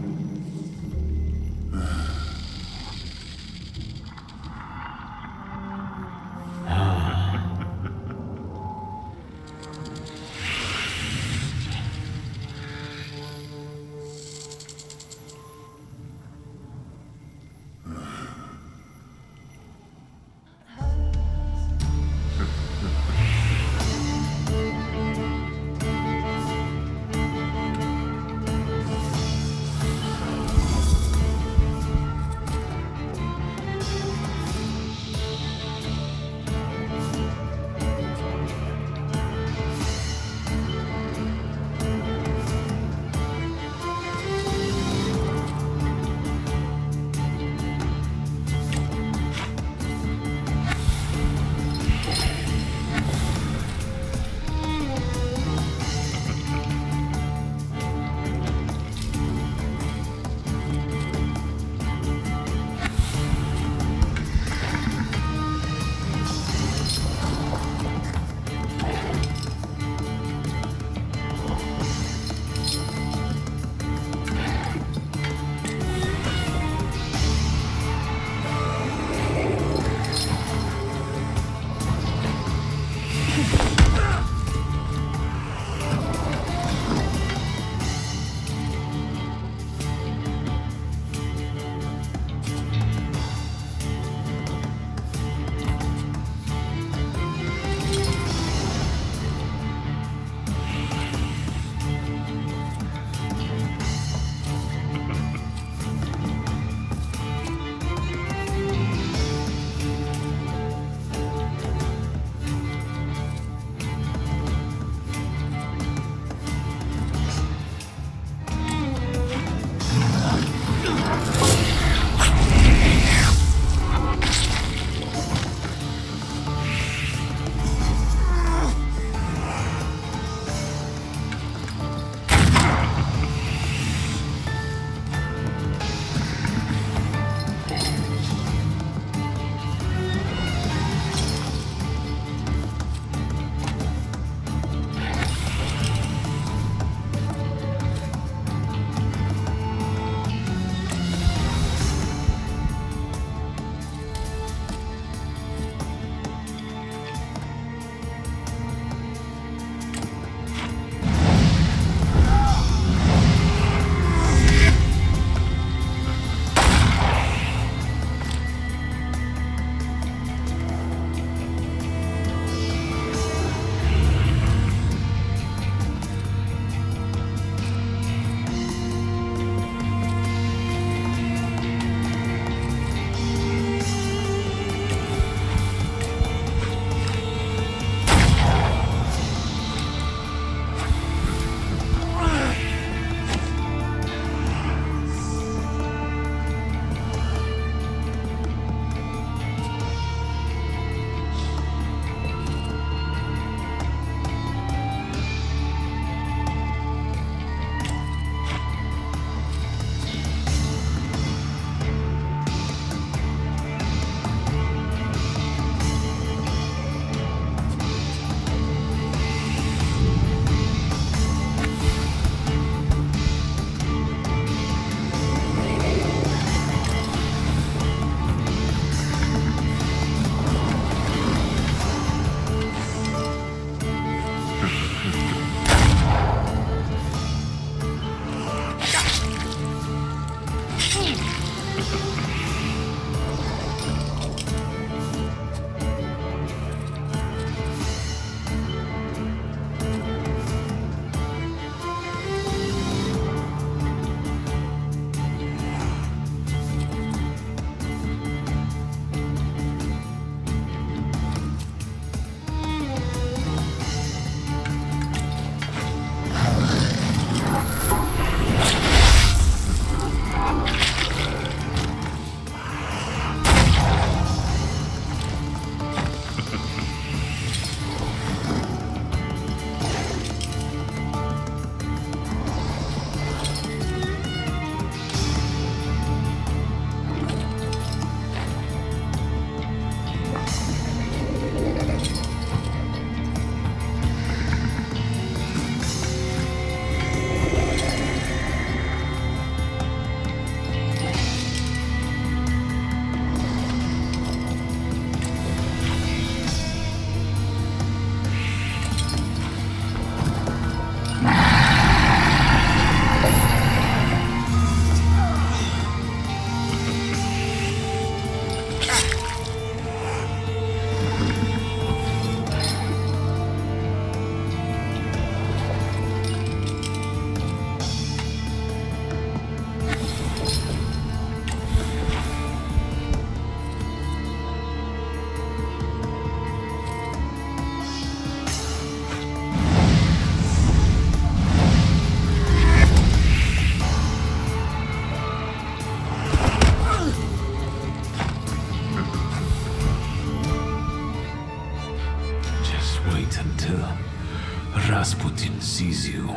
Rasputin sees you,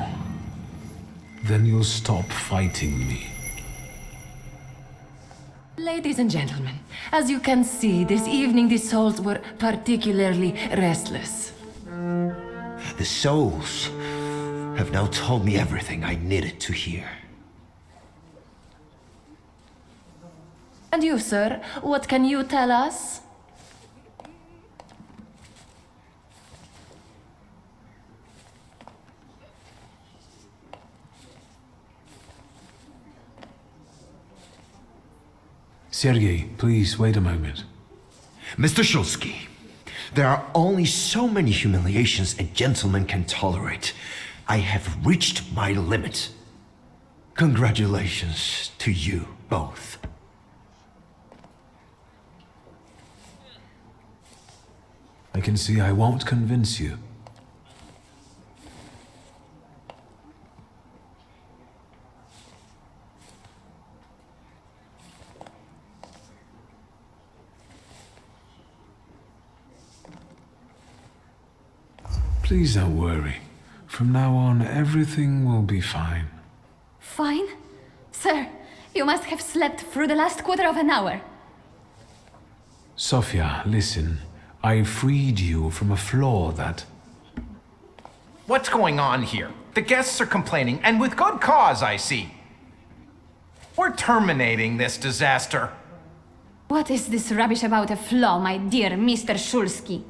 then you'll stop fighting me. Ladies and gentlemen, as you can see, this evening the souls were particularly restless. The souls have now told me everything I needed to hear. And you, sir, what can you tell us? Sergei, please wait a moment. Mr. Shulsky, there are only so many humiliations a gentleman can tolerate. I have reached my limit. Congratulations to you both. I can see I won't convince you. Please don't worry. From now on, everything will be fine. Fine? Sir, you must have slept through the last quarter of an hour. Sofia, listen. I freed you from a flaw that... What's going on here? The guests are complaining, and with good cause, I see. We're terminating this disaster. What is this rubbish about a flaw, my dear Mr. Shulsky?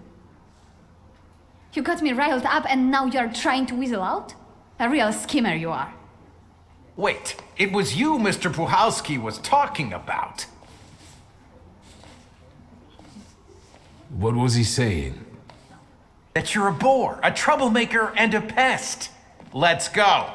You got me riled up and now you're trying to weasel out? A real schemer you are. Wait, it was you Mr. Puhalski was talking about. What was he saying? That you're a bore, a troublemaker, and a pest. Let's go.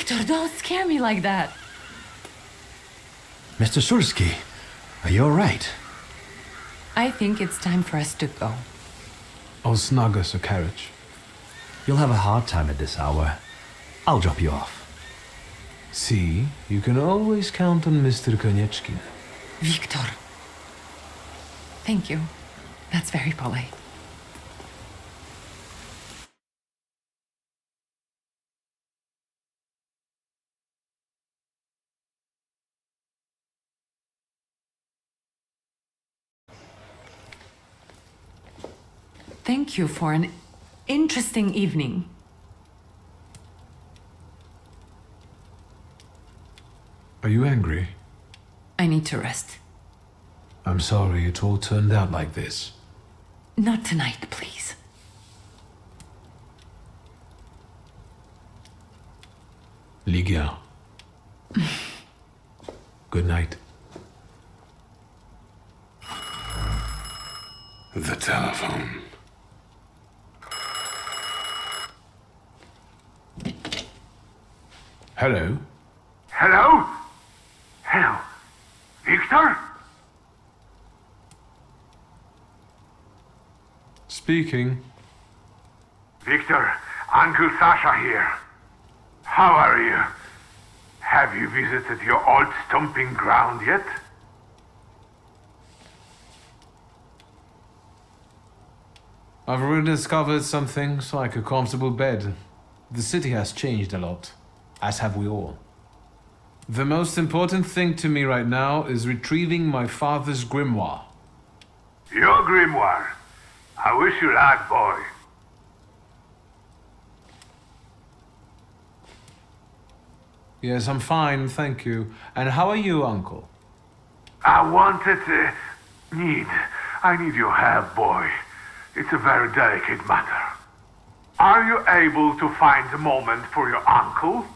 Victor, don't scare me like that. Mr. Szulski, are you alright? I think it's time for us to go. I'll snug us a carriage. You'll have a hard time at this hour. I'll drop you off. See, you can always count on Mr. Konieczkin. Victor. Thank you. That's very polite. Thank you for an interesting evening. Are you angry? I need to rest. I'm sorry it all turned out like this. Not tonight, please. Ligia. Good night. The telephone. Hello? Hello? Hello? Victor? Speaking. Victor, Uncle Sasha here. How are you? Have you visited your old stomping ground yet? I've rediscovered some things like a comfortable bed. The city has changed a lot, as have we all. The most important thing to me right now is retrieving my father's grimoire. Your grimoire? I wish you luck, boy. Yes, I'm fine, thank you. And how are you, Uncle? I need your help, boy. It's a very delicate matter. Are you able to find a moment for your uncle?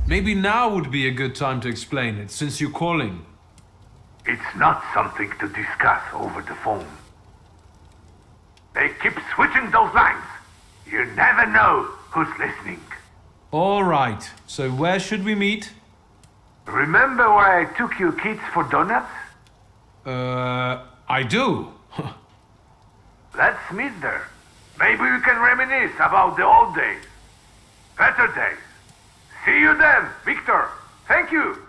Maybe now would be a good time to explain it, since you're calling. It's not something to discuss over the phone. They keep switching those lines. You never know who's listening. All right, so where should we meet? Remember where I took you kids for donuts? I do. Let's meet there. Maybe we can reminisce about the old days. Better days. See you then, Victor. Thank you.